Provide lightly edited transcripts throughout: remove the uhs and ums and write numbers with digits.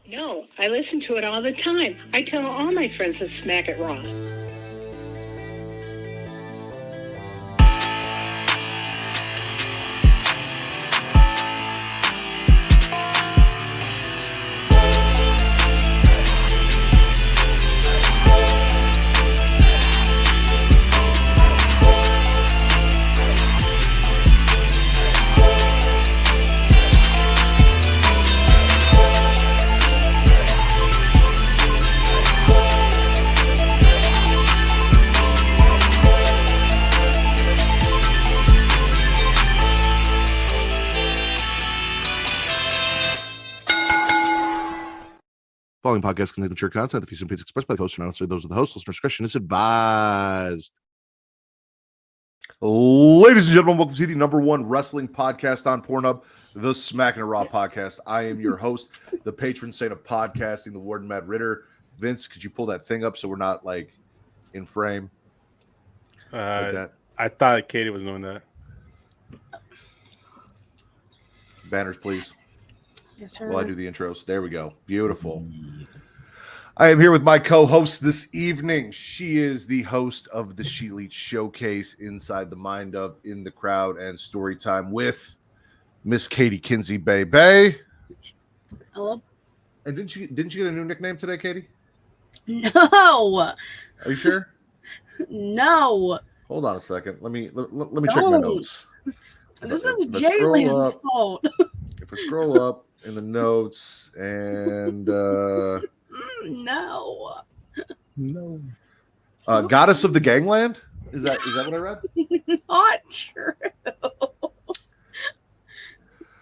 No, I listen to it all the time. I tell all my friends to smack it raw. Following podcast contains mature content. The views and opinions expressed by the host are not necessarily those of the host. Listener discretion is advised. Ladies and gentlemen, welcome to the number one wrestling podcast on Pornhub, the Smackin It Raw Podcast. I am your host, the patron saint of podcasting, the Warden Matt Ritter. Vince, could you pull that thing up so we're not like in frame? Like that? I thought Katie was doing that. Banners, please. Yes, sir. While I do the intros. There we go. Beautiful. I am here with my co-host this evening. She is the host of the She Lead Showcase, Inside the Mind of, In the Crowd, and Storytime with Miss Katie Kinzy Bay. Hello. And didn't you get a new nickname today, Katie? No. Are you sure? No. Hold on a second. Let me check my notes. This is Jalen's fault. If I scroll up in the notes and No. Goddess of the Gangland? Is that what I read? Not true.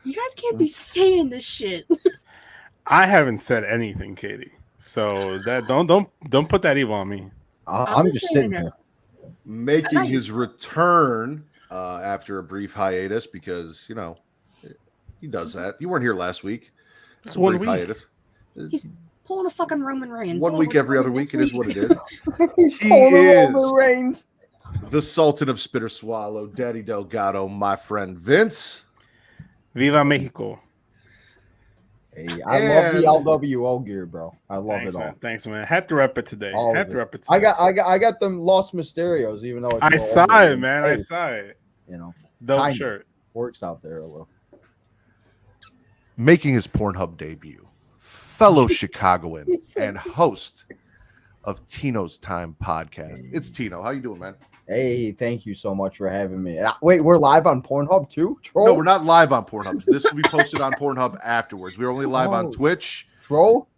You guys can't be saying this shit. I haven't said anything, Katie. So that don't put that evil on me. I'm just sitting here. Making his return after a brief hiatus because, you know, he does that. You weren't here last week. It's 1 week. Hiatus. He's pulling a fucking Roman Reigns. 1 week every other week. It is what it is. He's He pulling is. a Roman Reigns. The Sultan of Spitter Swallow, Daddy Delgado, my friend Vince. Viva Mexico. Hey, I love the LWO gear, bro. I love Thanks, it all. man. Thanks, man. Had to rep it today. All Had of to it. rep it today. I got them Lost Mysterios, even though it's I no saw longer- it, man. Hey, I saw it. You know, Dope Kinda. shirt. works out there a little. Making his Pornhub debut, fellow Chicagoan and host of Tino's Time podcast. It's Tino. How you doing, man? Hey, thank you so much for having me. Wait, we're live on Pornhub too? Troll? No, we're not live on Pornhub. This will be posted on Pornhub afterwards. We're only live on Oh. Twitch, Troll?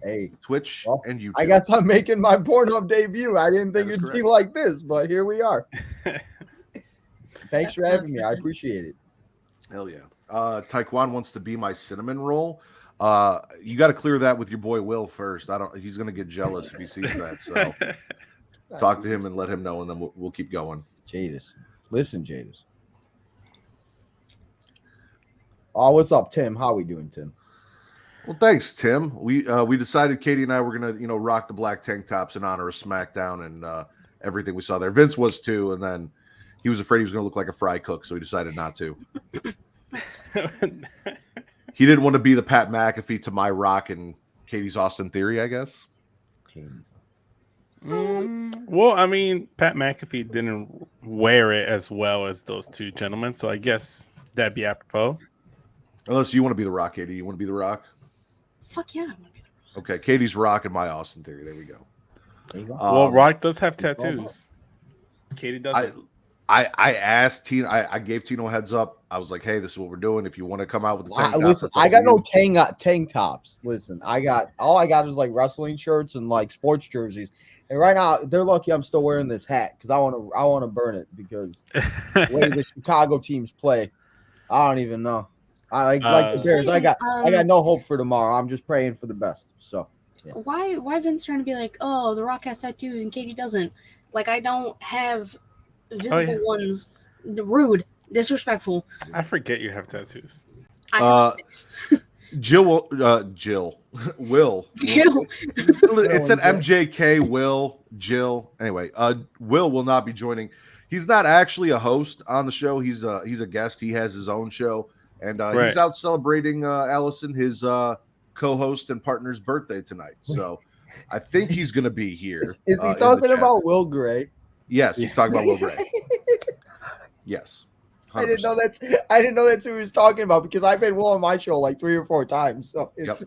Hey, well, and YouTube. I guess I'm making my Pornhub debut. I didn't think That is it'd be correct. like this, but here we are. Thanks That's for having me. I awesome. appreciate it. Hell yeah. Taekwon wants to be my cinnamon roll. You got to clear that with your boy Will first. He's gonna get jealous if he sees that. So talk to him and let him know, and then we'll keep going. Jadis. Listen, Jadis. Oh, what's up, Tim? How we doing, Tim? Well, thanks, Tim. We decided Katie and I were gonna rock the black tank tops in honor of SmackDown and everything we saw there. Vince was too, and then he was afraid he was gonna look like a fry cook, so he decided not to. He didn't want to be the Pat McAfee to my Rock and Katie's Austin Theory, I guess. Well, I mean, Pat McAfee didn't wear it as well as those two gentlemen, so I guess that'd be apropos. Unless you want to be the Rock, Katie. You want to be the Rock? Fuck yeah. I want to be Okay, Katie's Rock and my Austin Theory. There we go. There you go. Well, Rock does have it's all tattoos. Katie doesn't. I asked Tino. I gave Tino a heads up. I was like, "Hey, this is what we're doing. If you want to come out with the tank tops, Listen, that's up I got to no you." tank tops. Listen, all I got is like wrestling shirts and like sports jerseys. And right now, they're lucky I'm still wearing this hat because I want to burn it because the way the Chicago teams play, I don't even know. I like the Bears. I got no hope for tomorrow. I'm just praying for the best. So yeah. Why Vince trying to be like, oh, The Rock has tattoos and Katie doesn't? Like, I don't have visible ones. Rude, disrespectful. I forget you have tattoos. I have 6. Jill will. Jill. It said MJK. Jill. Anyway, Will will not be joining. He's not actually a host on the show. He's a guest. He has his own show, and he's out celebrating Allison, his co-host and partner's birthday tonight. So I think he's going to be here. Is he talking about Will Gray? Yes, he's talking about Will Gray. Yes. 100%. I didn't know that's who he was talking about because I've had Will on my show like 3 or 4 times. So it's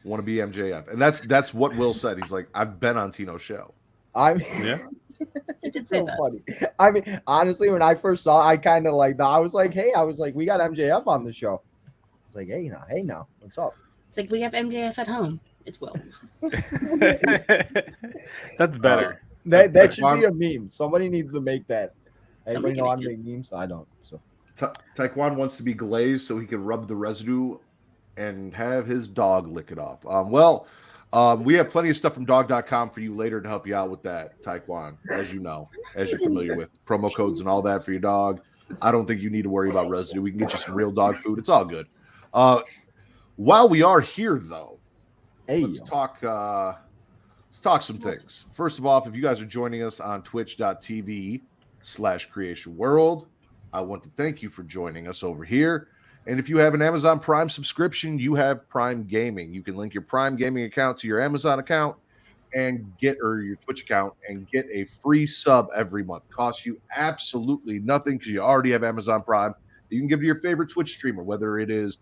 want to be MJF. And that's what Will said. He's like, I've been on Tino's show. It's so funny. I mean, honestly, when I first saw it, I kind of like, I was like, we got MJF on the show. It's like, hey now, what's up? It's like we have MJF at home. It's Will. That's better. That should be a meme. Somebody needs to make that. Anybody know how to make memes? I don't. So Taekwon wants to be glazed so he can rub the residue and have his dog lick it off. We have plenty of stuff from dog.com for you later to help you out with that, Taekwon, as you know, as you're familiar with. Promo codes and all that for your dog. I don't think you need to worry about residue. We can get you some real dog food. It's all good. While we are here, though, let's talk some things. First of all, if you guys are joining us on twitch.tv/Creation World, I want to thank you for joining us over here. And if you have an Amazon Prime subscription, you have Prime Gaming. You can link your Prime Gaming account to your Amazon account and or your Twitch account and get a free sub every month. Costs you absolutely nothing because you already have Amazon Prime. You can give to your favorite Twitch streamer, whether it is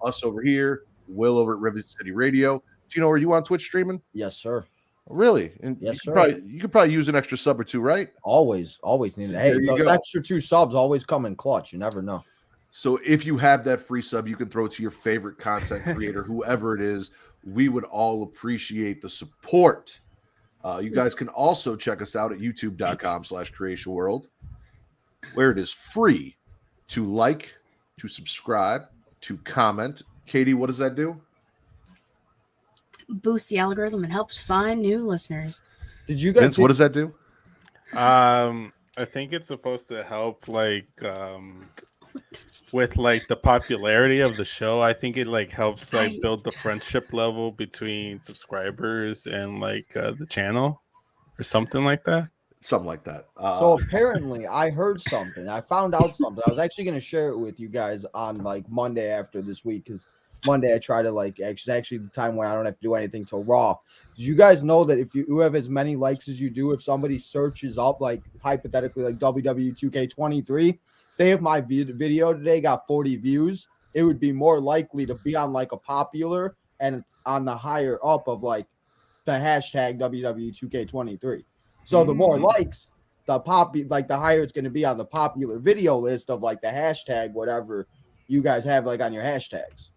us over here, Will over at Rivet City Radio. Do you know where you on Twitch streaming? Yes, sir. Really? And yes, you could probably use an extra sub or two, right? Always need it. Hey, those extra 2 subs always come in clutch. You never know. So if you have that free sub, you can throw it to your favorite content creator, whoever it is. We would all appreciate the support. You guys can also check us out at youtube.com/Creation World, where it is free to like, to subscribe, to comment. Katie, what does that do? Boost the algorithm and helps find new listeners. Did you guys? Vince, what does that do? I think it's supposed to help with the popularity of the show. I think it helps build the friendship level between subscribers and the channel or something like that. Something like that. So apparently I heard something. I found out something. I was actually going to share it with you guys on Monday after this week because Monday I try to actually the time when I don't have to do anything till Raw. Did you guys know that if you have as many likes as you do, if somebody searches up hypothetically WWE 2K23, say if my video today got 40 views, it would be more likely to be on a popular and on the higher up of the hashtag WWE 2K23. So the more likes, the higher it's going to be on the popular video list of the hashtag whatever you guys have on your hashtags.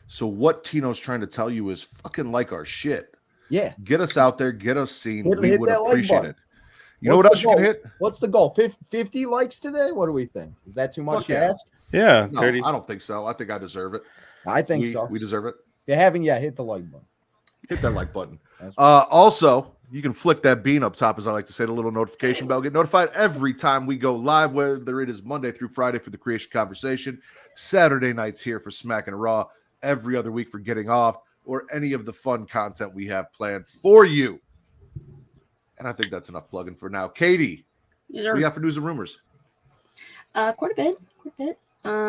So what Tino's trying to tell you is fucking like our shit. Yeah. Get us out there, get us seen. We hit would that appreciate like it. You know what else you can hit? What's the goal? 50 likes today? What do we think? Is that too much to ask? Yeah, no, 30. I don't think so. I think I deserve it. I think so. We deserve it. If you haven't yet, hit the like button. Hit that like button. Also, you can flick that bean up top, as I like to say, the little notification bell. Get notified every time we go live, whether it is Monday through Friday for the Creation Conversation, Saturday nights here for Smackin' It Raw, every other week for Getting Off, or any of the fun content we have planned for you. And I think that's enough plugging for now. Katie, what do you got for news and rumors? Quite a bit.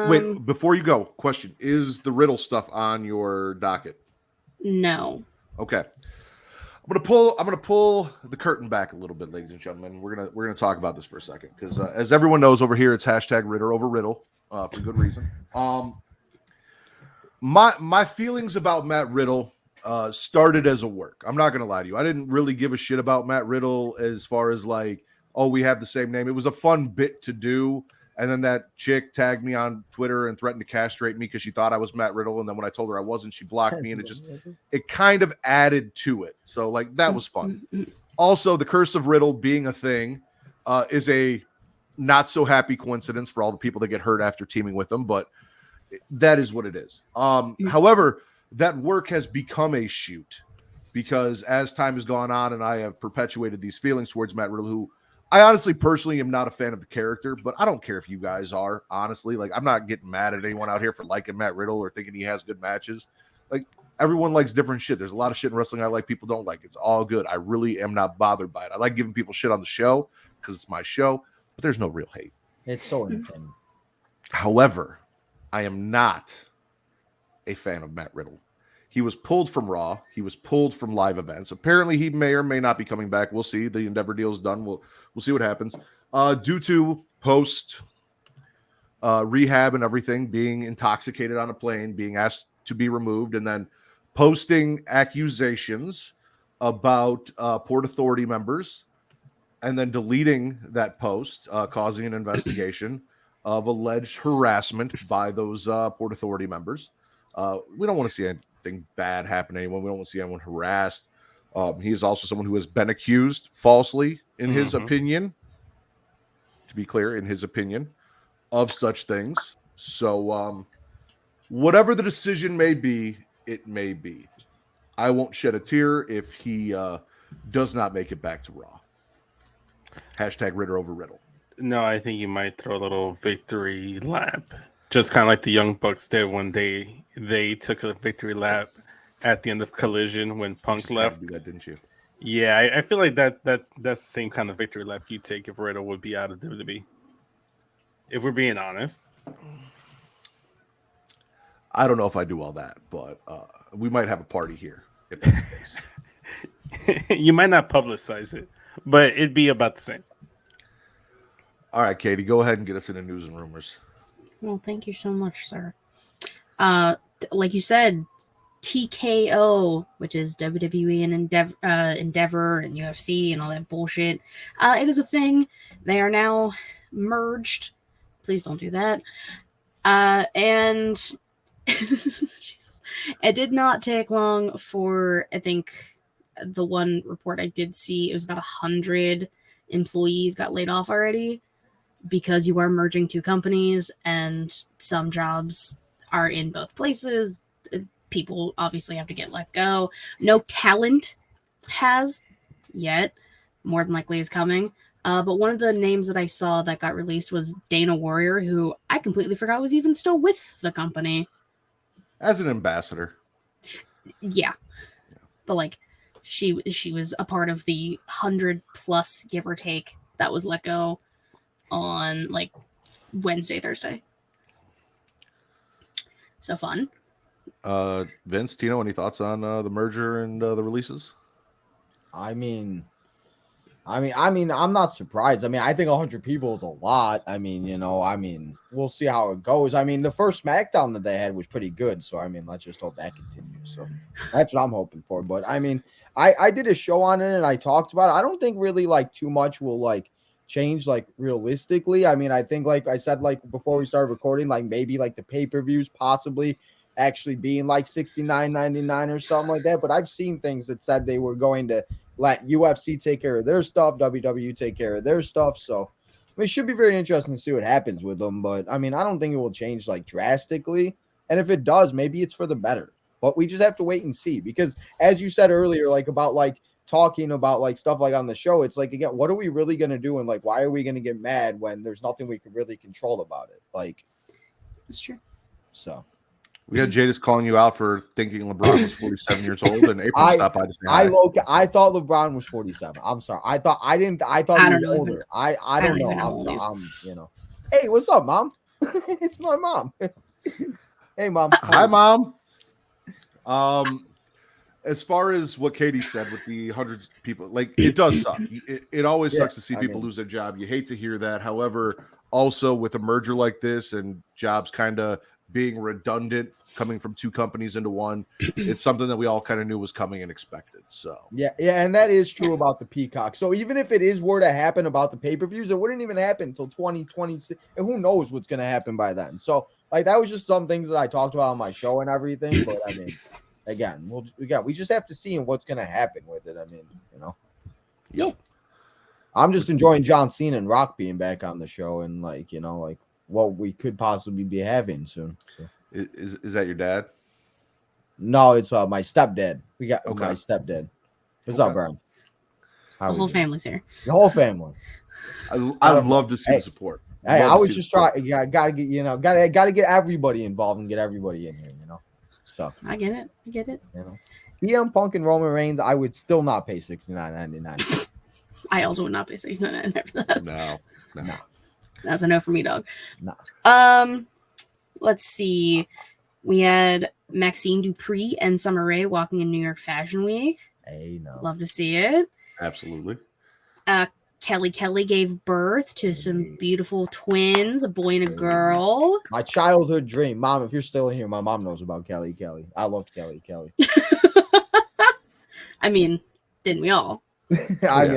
Wait, before you go, question: is the riddle stuff on your docket? No. Okay. I'm gonna pull the curtain back a little bit, ladies and gentlemen. We're gonna talk about this for a second because as everyone knows over here, it's hashtag Ritter over Riddle for good reason. My feelings about Matt Riddle started as a work. I'm not gonna lie to you. I didn't really give a shit about Matt Riddle as far as we have the same name. It was a fun bit to do. And then that chick tagged me on Twitter and threatened to castrate me because she thought I was Matt Riddle. And then when I told her I wasn't, she blocked me. And it kind of added to it. So that was fun. Also, the curse of Riddle being a thing is a not so happy coincidence for all the people that get hurt after teaming with them. But that is what it is. However, that work has become a shoot because as time has gone on and I have perpetuated these feelings towards Matt Riddle, who I honestly, personally am not a fan of the character, but I don't care if you guys are, honestly. I'm not getting mad at anyone out here for liking Matt Riddle or thinking he has good matches. Everyone likes different shit. There's a lot of shit in wrestling I like, people don't like. It's all good. I really am not bothered by it. I like giving people shit on the show because it's my show, but there's no real hate. It's so entertaining. However, I am not a fan of Matt Riddle. He was pulled from Raw. He was pulled from live events. Apparently, he may or may not be coming back. We'll see. The Endeavor deal is done. We'll see what happens. Due to post rehab and everything, being intoxicated on a plane, being asked to be removed, and then posting accusations about Port Authority members, and then deleting that post, causing an investigation of alleged harassment by those Port Authority members. We don't want to see anything bad happen to anyone. We don't want to see anyone harassed. He is also someone who has been accused falsely, in his opinion, to be clear, in his opinion, of such things. So whatever the decision may be, it may be. I won't shed a tear if he does not make it back to Raw. Hashtag Ritter over Riddle. No, I think you might throw a little victory lap. Just kind of like the Young Bucks did when they took a victory lap at the end of Collision when Punk left. You that, didn't you? Yeah, I feel like that's the same kind of victory lap you take if Riddle would be out of WWE. If we're being honest. I don't know if I do all that, but we might have a party here. If that's the case. You might not publicize it, but it'd be about the same. All right, Katie, go ahead and get us into news and rumors. Well, thank you so much, sir. Like you said, TKO, which is WWE and Endeavor and UFC and all that bullshit. It is a thing. They are now merged. Please don't do that. And Jesus, it did not take long for, I think, the one report I did see, it was about 100 employees got laid off already because you are merging two companies and some jobs are in both places. People obviously have to get let go. No talent has yet. More than likely is coming. But one of the names that I saw that got released was Dana Warrior, who I completely forgot was even still with the company. As an ambassador. Yeah. But like she was a part of the 100 plus, give or take, that was let go on like Wednesday, Thursday. So fun. Vince, Tino, any thoughts on the merger and the releases? I mean, I'm not surprised. I mean, I think 100 people is a lot. I mean, we'll see how it goes. I mean, the first SmackDown that they had was pretty good. So, I mean, let's just hope that continues. So that's what I'm hoping for. But I mean, I did a show on it and I talked about it. I don't think really like too much will like change like realistically. I mean, I think like I said, like before we started recording, like maybe like the pay-per-views possibly actually being like $69.99 or something like that. But I've seen things that said they were going to let UFC take care of their stuff, WWE take care of their stuff. So I mean, it should be very interesting to see what happens with them. But I mean, I don't think it will change like drastically. And if it does, maybe it's for the better. But we just have to wait and see. Because as you said earlier, like about like talking about like stuff like on the show, it's like, again, what are we really going to do? And like, why are we going to get mad when there's nothing we can really control about it? Like, That's true. So. We had Jadis calling you out for thinking LeBron was 47 years old, and April stopped by to say hi. I thought LeBron was 47. I'm sorry. I thought he was older. I don't know. Hey, what's up, Mom? It's my mom. Hey, Mom. Hi, Mom. As far as what Katie said with the hundreds of people, like it does suck. It always sucks to see people lose their job. You hate to hear that. However, also with a merger like this and jobs kind of being redundant, coming from two companies into one, it's something that we all kind of knew was coming and expected. So yeah, and that is true about the Peacock. So even if it were to happen about the pay-per-views, it wouldn't even happen until 2026, and who knows what's going to happen by then. So like that was just some things that I talked about on my show and everything. But I mean, again, we just have to see what's going to happen with it. I mean, yeah. I'm just enjoying John Cena and Rock being back on the show, and like what we could possibly be having soon. So. Is that your dad? No, it's my stepdad. We got my Okay. stepdad. What's up, Brian? The whole family's here. The whole family. I love to see the support. Hey, I was just trying. Yeah, gotta get everybody involved and get everybody in here. So I get it. CM Punk and Roman Reigns, I would still not pay $69.99. I also would not pay $69 after that. No. That's a no for me, dog. No. Let's see. We had Maxine Dupree and Summer Rae walking in New York Fashion Week. Hey, no. Love to see it. Absolutely. Kelly gave birth to some beautiful twins, a boy and a girl. My childhood dream. Mom, if you're still in here, my mom knows about Kelly. I loved Kelly. I mean, didn't we all? I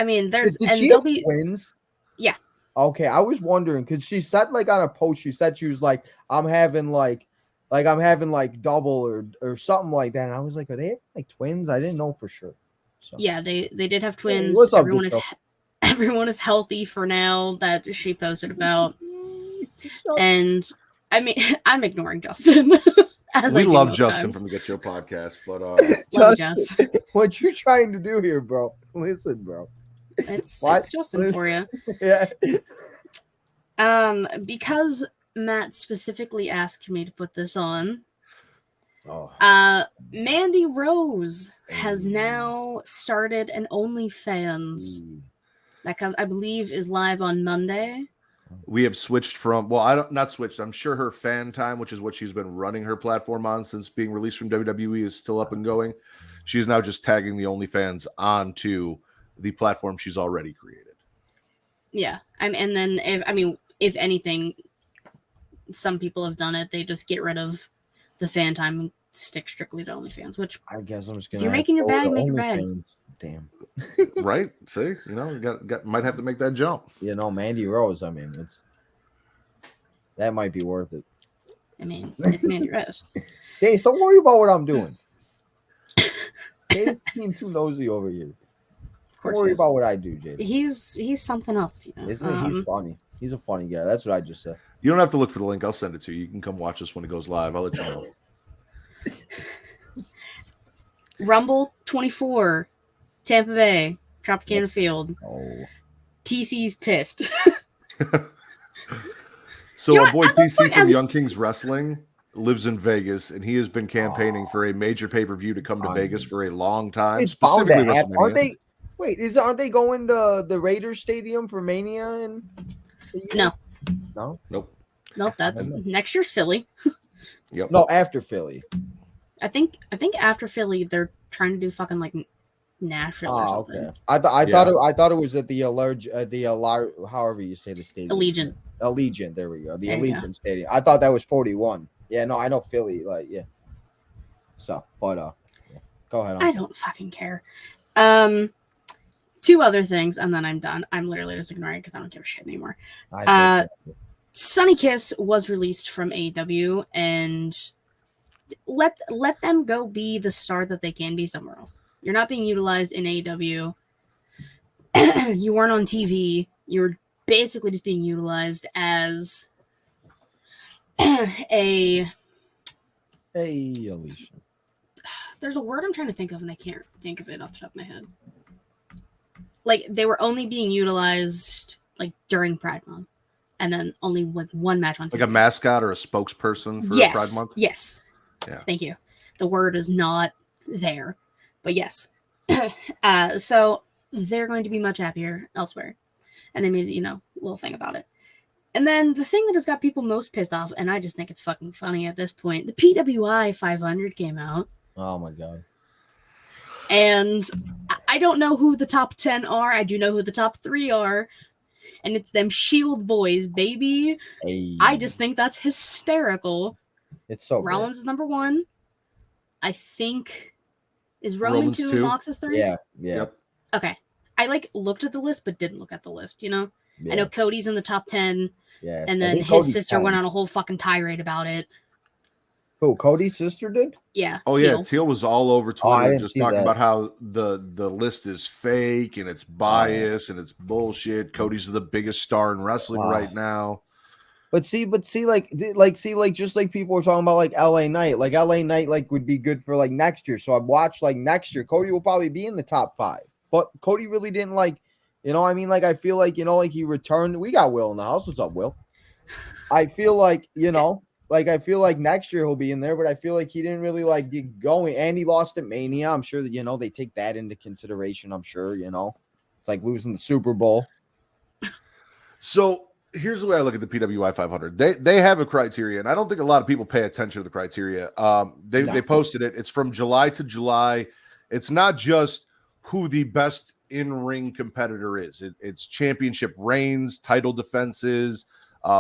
mean, there's did and she there'll have be twins? Yeah. Okay, I was wondering because she said like on a post, she said she was like, I'm having like double or something like that, and I was like, are they like twins? I didn't know for sure. So. Yeah, they did have twins. What's up, everyone is healthy for now that she posted about. And I mean, I'm ignoring Justin. We love Justin from the Get Your podcast, but love Justin, what you trying to do here, bro? Listen, bro. It's Justin for you. Yeah. Because Matt specifically asked me to put this on. Oh. Mandy Rose has now started an OnlyFans that I believe is live on Monday. We have switched from, not switched. I'm sure her fan time, which is what she's been running her platform on since being released from WWE, is still up and going. She's now just tagging the OnlyFans onto the platform she's already created. Yeah. And then if anything, some people have done it. They just get rid of the fan time and stick strictly to OnlyFans, which I guess I'm just gonna. If you're making your bag, make your bag. Damn. Right? See, might have to make that jump. Mandy Rose. I mean, that might be worth it. I mean, it's Mandy Rose. James, don't worry about what I'm doing. James being too nosy over here. Don't worry about what I do, James. He's something else, Isn't he? He's funny. He's a funny guy. That's what I just said. You don't have to look for the link. I'll send it to you. You can come watch this when it goes live. I'll let you know. Rumble 24, Tampa Bay, Tropicana Field. Oh. TC's pissed. So our boy TC from Young Kings Wrestling lives in Vegas, and he has been campaigning for a major pay-per-view to come to Vegas for a long time. It's Specifically WrestleMania. Aren't they? Wait, aren't they going to the Raiders Stadium for Mania? No. Nope. That's next year's Philly. Yep. No, after Philly. I think after Philly, they're trying to do fucking like Nashville or something. Okay. I thought it was at the however you say the stadium. Allegiant. There we go. The Allegiant Stadium. I thought that was 41. Yeah, no, I know Philly. So, but go ahead. I don't fucking care. Two other things, and then I'm done. I'm literally just ignoring it because I don't give a shit anymore. Sunny Kiss was released from AEW, and let them go be the star that they can be somewhere else. You're not being utilized in AEW. You weren't on TV. You're basically just being utilized as Alicia. There's a word I'm trying to think of, and I can't think of it off the top of my head. Like, they were only being utilized like during Pride Month, and then only like one match on TV. Like a mascot or a spokesperson for Pride Month? Yes. Yeah. Thank you. The word is not there, but yes. So they're going to be much happier elsewhere. And they made, a little thing about it. And then the thing that has got people most pissed off, and I just think it's fucking funny at this point, the PWI 500 came out. Oh my God. And I don't know who the top 10 are. I do know who the top 3 are. And it's them Shield boys, baby. Hey. I just think that's hysterical. It's so Rollins is number 1. I think is Roman Roman's 2 2. and Mox is 3? Yeah. Yep. Okay. I looked at the list but didn't look at the list, Yeah. I know Cody's in the top 10. Yeah. And then his sister went on a whole fucking tirade about it. Who, Cody's sister did? Yeah. Oh, Teal. yeah. Teal was all over Twitter just talking that. about how the list is fake and it's biased and it's bullshit. Cody's the biggest star in wrestling right now. But see, just like people were talking about like LA Knight, would be good for like next year. So I watched like next year, Cody will probably be in the top 5. But Cody really didn't I feel like, he returned. We got Will in the house. What's up, Will? I feel like, I feel like next year he'll be in there, but I feel like he didn't really get going, and he lost at Mania. I'm sure that, they take that into consideration. I'm sure, it's like losing the Super Bowl. So here's the way I look at the PWI 500. They have a criteria, and I don't think a lot of people pay attention to the criteria. They posted it. It's from July to July. It's not just who the best in-ring competitor is. It's championship reigns, title defenses,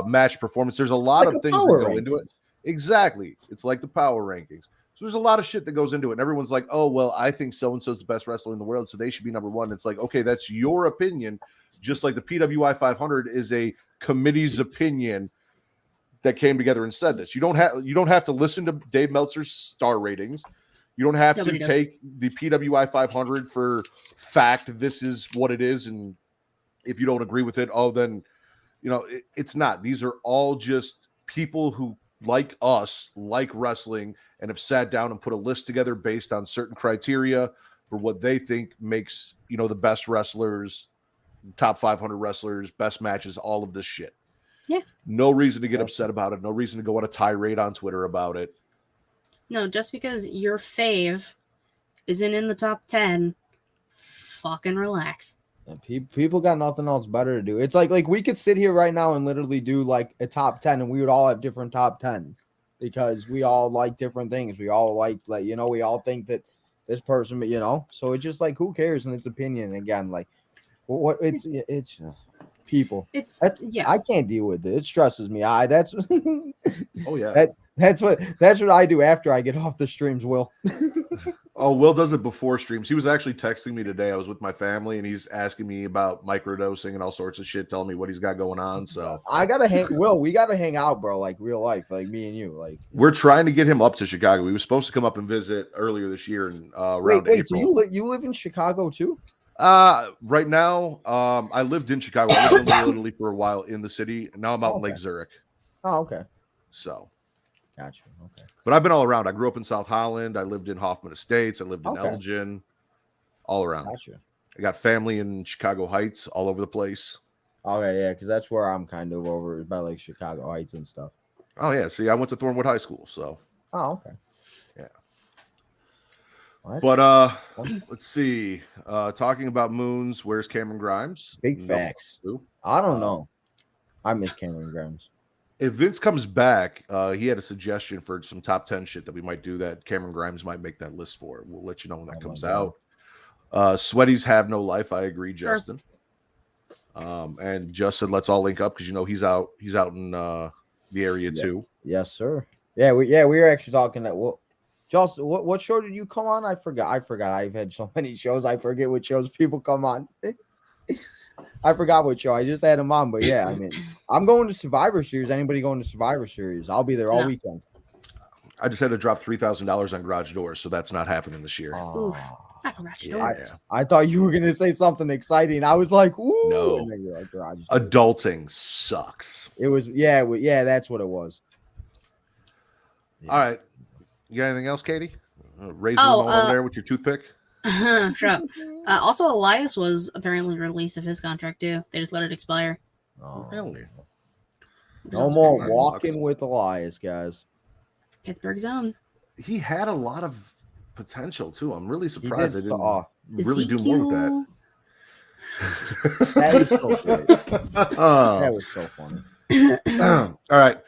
match performance. There's a lot of things that go into it. Exactly. It's like the power rankings. So there's a lot of shit that goes into it. And everyone's like, oh, well, I think so-and-so's the best wrestler in the world, so they should be number one. It's like, okay, that's your opinion. Just like the PWI 500 is a committee's opinion that came together and said this. You don't have to listen to Dave Meltzer's star ratings. You don't have to take the PWI 500 for fact. This is what it is. And if you don't agree with it, oh, then, it's not. These are all just people who, like us, like wrestling, and have sat down and put a list together based on certain criteria for what they think makes, the best wrestlers, top 500 wrestlers, best matches, all of this shit. Yeah. No reason to get upset about it. No reason to go on a tirade on Twitter about it. No, just because your fave isn't in the top 10, fucking relax. And people got nothing else better to do. It's like we could sit here right now and literally do like a top 10, and we would all have different top 10s because we all like different things. We all like we all think that this person, so it's just like, who cares? And it's opinion again. Like, what it's people. I can't deal with it. It stresses me. That's oh yeah. That's what I do after I get off the streams, Will. Oh, Will does it before streams. He was actually texting me today. I was with my family, and he's asking me about microdosing and all sorts of shit, telling me what he's got going on. So I gotta we gotta hang out, bro. Like real life, like me and you. Like we're trying to get him up to Chicago. He was supposed to come up and visit earlier this year, and around April. So you live in Chicago too? Right now, I lived in Chicago. I lived in Italy for a while in the city, and now I'm out in Lake Zurich. Oh, okay. So. Gotcha. Okay. But I've been all around. I grew up in South Holland. I lived in Hoffman Estates. I lived in Elgin. All around. Gotcha. I got family in Chicago Heights, all over the place. Okay, yeah, because that's where I'm kind of over by like Chicago Heights and stuff. Oh yeah. See, I went to Thornwood High School, so. Oh, okay. Yeah. What? But let's see. Talking about moons, where's Cameron Grimes? Big facts. I don't know. I miss Cameron Grimes. If Vince comes back, he had a suggestion for some top 10 shit that we might do that Cameron Grimes might make that list for. We'll let you know when that comes out. Sweaties have no life. I agree, Justin. And Justin, let's all link up because he's out in the area too. Yes, sir. Yeah, we were actually talking that. Well, Justin, what show did you come on? I forgot. I've had so many shows. I forget what shows people come on. I forgot what show. I just had him on, but yeah, I mean, I'm going to Survivor Series. Anybody going to Survivor Series? I'll be there all weekend. I just had to drop $3,000 on garage doors, so that's not happening this year. Oof. Not garage doors. I thought you were going to say something exciting. I was like, ooh. No. And then you're like, garage doors. Adulting sucks. It was, yeah, that's what it was. Yeah. All right. You got anything else, Katie? Raise over there with your toothpick. Shut up. Also, Elias was apparently released of his contract too. They just let it expire. Oh, really? No more walking with Elias, guys. Pittsburgh's own. He had a lot of potential too. I'm really surprised they didn't really do Ezekiel. more with that. That is so great. That was so funny. All right.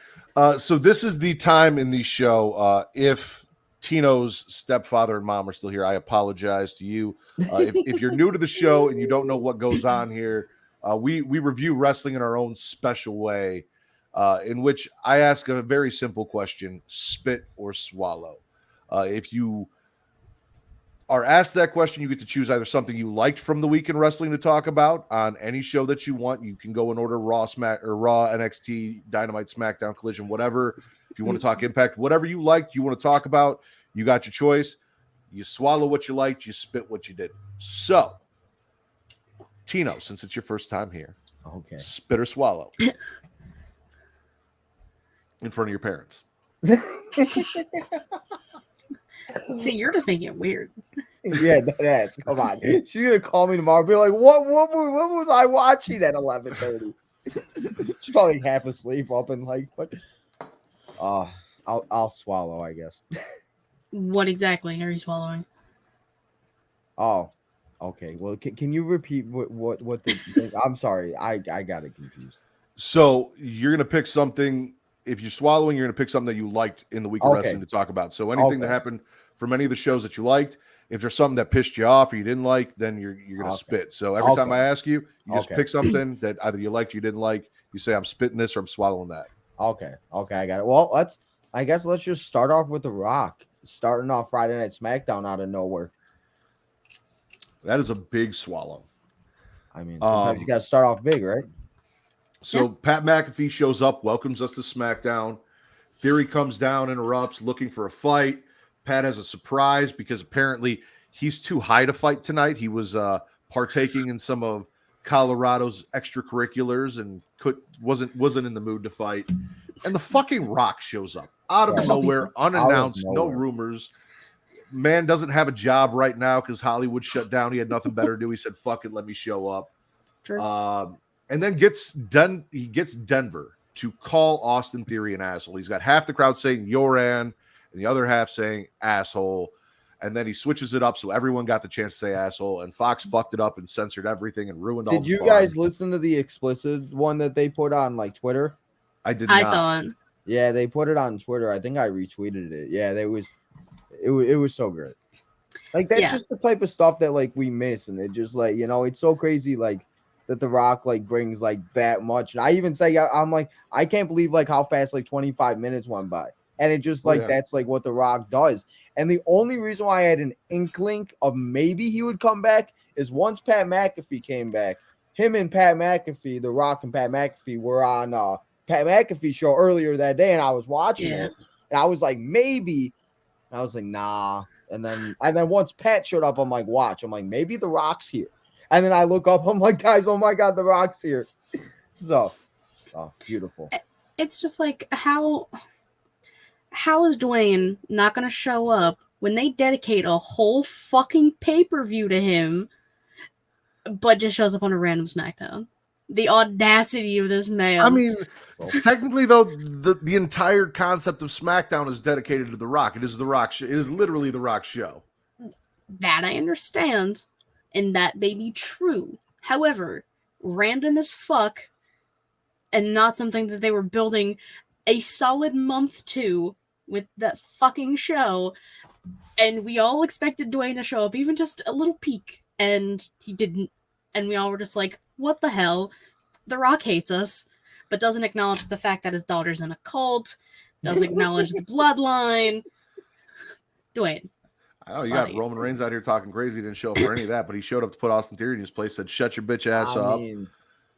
So this is the time in the show. If Tino's stepfather and mom are still here, I apologize to you. If you're new to the show and you don't know what goes on here, we review wrestling in our own special way, in which I ask a very simple question: spit or swallow. If you are asked that question, you get to choose either something you liked from the week in wrestling to talk about on any show that you want. You can go and order Raw, NXT, Dynamite, SmackDown, Collision, whatever. If you want to talk Impact, whatever you liked, you want to talk about, you got your choice. You swallow what you liked, you spit what you didn't. So, Tino, since it's your first time here, okay, spit or swallow in front of your parents. See, you're just making it weird. Yeah, that's come on. She's gonna call me tomorrow. And be like, what was I watching at 11:30? She's probably half asleep, up and like, what? I'll swallow, I guess. What exactly are you swallowing? Oh, okay. Well, can you repeat what the thing? I'm sorry, I got it confused. So you're gonna pick something. If you're swallowing, you're gonna pick something that you liked in the week of wrestling to talk about. So anything that happened from any of the shows that you liked. If there's something that pissed you off or you didn't like, then you're gonna spit. So every time I ask you, you just pick something that either you liked or you didn't like. You say I'm spitting this or I'm swallowing that. Okay, I got it. Well, let's just start off with The Rock starting off Friday Night SmackDown out of nowhere. That is a big swallow. I mean, sometimes you got to start off big, right? So Pat McAfee shows up, welcomes us to SmackDown. Theory comes down, interrupts, looking for a fight. Pat has a surprise because apparently he's too high to fight tonight. He was partaking in some of Colorado's extracurriculars and wasn't in the mood to fight. And the fucking Rock shows up out of nowhere, unannounced, no rumors. Man doesn't have a job right now because Hollywood shut down. He had nothing better to do. He said, "Fuck it, let me show up." Sure. And then he gets Denver to call Austin Theory an asshole. He's got half the crowd saying "Yoran" and the other half saying "asshole." And then he switches it up so everyone got the chance to say "asshole." And Fox fucked it up and censored everything and ruined all the fun. Did you guys listen to the explicit one that they put on like Twitter? I did not. I saw it. Yeah, they put it on Twitter. I think I retweeted it. Yeah, it was so good. Like that's just the type of stuff that like we miss, and it just like it's so crazy like that The Rock like brings like that much. And I even say I'm like I can't believe like how fast like 25 minutes went by, and it just like that's like what The Rock does. And the only reason why I had an inkling of maybe he would come back is once Pat McAfee came back. Him and Pat McAfee, The Rock and Pat McAfee were on Pat McAfee show earlier that day, and I was watching it, and I was like maybe. I was like, nah. And then once Pat showed up, I'm like, watch. I'm like, maybe The Rock's here. And then I look up, I'm like, guys, oh my God, The Rock's here. So, beautiful. It's just like, how is Dwayne not going to show up when they dedicate a whole fucking pay-per-view to him, but just shows up on a random SmackDown? The audacity of this man. I mean, technically, though, the entire concept of SmackDown is dedicated to The Rock. It is The Rock show. It is literally The Rock show. That I understand, and that may be true. However, random as fuck, and not something that they were building a solid month to with that fucking show, and we all expected Dwayne to show up, even just a little peek, and he didn't, and we all were just like, what the hell? The Rock hates us, but doesn't acknowledge the fact that his daughter's in a cult, doesn't acknowledge the bloodline. Dwayne. Oh, you got Roman Reigns out here talking crazy. He didn't show up for any of that, but he showed up to put Austin Theory in his place, said, shut your bitch ass up.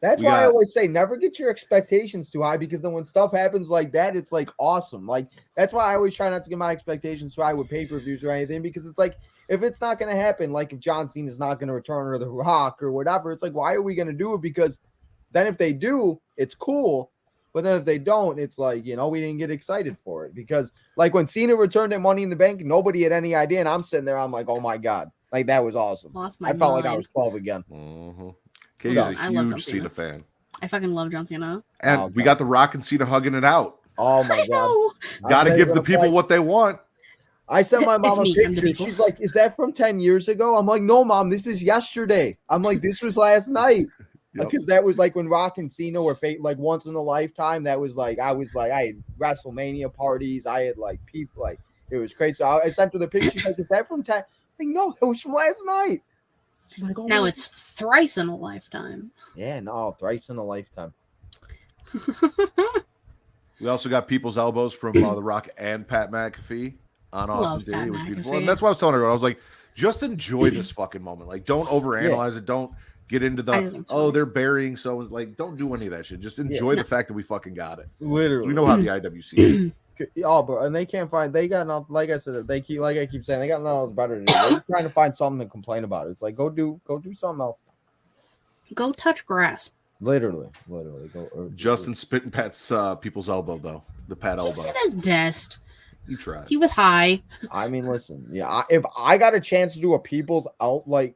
That's why I always say never get your expectations too high, because then when stuff happens like that, it's like awesome. Like that's why I always try not to get my expectations too high with pay-per-views or anything, because it's like if it's not going to happen, like if John Cena is not going to return or The Rock or whatever, it's like, why are we going to do it? Because then if they do, it's cool. But then if they don't, it's like, we didn't get excited for it. Because like when Cena returned at Money in the Bank, nobody had any idea. And I'm sitting there, I'm like, oh my God. Like that was awesome. I felt like I was 12 again. Mm-hmm. Katie's a huge Cena fan. I fucking love John Cena. And we got The Rock and Cena hugging it out. Oh my God. Got to give the people what they want. I sent my mom a picture. She's like, is that from 10 years ago? I'm like, no, Mom, this is yesterday. I'm like, this was last night. Because that was like when Rock and Cena were like once in a lifetime. That was like, I had WrestleMania parties. I had like people, like it was crazy. So I sent her the picture. She's like, is that from 10? Like, no, it was from last night. She's like, oh, now it's thrice in a lifetime. Yeah, no, thrice in a lifetime. We also got people's elbows from The Rock and Pat McAfee on Austin Theory. It was beautiful. And that's why I was telling her, I was like, just enjoy this fucking moment. Like, don't overanalyze it. Don't get into they're burying so like, don't do any of that shit. Just enjoy the fact that we fucking got it. Literally. We know how the IWC is. Oh, bro, and they can't find. They got nothing. Like I said, I keep saying, they got nothing else better to do. They're trying to find something to complain about. It's like go do something else. Go touch grass. Literally. Go. Justin spitting Pat's people's elbow though. The Pat elbow. He did his best. He tried. He was high. I mean, listen. Yeah, if I got a chance to do a people's out like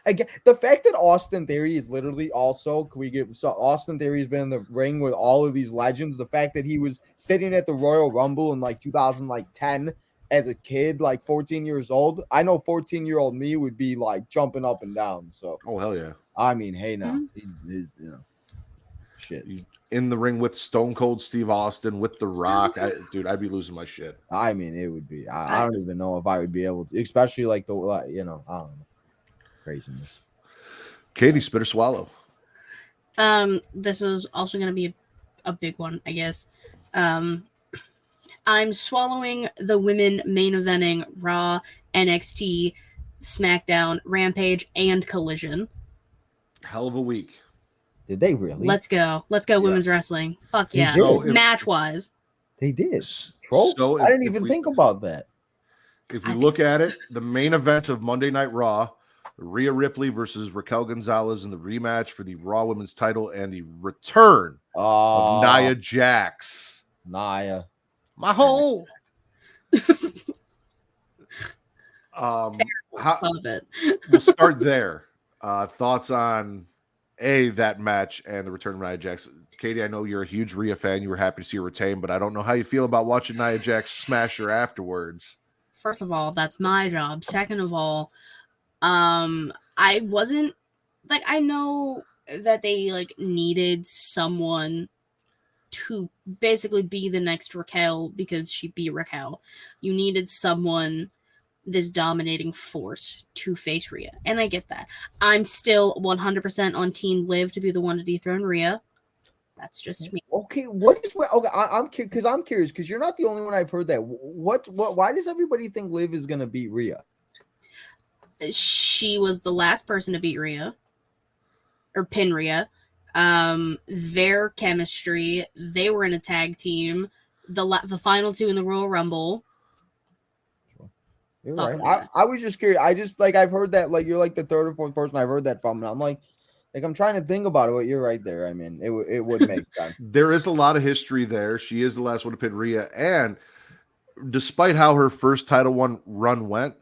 again, the fact that Austin Theory is literally also, Austin Theory has been in the ring with all of these legends. The fact that he was sitting at the Royal Rumble in like 2010 as a kid, like 14 years old. I know 14-year-old me would be like jumping up and down. So, oh hell yeah. I mean, hey now, he's shit. In the ring with Stone Cold Steve Austin, with The Rock. I'd be losing my shit. I mean, it would be. I don't even know if I would be able to, especially like the, I don't know. Craziness. Katie, spit or swallow? This is also going to be a big one, I guess. I'm swallowing the women main eventing Raw, NXT, SmackDown, Rampage, and Collision. Hell of a week. Did they really? Let's go. Women's wrestling. Fuck yeah. So match-wise. They did. Troll? So I didn't even think about that. If you look at it, the main event of Monday Night Raw, Rhea Ripley versus Raquel Gonzalez in the rematch for the Raw Women's title and the return of Nia Jax. Nia. My hole. Stop it. We'll start there. Thoughts on that match and the return of Nia Jax. Katie, I know you're a huge Rhea fan. You were happy to see her retain, but I don't know how you feel about watching Nia Jax smash her afterwards. First of all, that's my job. Second of all, I wasn't like, I know that they like needed someone to basically be the next Raquel because she beat Raquel. You needed someone, this dominating force, to face Rhea, and I get that. I'm still 100% on Team Liv to be the one to dethrone Rhea. That's just me. Okay, I'm curious because you're not the only one I've heard that. Why does everybody think Liv is gonna beat Rhea? She was the last person to beat Rhea or pin Rhea. Their chemistry, they were in a tag team. The final two in the Royal Rumble. You're right. I was just curious. I just I've heard that you're like the third or fourth person I've heard that from, and I'm like I'm trying to think about it. But you're right there. I mean, it would make sense. There is a lot of history there. She is the last one to pin Rhea, and despite how her first title run went,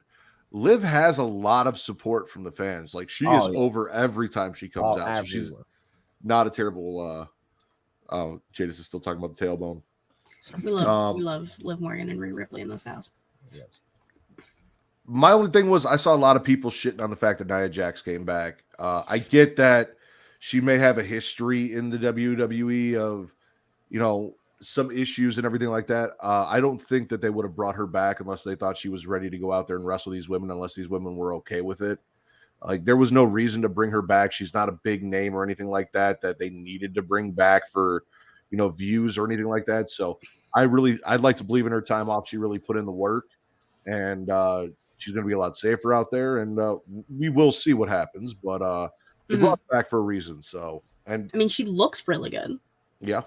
Liv has a lot of support from the fans. Like she is over every time she comes out. So she's not a terrible. Jadis is still talking about the tailbone. We love Liv Morgan and Rhea Ripley in this house. Yes. My only thing was I saw a lot of people shitting on the fact that Nia Jax came back. I get that she may have a history in the WWE of, some issues and everything like that. I don't think that they would have brought her back unless they thought she was ready to go out there and wrestle these women, unless these women were okay with it. There was no reason to bring her back. She's not a big name or anything like that they needed to bring back for, views or anything like that. So I'd like to believe in her time off. She really put in the work, and she's going to be a lot safer out there, and we will see what happens. But they brought her back for a reason. So, and I mean, she looks really good. Yeah.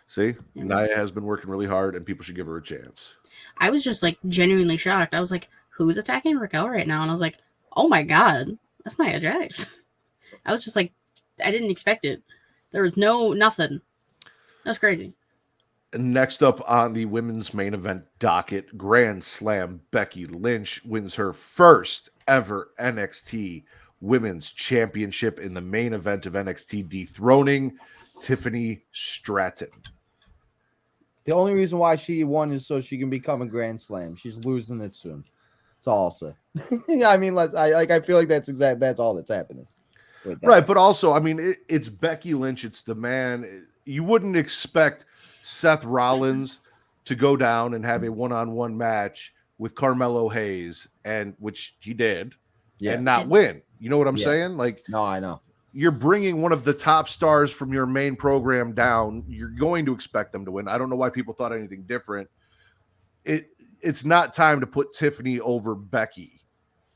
See, Nia has been working really hard, and people should give her a chance. I was just genuinely shocked. I was like, "Who's attacking Raquel right now?" And I was like, "Oh my god, that's Nia Jax." I was just I didn't expect it. There was nothing. That's crazy. Next up on the women's main event docket, Grand Slam Becky Lynch wins her first ever NXT Women's Championship in the main event of NXT, dethroning Tiffany Stratton. The only reason why she won is so she can become a Grand Slam. She's losing it soon. That's all I'll say. I mean, I feel like that's all that's happening. Right, but also, I mean, it's Becky Lynch. It's the man. You wouldn't expect Seth Rollins to go down and have a one-on-one match with Carmelo Hayes, and which he did, and not win. You know what I'm saying? No, I know. You're bringing one of the top stars from your main program down. You're going to expect them to win. I don't know why people thought anything different. It's not time to put Tiffany over Becky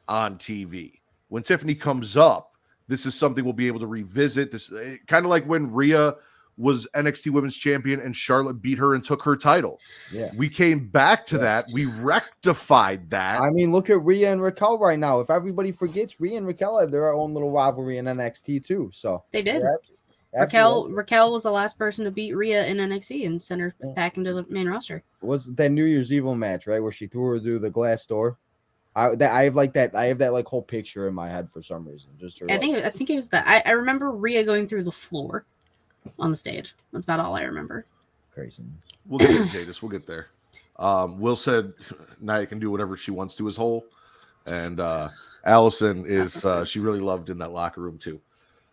on TV. When Tiffany comes up, this is something we'll be able to revisit. This kind of like when Rhea was NXT Women's Champion and Charlotte beat her and took her title. Yeah, we came back to that. We rectified that. I mean, look at Rhea and Raquel right now. If everybody forgets, Rhea and Raquel had their own little rivalry in NXT too. So they did. Raquel was the last person to beat Rhea in NXT and sent her back into the main roster. Was that New Year's Evil match, right, where she threw her through the glass door? I have that whole picture in my head for some reason. I think it was that. I remember Rhea going through the floor on the stage. That's about all I remember. Crazy. We'll get there, Jadis. We'll get there. Will said Nia can do whatever she wants to his hole. And Allison is she really loved in that locker room too.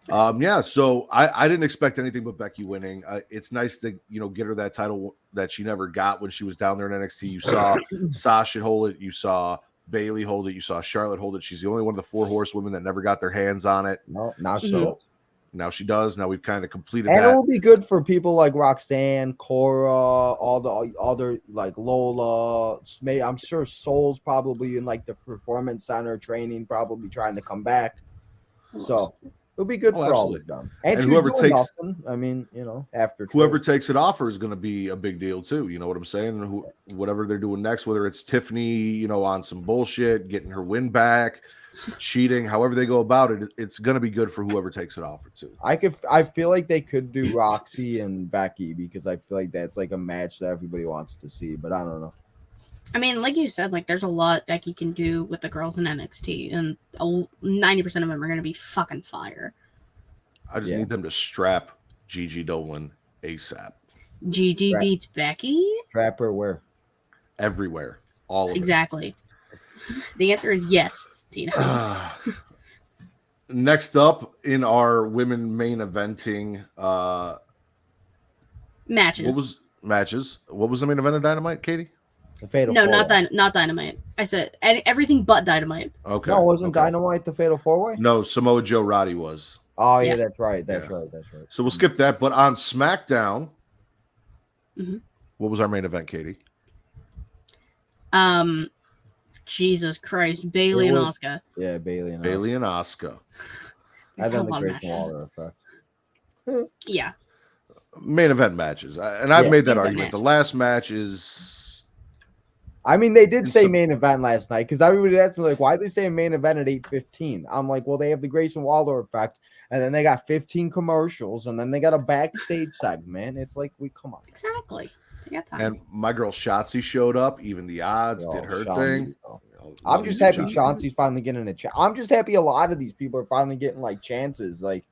Yeah, so I didn't expect anything but Becky winning. It's nice to get her that title that she never got when she was down there in NXT. You saw Sasha hold it, you saw Bailey hold it, you saw Charlotte hold it. She's the only one of the 4 horsewomen that never got their hands on it. No, now she So does. now she does. Now we've kind of completed And that. it will be good for people like Roxanne, Cora, all the other like Lola. I'm sure Soul's probably in like the performance center training, probably trying to come back. So it'll be good for all of them. And whoever takes, nothing. I mean, after whoever takes it off her is going to be a big deal too. You know what I'm saying? Whatever they're doing next, whether it's Tiffany, on some bullshit, getting her win back, cheating, however they go about it, it's going to be good for whoever takes it off her too. I feel like they could do Roxy and Becky because I feel like that's like a match that everybody wants to see, but I don't know. I mean, like you said, like there's a lot Becky can do with the girls in NXT, and 90% of them are going to be fucking fire. I just need them to strap Gigi Dolan ASAP. Gigi beats Becky? Strap her where? Everywhere. All of exactly. The answer is yes, Tina. Next up in our women main eventing matches. What was the main event of Dynamite, Katie? The Fatal No, Four-Way. not Dynamite. I said everything but Dynamite. Okay. No, wasn't Dynamite the Fatal 4-Way? No, Samoa Joe Roddy was. Oh yeah, that's right. That's right. So we'll skip that. But on SmackDown, what was our main event, Katie? Jesus Christ, Bailey and Asuka. Yeah, Bailey and Asuka. I think the Grayson Waller effect. Yeah. Main event matches, and I've made that argument. The last match is. I mean, they did say main event last night because everybody that's like, why did they say main event at 8:15? I'm like, well, they have the Grayson Waller effect, and then they got 15 commercials, and then they got a backstage segment. It's like, come on. Exactly. They got time. And my girl Shotzi showed up. Even the odds did her thing. I'm just happy Shotzi's finally getting a chance. I'm just happy a lot of these people are finally getting like chances, like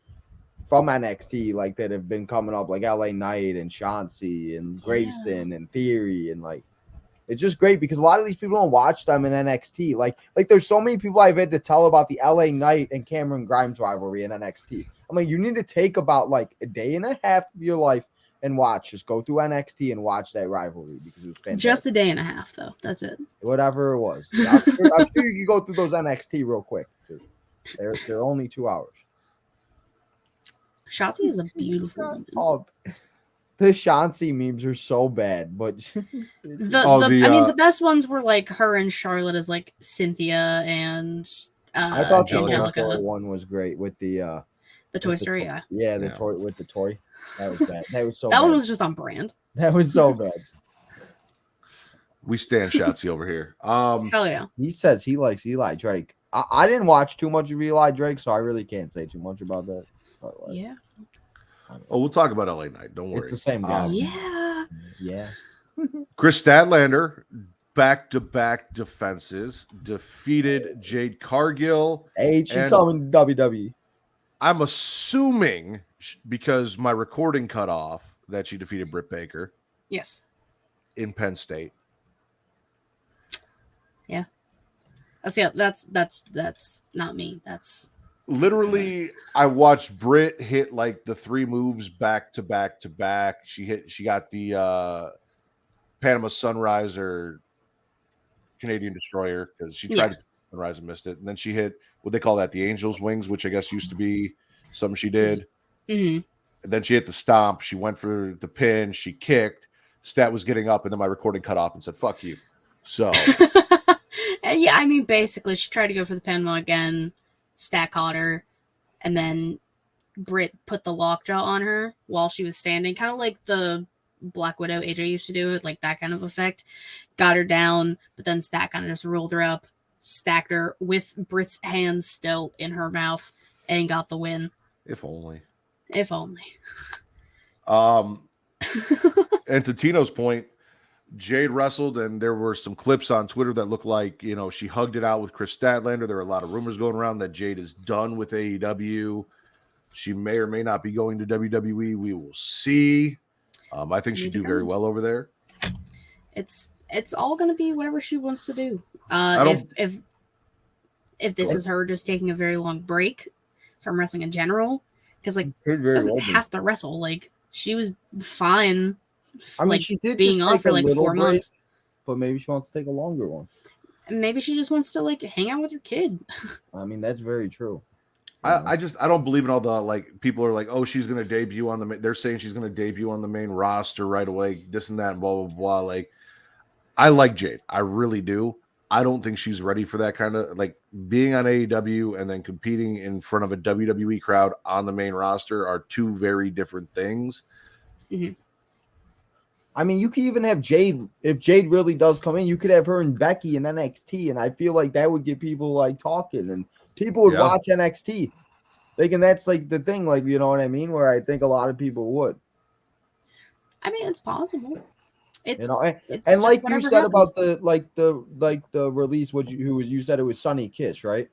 from NXT, like that have been coming up, like LA Knight and Shotzi and Grayson and Theory, and like. It's just great because a lot of these people don't watch them in NXT. Like there's so many people I've had to tell about the LA Knight and Cameron Grimes rivalry in NXT. I'm like, you need to take about like a day and a half of your life and watch. Just go through NXT and watch that rivalry because it was fantastic. Just a day and a half, though. That's it. Whatever it was. I'm sure you can go through those NXT real quick. They're only 2 hours. Shotzi is a beautiful woman. Oh, the Shansi memes are so bad, but the best ones were like her and Charlotte as like Cynthia and I thought the Angelica. one was great with the Toy Story, toy with the toy. That was bad. That was so. That bad. one was just on brand. That was so bad. We stand Shotzi over here. Hell yeah. He says he likes Eli Drake. I didn't watch too much of Eli Drake, so I really can't say too much about that. But, like, yeah. Oh, we'll talk about LA Knight. Don't worry. It's the same guy. Yeah. Chris Statlander, back-to-back defenses, defeated Jade Cargill. Hey, she's coming to WWE. I'm assuming because my recording cut off that she defeated Britt Baker. Yes. In Penn State. Yeah. That's not me. That's literally I watched Britt hit like the 3 moves back to back to back. She got the Panama Sunrise or Canadian Destroyer because she tried to Sunrise and missed it. And then she hit what they call that, the Angel's Wings, which I guess used to be something she did. Mm-hmm. And then she hit the stomp. She went for the pin. She kicked. Stat was getting up, and then my recording cut off and said, "Fuck you." So yeah, I mean, basically, she tried to go for the Panama again. Stat caught her, and then Britt put the lockjaw on her while she was standing, kind of like the Black Widow AJ used to do it, like that kind of effect. Got her down, but then Stat kind of just rolled her up, stacked her with Britt's hands still in her mouth, and got the win. If only. If only. And to Tino's point, Jade wrestled, and there were some clips on Twitter that looked like, she hugged it out with Chris Statlander. There were a lot of rumors going around that Jade is done with AEW. She may or may not be going to WWE. We will see. I think she'd do very well over there. It's all going to be whatever she wants to do. If this is her just taking a very long break from wrestling in general, because like Could very doesn't well be. have to wrestle. Like she was fine. I mean, like, she did being just off take for a like little 4 break, months. but maybe she wants to take a longer one. And maybe she just wants to like hang out with her kid. I mean, that's very true. I don't believe in all the like people are like, oh, she's gonna debut on the they're saying she's gonna debut on the main roster right away, this and that and blah blah blah. Like, I like Jade, I really do. I don't think she's ready for that kind of like being on AEW and then competing in front of a WWE crowd on the main roster are two very different things. Mm-hmm. I mean, you could even have Jade. If Jade really does come in, you could have her and Becky in NXT, and I feel like that would get people like talking, and people would watch NXT. Like, and that's like the thing, like, you know what I mean? Where I think a lot of people would. I mean, it's possible. It's, you know, it's and like you said happens. about the release, you said it was Sunny Kiss, right?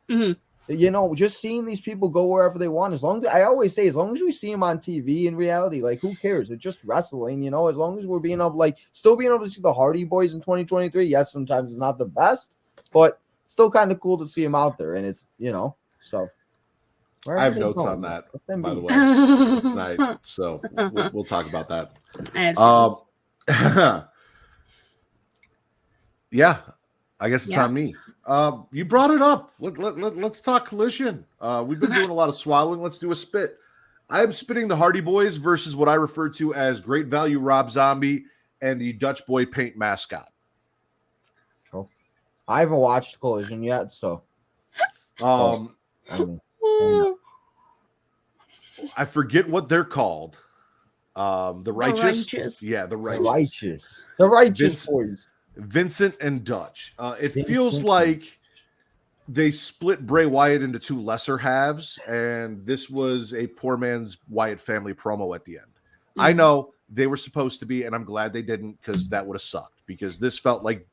Mm-hmm. You know, just seeing these people go wherever they want. As long as I always say, as long as we see them on TV in reality, like who cares? It's just wrestling, you know. As long as we're being able, like, still being able to see the Hardy Boys in 2023. Yes, sometimes it's not the best, but still kind of cool to see them out there. And it's, you know, so. I have notes on that, by the way, tonight, so we'll talk about that. Yeah, I guess it's on me. You brought it up. Let's talk Collision. We've been doing a lot of swallowing. Let's do a spit. I am spitting the Hardy Boys versus what I refer to as Great Value Rob Zombie and the Dutch Boy Paint mascot. Oh. I haven't watched Collision yet, so. I forget what they're called. The Righteous. Yeah, the Righteous. The Righteous Boys. Vincent and Dutch. It feels like they split Bray Wyatt into two lesser halves, and this was a poor man's Wyatt family promo at the end. Mm-hmm. I know they were supposed to be, and I'm glad they didn't, because that would have sucked, because this felt like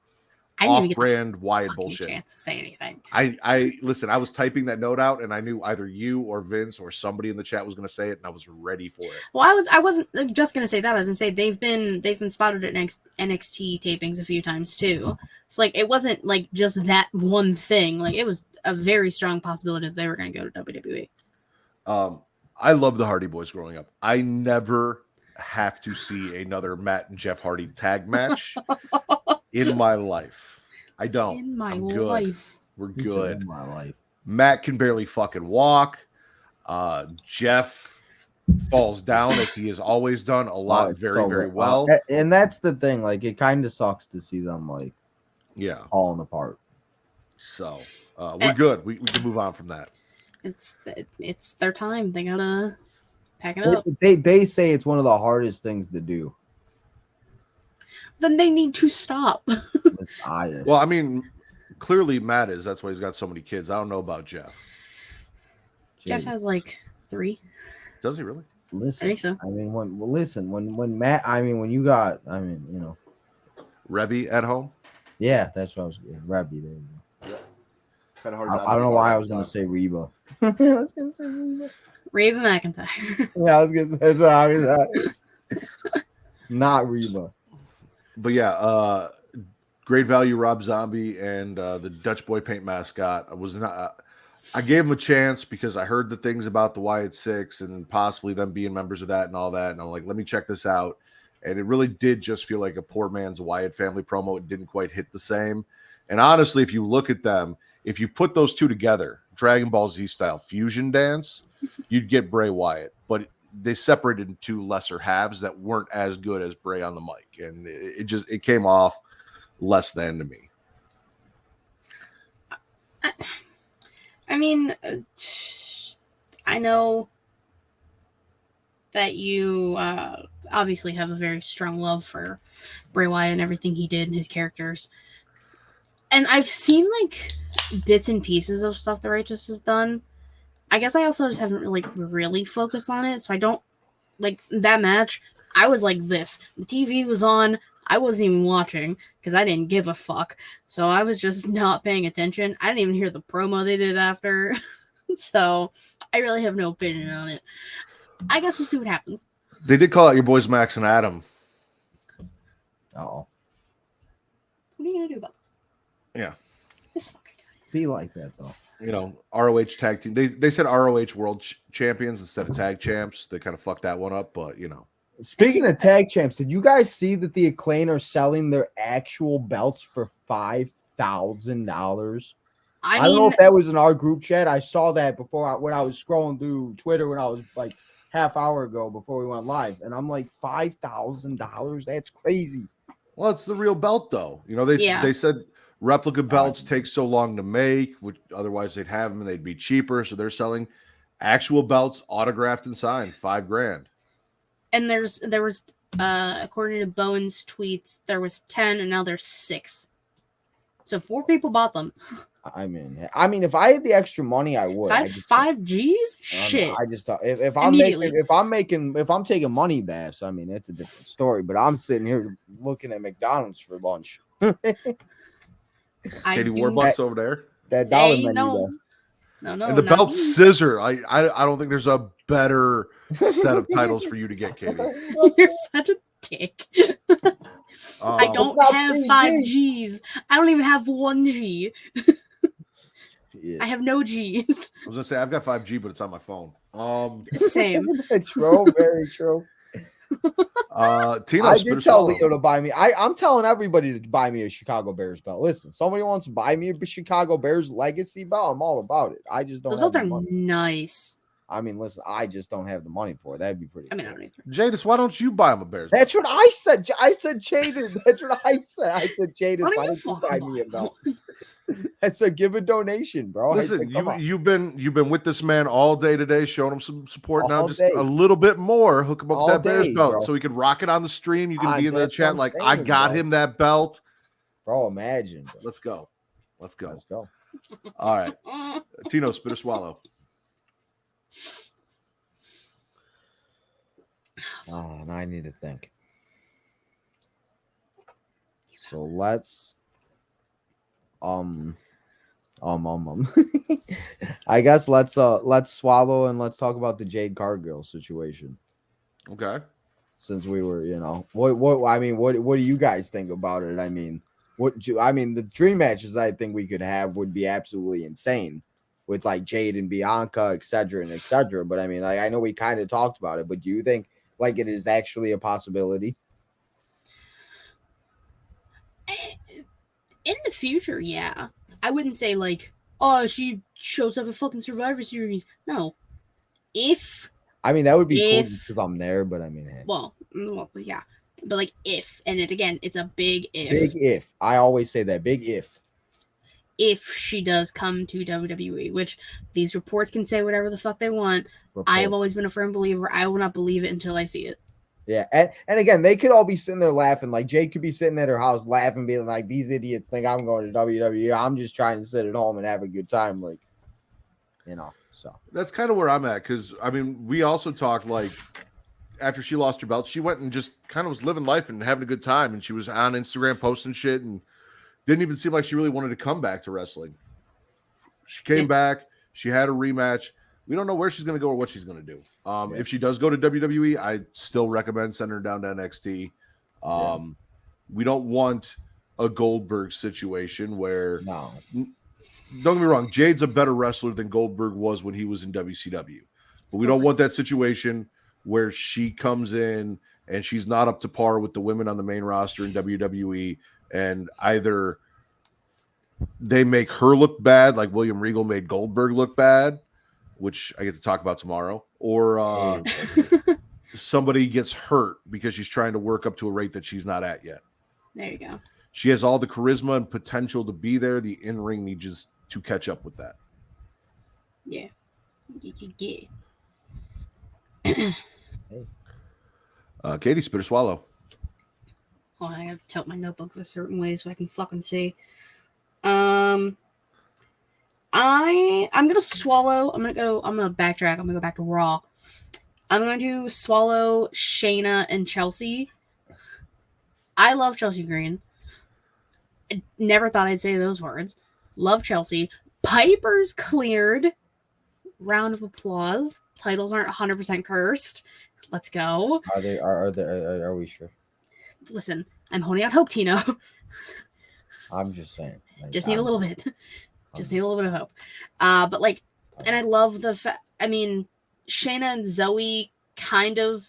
off-brand Wyatt bullshit. Chance to say anything. I listen. I was typing that note out, and I knew either you or Vince or somebody in the chat was going to say it, and I was ready for it. Well, I wasn't just going to say that. I was going to say they've been spotted at NXT tapings a few times too. It's like it wasn't like just that one thing. Like it was a very strong possibility that they were going to go to WWE. I love the Hardy Boys growing up. I never have to see another Matt and Jeff Hardy tag match in my life. I don't. In my I'm good. life. We're good. In my life. Matt can barely fucking walk. Jeff falls down as he has always done a lot, very well. And that's the thing. Like, it kind of sucks to see them like, falling apart. So we're good. We can move on from that. It's their time. They gotta pack it up. They say it's one of the hardest things to do. Then they need to stop. Well, I mean, clearly Matt is. That's why he's got so many kids. I don't know about Jeff. Jeff has like 3. Does he really? Listen, I think so. I mean, when Matt, I mean, when you got, I mean, you know, Rebby at home. Yeah, that's what I was getting. Rebby there. Yeah. Kind of hard. I don't know why I was going to say Reba. I was going to say Reba. Reba McIntyre. Yeah, I was going to say that's what I was. Not Reba. But yeah, Great Value Rob Zombie and the Dutch Boy Paint mascot. I gave him a chance because I heard the things about the Wyatt Six and possibly them being members of that and all that. And I'm like, let me check this out. And it really did just feel like a poor man's Wyatt family promo. It didn't quite hit the same. And honestly, if you look at them, if you put those two together, Dragon Ball Z style fusion dance, you'd get Bray Wyatt. But they separated into two lesser halves that weren't as good as Bray on the mic. And it came off less than to me. I mean, I know that you obviously have a very strong love for Bray Wyatt and everything he did and his characters. And I've seen like bits and pieces of stuff the Righteous has done. I guess I also just haven't really focused on it. So I don't like that match. I was like this. The TV was on. I wasn't even watching because I didn't give a fuck. So I was just not paying attention. I didn't even hear the promo they did after. So I really have no opinion on it. I guess we'll see what happens. They did call out your boys Max and Adam. Oh. What are you going to do about this? Yeah. This fucking guy. be like that though. You know, ROH tag team. They said ROH world champions instead of tag champs. They kind of fucked that one up, but you know. Speaking of tag champs, did you guys see that the Acclaim are selling their actual belts for $5,000? I don't know if that was in our group chat. I saw that before when I was scrolling through Twitter when I was like half hour ago before we went live, and I'm like, $5,000? That's crazy. Well, it's the real belt, though. You know, they said replica belts take so long to make, which otherwise they'd have them and they'd be cheaper. So they're selling actual belts, autographed and signed, $5,000. And there was according to Bowen's tweets, there was 10 and now there's 6. So 4 people bought them. I mean, if I had the extra money, I would. Five G's? Shit. I just thought if I'm taking money baths, I mean, it's a different story. But I'm sitting here looking at McDonald's for lunch. Katie Warbucks over there. That dollar menu. No. And the belt scissor. I don't think there's a better set of titles for you to get, Katie. You're such a dick. I don't have 5 G's. I don't even have 1 G. Yeah. I have no G's. I was gonna say I've got 5G, but it's on my phone. Same. True, very true. Tino, I did tell Leo to buy me. I'm telling everybody to buy me a Chicago Bears belt. Listen, somebody wants to buy me a Chicago Bears legacy belt. I'm all about it. I just don't. Those belts are nice. I mean, listen, I just don't have the money for it. That'd be pretty. I mean, I don't either. Jadis, why don't you buy him a Bears belt? That's what I said. I said, Jadis. That's what I said. I said, Jadis, why don't you buy me a belt? I said, give a donation, bro. Listen, said, you've been with this man all day today, showing him some support. All now, just day. a little bit more. Hook him up All with that Bears day, belt, bro. so he can rock it on the stream. You can be in the That's chat what like, I'm I saying, got bro. him that belt. Bro, imagine. Bro. Let's go. All right, Tino, spit or swallow. Oh, now I need to think. So let's I guess let's swallow and let's talk about the Jade Cargill situation. Okay. Since we were, what do you guys think about it? I mean, the dream matches I think we could have would be absolutely insane with like Jade and Bianca, et cetera. But I mean, like, I know we kind of talked about it, but do you think like it is actually a possibility? In the future, yeah. I wouldn't say like, oh, she shows up at fucking Survivor Series. No. I mean, that would be cool because I'm there, but I mean, hey. Well, yeah. But like if, and it's a big if. Big if. I always say that, big if. If she does come to WWE, which these reports can say whatever the fuck they want. I have always been a firm believer. I will not believe it until I see it. Yeah, and again, they could all be sitting there laughing. Like Jade could be sitting at her house laughing, being like, "These idiots think I'm going to WWE. I'm just trying to sit at home and have a good time." Like, so that's kind of where I'm at because I mean, we also talked like after she lost her belt, she went and just kind of was living life and having a good time, and she was on Instagram posting shit and didn't even seem like she really wanted to come back to wrestling. She came back. She had a rematch. We don't know where she's going to go or what she's going to do. If she does go to WWE, I still recommend sending her down to NXT. We don't want a Goldberg situation where don't get me wrong, Jade's a better wrestler than Goldberg was when he was in WCW. But we don't want that situation where she comes in and she's not up to par with the women on the main roster in WWE, and either they make her look bad like William Regal made Goldberg look bad, which I get to talk about tomorrow, or somebody gets hurt because she's trying to work up to a rate that she's not at yet. There you go. She has all the charisma and potential to be there. The in-ring needs just to catch up with that. Yeah. Katie, spit or swallow? Hold on, I gotta tilt my notebook a certain way so I can fucking see. I'm gonna swallow. I'm gonna backtrack. I'm gonna go back to Raw. I'm going to swallow Shayna and Chelsea. I love Chelsea Green. I never thought I'd say those words. Love Chelsea. Piper's cleared. Round of applause. Titles aren't 100% cursed. Let's go. Are we sure? Listen, I'm holding out hope, Tino. I'm just saying. Just need a little bit. Just need a little bit of hope. But like, and I love the fact. I mean, Shayna and Zoe kind of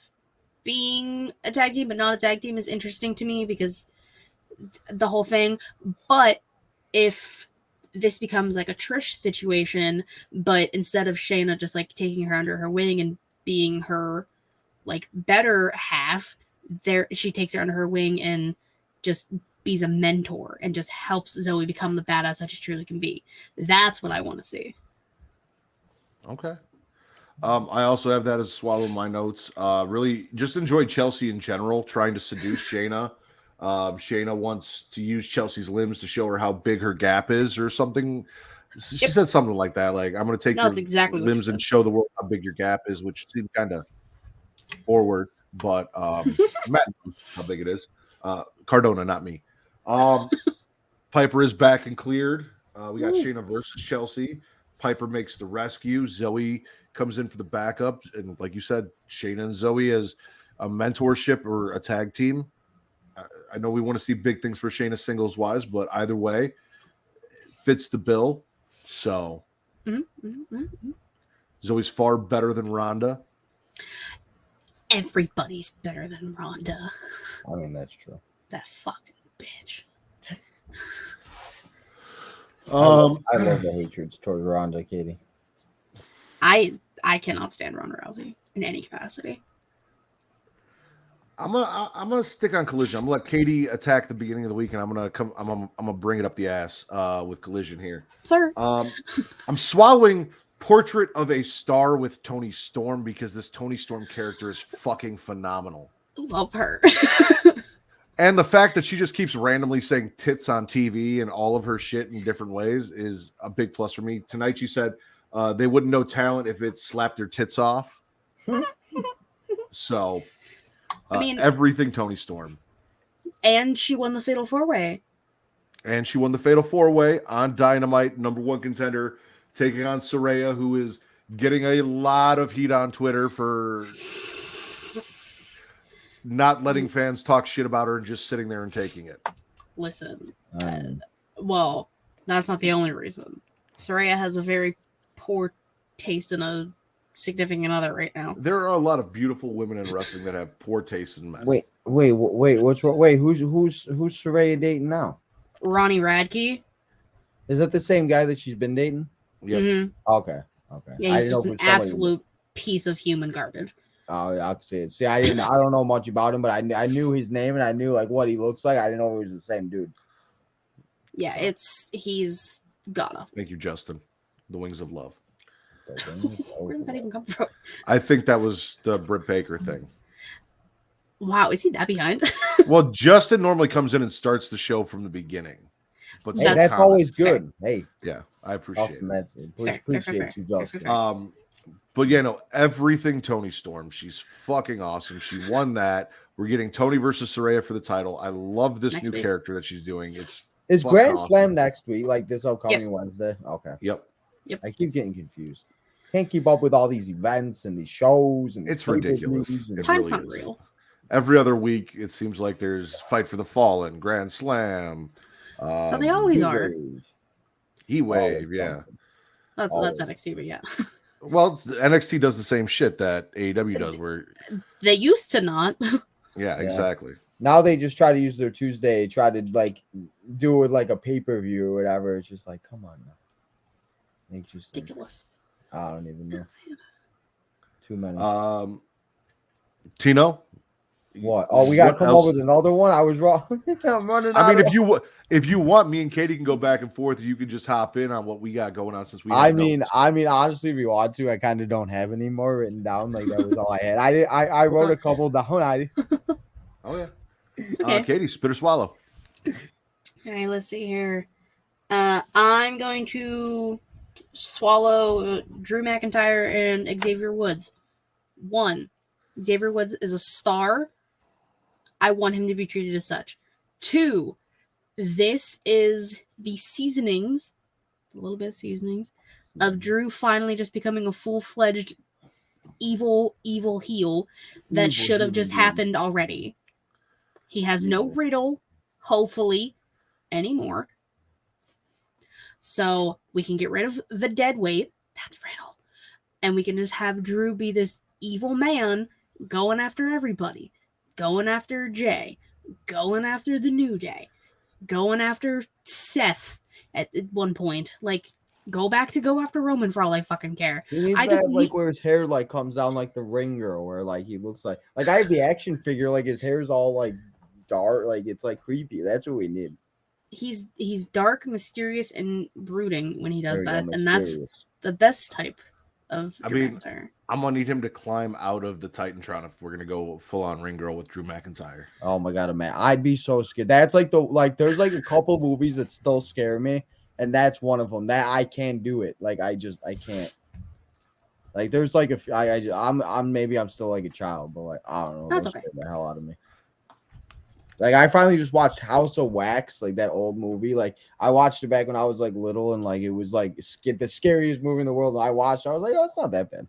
being a tag team, but not a tag team, is interesting to me because the whole thing. But if this becomes like a Trish situation, but instead of Shayna just like taking her under her wing and being her like better half, she takes her under her wing and just be's a mentor and just helps Zoe become the badass that she truly can be. That's what I want to see. Okay. I also have that as swallow in my notes. Really just enjoy Chelsea in general, trying to seduce Shayna. Shayna wants to use Chelsea's limbs to show her how big her gap is or something. She said something like that. Like, I'm going to take your limbs and show the world how big your gap is, which seemed kind of forward, but Matt knows how big it is. Cardona, not me. Piper is back and cleared. We got Shayna versus Chelsea. Piper makes the rescue. Zoe comes in for the backup. And like you said, Shayna and Zoe as a mentorship or a tag team. I know we want to see big things for Shayna singles wise, but either way, it fits the bill. So Zoe's far better than Ronda. Everybody's better than Ronda. I mean, that's true. That fucking bitch. I love the hatreds toward Ronda, Katie. I cannot stand Ronda Rousey in any capacity. I'm gonna stick on Collision. I'm gonna let Katie attack the beginning of the week, and I'm gonna bring it up the ass with Collision here. Sir. I'm swallowing Portrait of a Star with Toni Storm because this Toni Storm character is fucking phenomenal. Love her. And the fact that she just keeps randomly saying tits on TV and all of her shit in different ways is a big plus for me. Tonight she said they wouldn't know talent if it slapped their tits off. So I mean, everything Toni Storm. And she won the Fatal 4-Way. And she won the Fatal 4-Way on Dynamite, #1 contender, taking on Saraya, who is getting a lot of heat on Twitter for not letting fans talk shit about her and just sitting there and taking it. Listen, well, that's not the only reason. Saraya has a very poor taste in a significant other right now. There are a lot of beautiful women in wrestling that have poor taste in men. Wait, who's Saraya dating now? Ronnie Radke. Is that the same guy that she's been dating? Yeah. Mm-hmm. Okay. Yeah, he's just an absolute piece of human garbage. Oh, I'll see it. See, I don't know much about him, but I knew his name and I knew like what he looks like. I didn't know he was the same dude. Yeah, he's gotta. Thank you, Justin. The Wings of Love. Where did that even come from? I think that was the Britt Baker thing. Wow, is he that behind? Well, Justin normally comes in and starts the show from the beginning. But hey, that's always good. Fair. Hey. Yeah, I appreciate it. Appreciate you, Justin. But yeah, no, everything Toni Storm. She's fucking awesome. She won that. We're getting Toni versus Saraya for the title. I love this new character that she's doing. Is Grand Slam next week, like this upcoming Wednesday? Okay. Yep. I keep getting confused. Can't keep up with all these events and these shows, and it's ridiculous. Time's not real. Every other week, it seems like there's Fight for the Fallen, Grand Slam. So they always are. Heat Wave, yeah. That's NXT, but yeah. Well, NXT does the same shit that AEW does, where they used to not. Yeah, exactly. Now they just try to use their Tuesday, try to like do it like a pay-per-view or whatever. It's just like, come on now. Interesting. Ridiculous. I don't even know. Too many. Tino? What? Oh, we got to come up with another one? I was wrong. I'm running out. I mean, if you want, me and Katie can go back and forth. You can just hop in on what we got going on since we. I mean, honestly, if you want to, I kind of don't have any more written down. Like that was all I had. I wrote a couple down. Oh yeah. Okay. Katie, spit or swallow. All right, let's see here. I'm going to swallow Drew McIntyre and Xavier Woods. 1, Xavier Woods is a star. I want him to be treated as such. 2, this is the seasonings, a little bit of seasonings, of Drew finally just becoming a full-fledged evil heel that should have just happened already. He has no riddle, hopefully, anymore. So we can get rid of the dead weight. That's Riddle. And we can just have Drew be this evil man going after everybody. Going after Jay. Going after the New Day. Going after Seth at one point. Like, go after Roman for all I fucking care. He needs I that, like, where his hair, like, comes down like the Ring Girl, where, like, he looks like I have the action figure, like, his hair's all, like, dark, like, it's, like, creepy. That's what we need. He's dark, mysterious, and brooding when he does that, go, and that's the best type of Drew McIntyre. I'm gonna need him to climb out of the Titantron if we're gonna go full on Ring Girl with Drew McIntyre. Oh my god, man, I'd be so scared. That's like there's like a couple movies that still scare me, and that's one of them. That I can't do it. Like I can't. Like there's like I'm still like a child, but like I don't know. That's okay. Scare the hell out of me. Like I finally just watched House of Wax, like that old movie. Like I watched it back when I was like little, and like it was like the scariest movie in the world. I watched. I was like, oh, it's not that bad.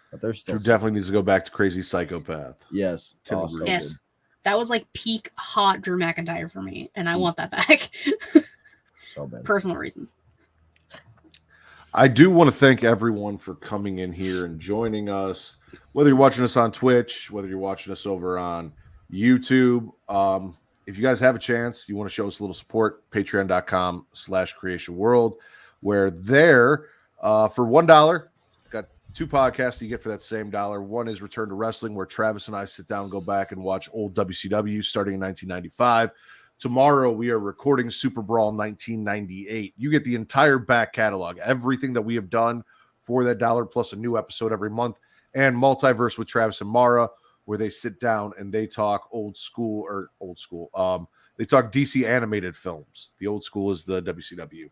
But there's still Drew definitely needs to go back to Crazy Psychopath. Yes, Oh, yes, good. That was like peak hot Drew McIntyre for me, and I want that back. So bad. Personal reasons. I do want to thank everyone for coming in here and joining us. Whether you're watching us on Twitch, whether you're watching us over on YouTube, if you guys have a chance, you want to show us a little support, patreon.com/creationworld, where there for $1 got 2 podcasts you get for that same dollar. One is Return to Wrestling, where Travis and I sit down and go back and watch old WCW starting in 1995. Tomorrow we are recording Super Brawl 1998. You get the entire back catalog, everything that we have done for that dollar, plus a new episode every month, and Multiverse with Travis and Mara, where they sit down and they talk old school. They talk DC animated films. The old school is the WCW.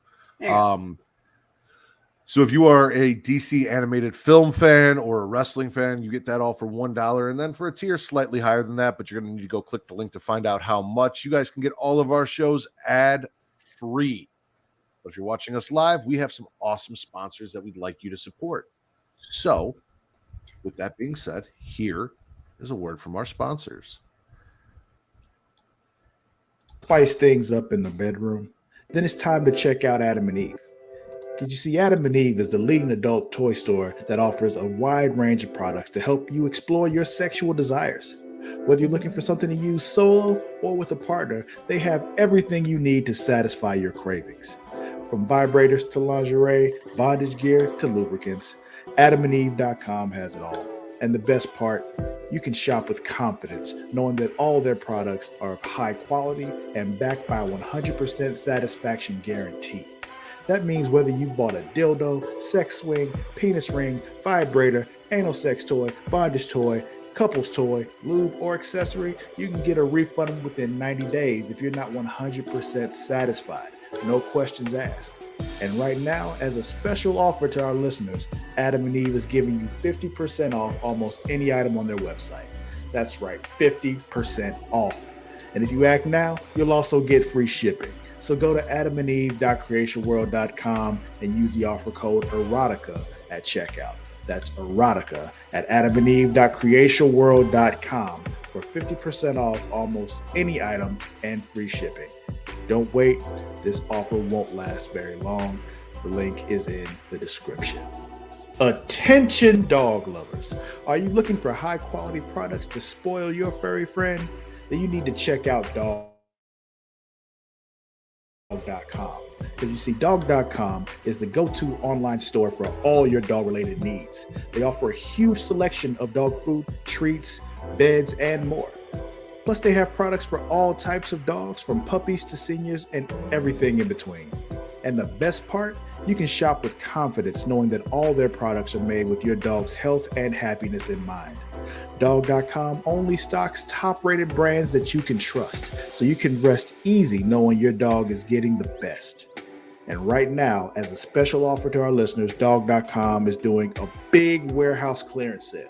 So if you are a DC animated film fan or a wrestling fan, you get that all for $1. And then for a tier slightly higher than that, but you're going to need to go click the link to find out how much. You guys can get all of our shows ad free. But if you're watching us live, we have some awesome sponsors that we'd like you to support. So with that being said, here is a word from our sponsors. Spice things up in the bedroom, then it's time to check out Adam and Eve. Because you see, Adam and Eve is the leading adult toy store that offers a wide range of products to help you explore your sexual desires. Whether you're looking for something to use solo or with a partner, they have everything you need to satisfy your cravings. From vibrators to lingerie, bondage gear to lubricants, AdamandEve.com has it all. And the best part, you can shop with confidence, knowing that all their products are of high quality and backed by a 100% satisfaction guarantee. That means whether you bought a dildo, sex swing, penis ring, vibrator, anal sex toy, bondage toy, couples toy, lube, or accessory, you can get a refund within 90 days if you're not 100% satisfied. No questions asked. And right now, as a special offer to our listeners, Adam and Eve is giving you 50% off almost any item on their website. That's right, 50% off. And if you act now, you'll also get free shipping. So go to adamandeve.creationworld.com and use the offer code erotica at checkout. That's erotica at adamandeve.creationworld.com for 50% off almost any item and free shipping. Don't wait. This offer won't last very long. The link is in the description. Attention dog lovers. Are you looking for high quality products to spoil your furry friend? Then you need to check out dog.com. Because you see, dog.com is the go-to online store for all your dog-related needs. They offer a huge selection of dog food, treats, beds, and more. Plus, they have products for all types of dogs, from puppies to seniors and everything in between. And the best part, you can shop with confidence knowing that all their products are made with your dog's health and happiness in mind. Dog.com only stocks top-rated brands that you can trust, so you can rest easy knowing your dog is getting the best. And right now, as a special offer to our listeners, Dog.com is doing a big warehouse clearance sale.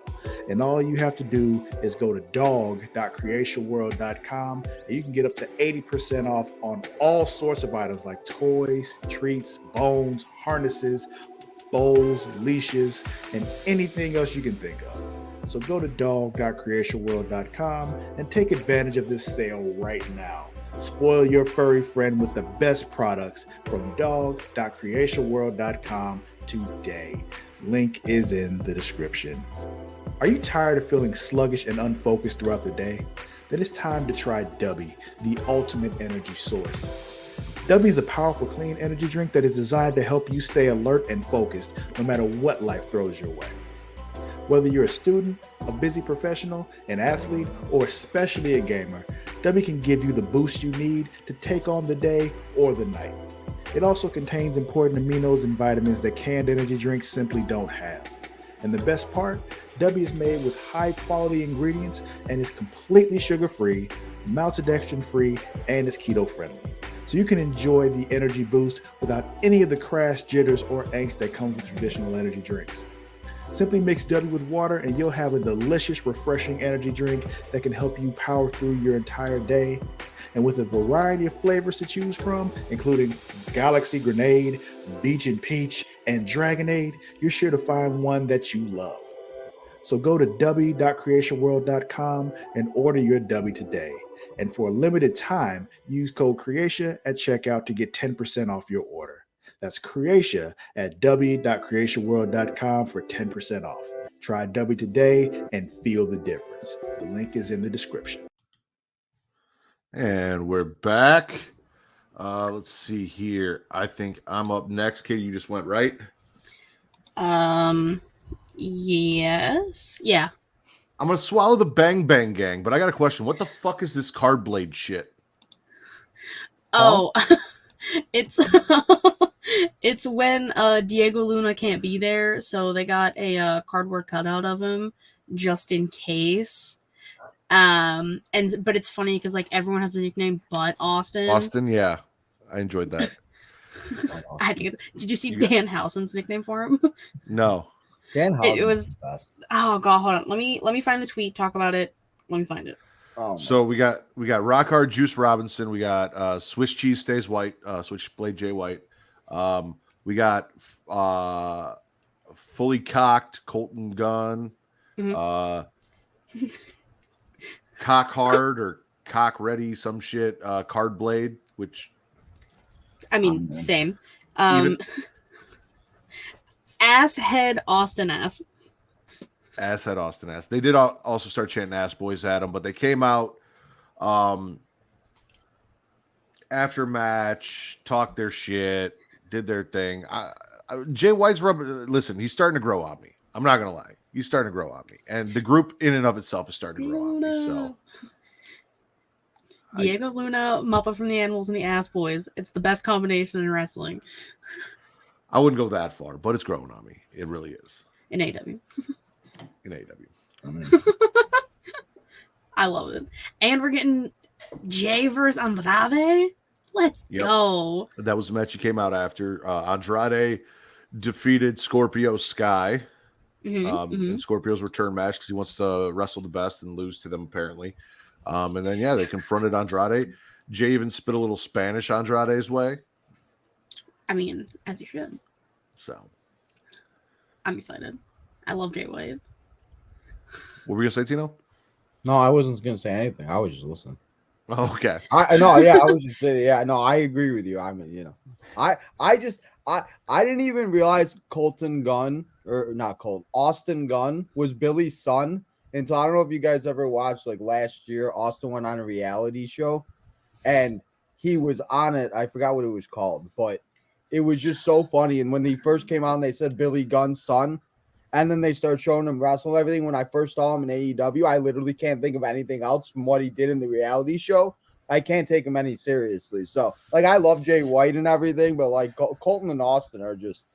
And all you have to do is go to dog.creationworld.com and you can get up to 80% off on all sorts of items like toys, treats, bones, harnesses, bowls, leashes, and anything else you can think of. So go to dog.creationworld.com and take advantage of this sale right now. Spoil your furry friend with the best products from dog.creationworld.com today. Link is in the description. Are you tired of feeling sluggish and unfocused throughout the day? Then it's time to try DUBBY, the ultimate energy source. DUBBY is a powerful clean energy drink that is designed to help you stay alert and focused no matter what life throws your way. Whether you're a student, a busy professional, an athlete, or especially a gamer, DUBBY can give you the boost you need to take on the day or the night. It also contains important aminos and vitamins that canned energy drinks simply don't have. And the best part, DUBBY is made with high quality ingredients and is completely sugar-free, maltodextrin-free, and is keto-friendly. So you can enjoy the energy boost without any of the crash, jitters, or angst that comes with traditional energy drinks. Simply mix DUBBY with water and you'll have a delicious, refreshing energy drink that can help you power through your entire day. And with a variety of flavors to choose from, including Galaxy Grenade, Beach and Peach, and Dragonade, you're sure to find one that you love. So go to dubby.creationworld.com and order your DUBBY today. And for a limited time, use code CREATIA at checkout to get 10% off your order. That's Creatia at dubby.creationworld.com for 10% off. Try DUBBY today and feel the difference. The link is in the description. And we're back. Let's see here. I think I'm up next. Katie, you just went right. Yes. Yeah. I'm gonna swallow the Bang Bang Gang, but I got a question. What the fuck is this card blade shit? Oh, it's it's when Diego Luna can't be there, so they got a cardboard cutout of him just in case. But it's funny because like everyone has a nickname but Austin. Austin, yeah, I enjoyed that. I had to get, did you see Dan Housen's nickname for him? No. Dan Housen It was oh god, hold on. Let me find the tweet. Talk about it. Let me find it. Oh, so we got Rock Hard Juice Robinson. We got Swiss Cheese Stays White. Switchblade Jay White. We got Fully Cocked Colton Gunn. Mm-hmm. Cock Hard or Cock Ready, some shit. Card Blade, which I mean, same. Even- Asshead Austin Ass. Asshead Austin Ass. They did also start chanting Ass Boys at him, but they came out after match, talked their shit, did their thing. Jay White's listen, he's starting to grow on me. I'm not gonna lie. He's starting to grow on me. And the group in and of itself is starting to grow on me. So Diego Luna, Muppa from the Animals, and the Ass Boys. It's the best combination in wrestling. I wouldn't go that far, but it's growing on me. It really is. In AEW. In AEW. I love it. And we're getting Jay versus Andrade. Let's go. That was the match he came out after. Andrade defeated Scorpio Sky. In Scorpio's return match because he wants to wrestle the best and lose to them apparently. And then they confronted Andrade. Jay even spit a little Spanish Andrade's way. I mean, as you should. So I'm excited. I love Jay White. What were you gonna say, Tino? No, I wasn't gonna say anything. I was just listening. Oh, okay. I was just saying, I agree with you. I mean, I didn't even realize Austin Gunn was Billy's son until I don't know if you guys ever watched, like last year, Austin went on a reality show and he was on it. I forgot what it was called, but it was just so funny. And when he first came on, they said Billy Gunn's son. And then they started showing him wrestle and everything. When I first saw him in AEW, I literally can't think of anything else from what he did in the reality show. I can't take him any seriously. So, like, I love Jay White and everything, but, like, Colton and Austin are just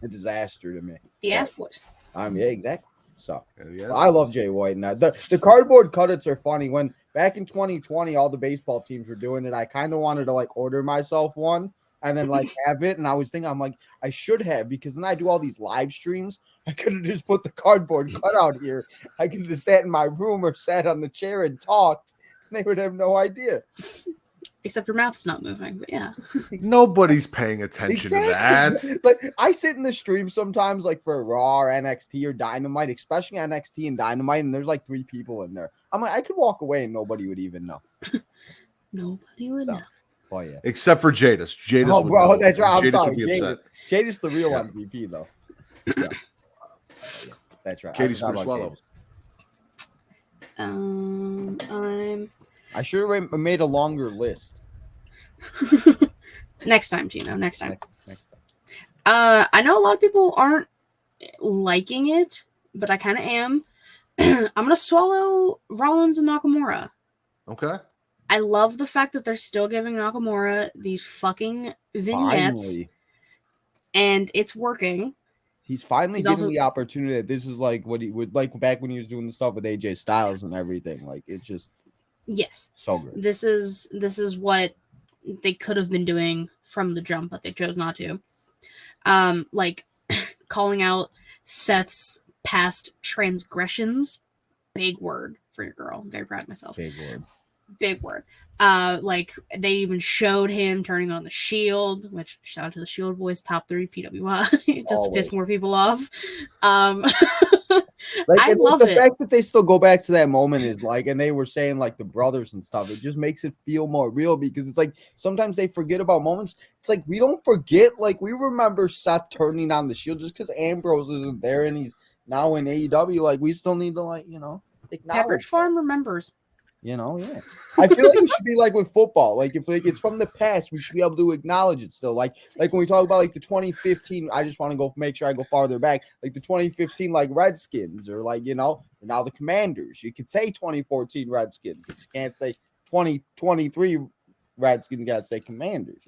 a disaster to me. The Ass Boys. Yeah, exactly. So, Yeah. I love Jay White. And the cardboard cutouts are funny. When back in 2020, all the baseball teams were doing it, I kind of wanted to, like, order myself one and then, like, have it. And I was thinking, I'm like, I should have, because then I do all these live streams. I could have just put the cardboard cutout here. I could have just sat in my room or sat on the chair and talked. And they would have no idea. Except your mouth's not moving, but yeah. Nobody's paying attention to that. Like, I sit in the stream sometimes, like, for Raw or NXT or Dynamite, especially NXT and Dynamite, and there's, like, 3 people in there. I'm like, I could walk away and nobody would even know. Nobody would know. Oh yeah. Except for Jadis. Jadis Oh, would bro, know. that's right. I'm Jadis sorry. would be upset. Jadis the real Yeah. MVP though. Yeah. That's right. Katie I forgot about Swallow. Jadis. I should have made a longer list. Next time, Gino. Next time. Next time. I know a lot of people aren't liking it, but I kind of am. I'm gonna swallow Rollins and Nakamura. Okay. I love the fact that they're still giving Nakamura these fucking vignettes, Finally. and it's working. He's finally He's given also- the opportunity that this is like what he would like back when he was doing the stuff with AJ Styles and everything. Like it's just Yes, so good. this is what they could have been doing from the jump, but they chose not to. Like calling out Seth's past transgressions. Big word for your girl. I'm very proud of myself. Big word. Like they even showed him turning on the Shield, which shout out to the Shield boys, top 3 PWI, just to piss more people off. Like, I love the it. fact that they still go back to that moment is like, and they were saying like the brothers and stuff. It just makes it feel more real because it's like sometimes they forget about moments. It's like we don't forget. Like we remember Seth turning on the Shield just because Ambrose isn't there and he's now in AEW. Like we still need to acknowledge. Pepperidge Farm remembers. Yeah. I feel like it should be like with football. Like if it's from the past, we should be able to acknowledge it still. Like when we talk about like the 2015, I just want to go make sure I go farther back. Like the 2015 like Redskins or like now the Commanders. You could say 2014 Redskins, but you can't say 2023 Redskins. You gotta say Commanders.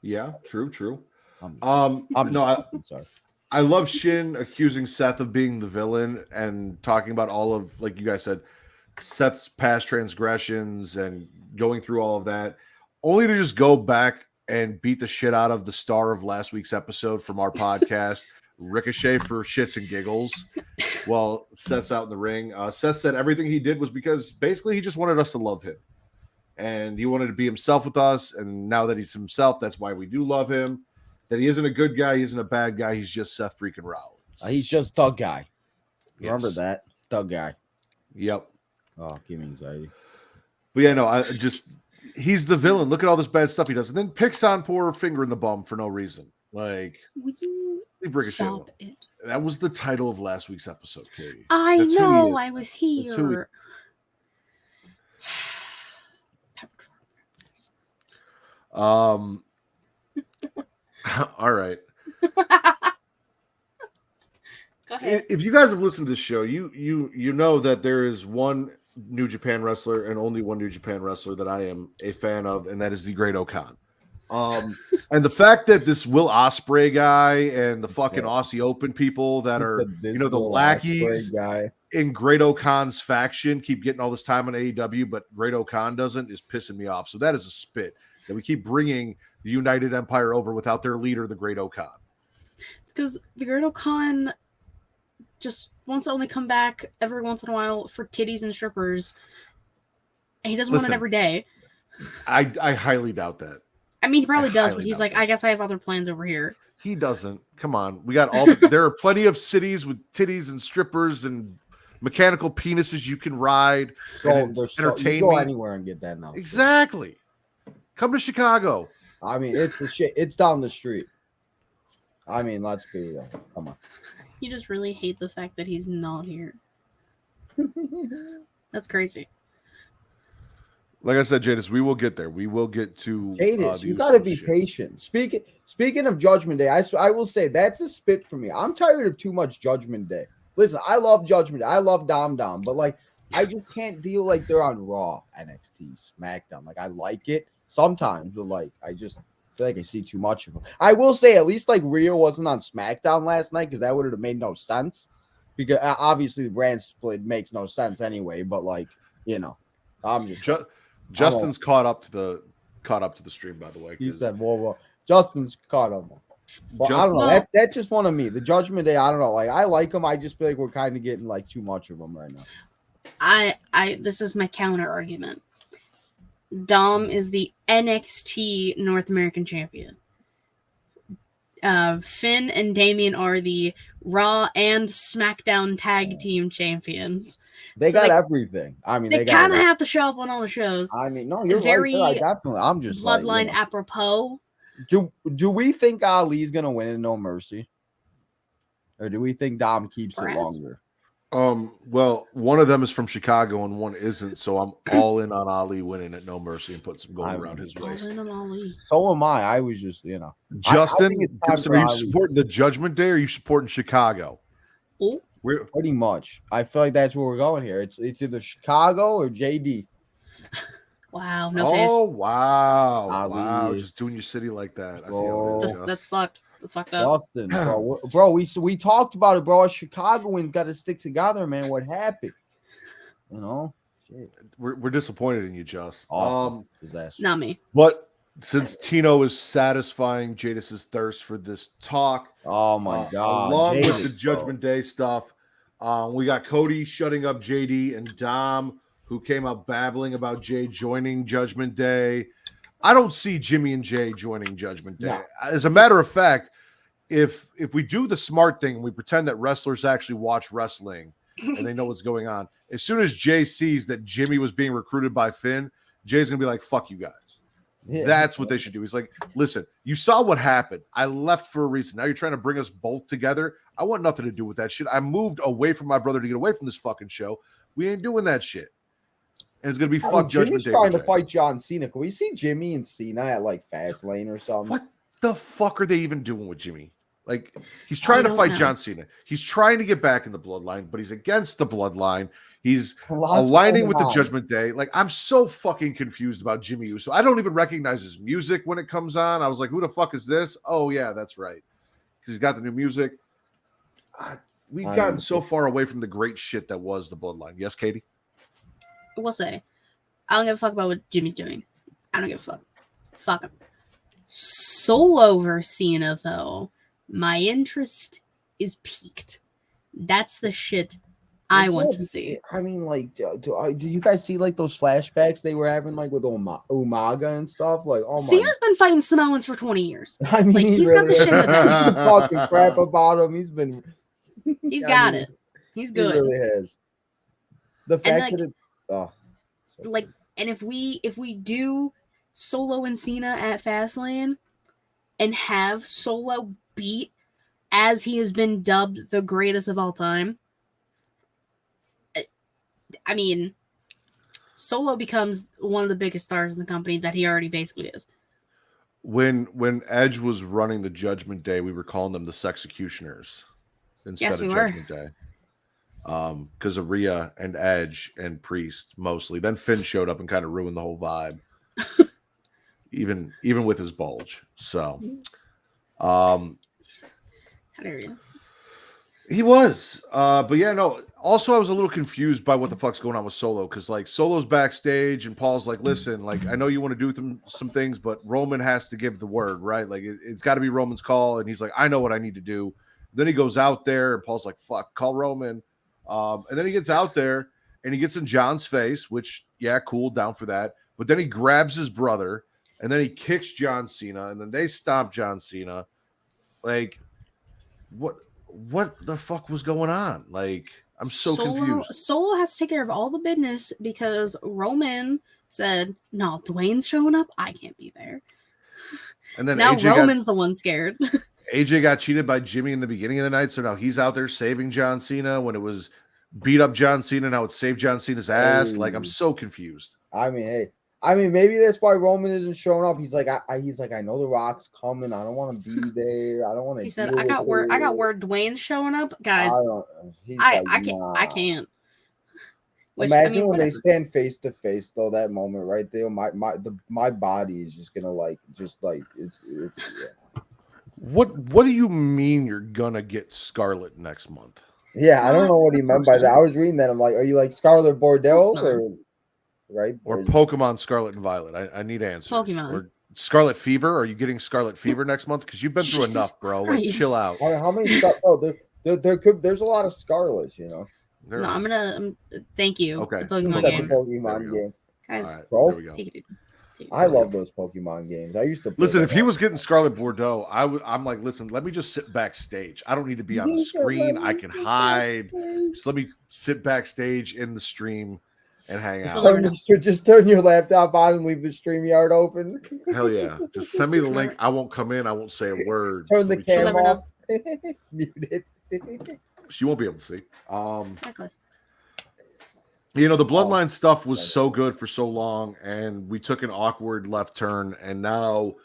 Yeah, true. I'm sorry. I love Shin accusing Seth of being the villain and talking about all of, like you guys said, Seth's past transgressions and going through all of that, only to just go back and beat the shit out of the star of last week's episode from our podcast, Ricochet, for shits and giggles while Seth's out in the ring. Seth said everything he did was because basically he just wanted us to love him. And he wanted to be himself with us. And now that he's himself, that's why we do love him. That he isn't a good guy, he isn't a bad guy, he's just Seth freaking Rollins. He's just Doug Guy. Remember Yes. that? Doug Guy. Yep. Oh, give me anxiety. But yeah, no, he's the villain. Look at all this bad stuff he does. And then picks on poor Finger in the Bum for no reason. Like, Would you leave Ricochet stop alone. it? That was the title of last week's episode, Katie. I That's who he know. is. I was That's who he- here. Pepperidge Farm. All right. Go ahead. If you guys have listened to this show, you know that there is one New Japan wrestler and only one New Japan wrestler that I am a fan of, and that is the Great Okan. And the fact that this Will Ospreay guy and the fucking Aussie Open people that are, the lackeys guy in Great Okan's faction keep getting all this time on AEW, but Great Okan doesn't, is pissing me off. So that is a spit that we keep bringing the United Empire over without their leader, the Great Okan. It's because the Great Okan just wants to only come back every once in a while for titties and strippers. And he doesn't want it every day. I highly doubt that. I mean, he probably does, highly but he's doubt like, that. I guess I have other plans over here. He doesn't. Come on. We got there are plenty of cities with titties and strippers and mechanical penises you can ride. And you entertain go me. anywhere and get that now. Exactly. Come to Chicago. I mean, it's the shit. It's down the street. I mean, let's be real. Come on. You just really hate the fact that he's not here. That's crazy. Like I said, Jadis, we will get there. We will get to Jadis, the you got to Usos be shit. patient. Speaking of Judgment Day, I will say that's a spit for me. I'm tired of too much Judgment Day. Listen, I love Judgment Day. I love Dom, but like I just can't deal like they're on Raw, NXT, SmackDown. Like I like it sometimes, but like I just feel like I see too much of them. I will say at least like Rio wasn't on SmackDown last night because that would have made no sense. Because obviously the brand split makes no sense anyway. But like I'm just Justin's caught up to the stream, by the way. He said, "Whoa, Justin's caught up." But I don't know. That's just one of me. The Judgment Day. I don't know. Like I like them. I just feel like we're kind of getting like too much of them right now. This is my counter argument. Dom is the NXT North American champion. Finn and Damien are the Raw and SmackDown Tag Team Champions. They So got everything. I mean, they got kind of it. have to show up on all the shows. I mean, no, you're Very right. There. I definitely. I'm just Bloodline like, apropos. Do we think Ali's gonna win in No Mercy, or do we think Dom keeps Perhaps. it longer? Well, one of them is from Chicago and one isn't, so I'm all in on Ali winning at No Mercy and put some gold around his waist. So am I. I was just, Justin, I think it's time Justin, for are you Ali. supporting the Judgment Day or are you supporting Chicago? Oh, Pretty much. I feel like that's where we're going here. It's either Chicago or JD. wow, no faith. Oh wow, Ali wow! is- Just doing your city like that. I Bro. feel it, That's fucked. That's fucked up. Justin, bro, we talked about it, bro. Chicagoans got to stick together, man. What happened? Shit. We're disappointed in you, Just. Awful. Disaster. Not me. But since Tino is satisfying Jadis's thirst for this talk, Oh my god! along with Jadis, the Judgment Day stuff, we got Cody shutting up JD and Dom, who came out babbling about Jay joining Judgment Day. I don't see Jimmy and Jay joining Judgment Day. No. As a matter of fact, if we do the smart thing and we pretend that wrestlers actually watch wrestling and they know what's going on, as soon as Jay sees that Jimmy was being recruited by Finn, Jay's gonna be like, "Fuck you guys." Yeah. That's what they should do. He's like, "Listen, you saw what happened. I left for a reason. Now you're trying to bring us both together. I want nothing to do with that shit. I moved away from my brother to get away from this fucking show. We ain't doing that shit." And it's gonna be fuck Judgment Jimmy's Day. trying to Jay. fight John Cena. Can we see Jimmy and Cena at like Fastlane or something? What the fuck are they even doing with Jimmy? Like, he's trying to don't fight know. John Cena. He's trying to get back in the bloodline, but he's against the bloodline. He's Lots aligning going with the on. Judgment Day. Like, I'm so fucking confused about Jimmy Uso. I don't even recognize his music when it comes on. I was like, who the fuck is this? Oh, yeah, that's right. Because he's got the new music. We've gotten so far away from the great shit that was the bloodline. Yes, Katie? I will say, I don't give a fuck about what Jimmy's doing. I don't give a fuck. Fuck him. Solo versus Cena, though, my interest is peaked. That's the shit I want to see. I mean, like, do you guys see like those flashbacks they were having like with Umaga and stuff? Like, oh my! Cena's been fighting Samoans for 20 years. I mean, Like, he he's really got the shit in the has. bag. He's been talking crap about him. He's been. He's I got mean, it. He's He good. really has. The fact like- that it's so Like, and if we do Solo and Cena at Fastlane and have Solo beat as he has been dubbed the greatest of all time, I mean, Solo becomes one of the biggest stars in the company that he already basically is. When Edge was running the Judgment Day, we were calling them the Sexecutioners instead Yes, of we were. Judgment Day. Because of Rhea and Edge and Priest mostly. Then Finn showed up and kind of ruined the whole vibe. even with his bulge. So How dare you? he was. But yeah, no. Also, I was a little confused by what the fuck's going on with Solo, because like Solo's backstage and Paul's like, listen, like I know you want to do some things, but Roman has to give the word, right? Like it's got to be Roman's call, and he's like, I know what I need to do. Then he goes out there, and Paul's like, fuck, call Roman. And then he gets out there, and he gets in John's face, which, yeah, cool, down for that. But then he grabs his brother, and then he kicks John Cena, and then they stomp John Cena. Like, what the fuck was going on? Like, I'm so confused. Solo has to take care of all the business because Roman said, no, Dwayne's showing up. I can't be there. And then Now AJ Roman's the one scared. AJ got cheated by Jimmy in the beginning of the night, so now he's out there saving John Cena when it was beat up John Cena. Now it's saved John Cena's ass. Like, I'm so confused. I mean, maybe that's why Roman isn't showing up. He's like, I know the Rock's coming. I don't want to be there. I don't want to. He said, I got word Dwayne's showing up. Guys, I can't. Which, Imagine when they whatever. stand face to face, though. That moment right there, my body is just gonna it's yeah. What do you mean you're gonna get Scarlet next month? Yeah, I don't know what he meant by that. I was reading that. I'm like, are you like Scarlet Bordeaux or right? Or Pokemon Scarlet and Violet? I need answers. Pokemon. Or Scarlet Fever? Are you getting Scarlet Fever next month? Because you've been through Jesus enough, bro. Like, Christ. chill out. How many? There's a lot of Scarlets, you know. There No, it is. thank you. Okay. The Pokemon Except game. the Pokemon There we go. game. Guys, All Bro, right, there we go. take it easy. I love those Pokemon games. I used to play Listen, them if he all. was getting Scarlet Bordeaux, I'm like, listen, let me just sit backstage. I don't need to be on the He said, screen. "Let I me can sit hide. backstage." Just let me sit backstage in the stream and hang Just out. let me know. Just turn your laptop on and leave the StreamYard open. Hell yeah. Just send me the link. I won't come in. I won't say a word. Turn Just the let me chill. camera Never off. Mute it. She won't be able to see. Exactly. You know, the Bloodline stuff was so good for so long, and we took an awkward left turn, and now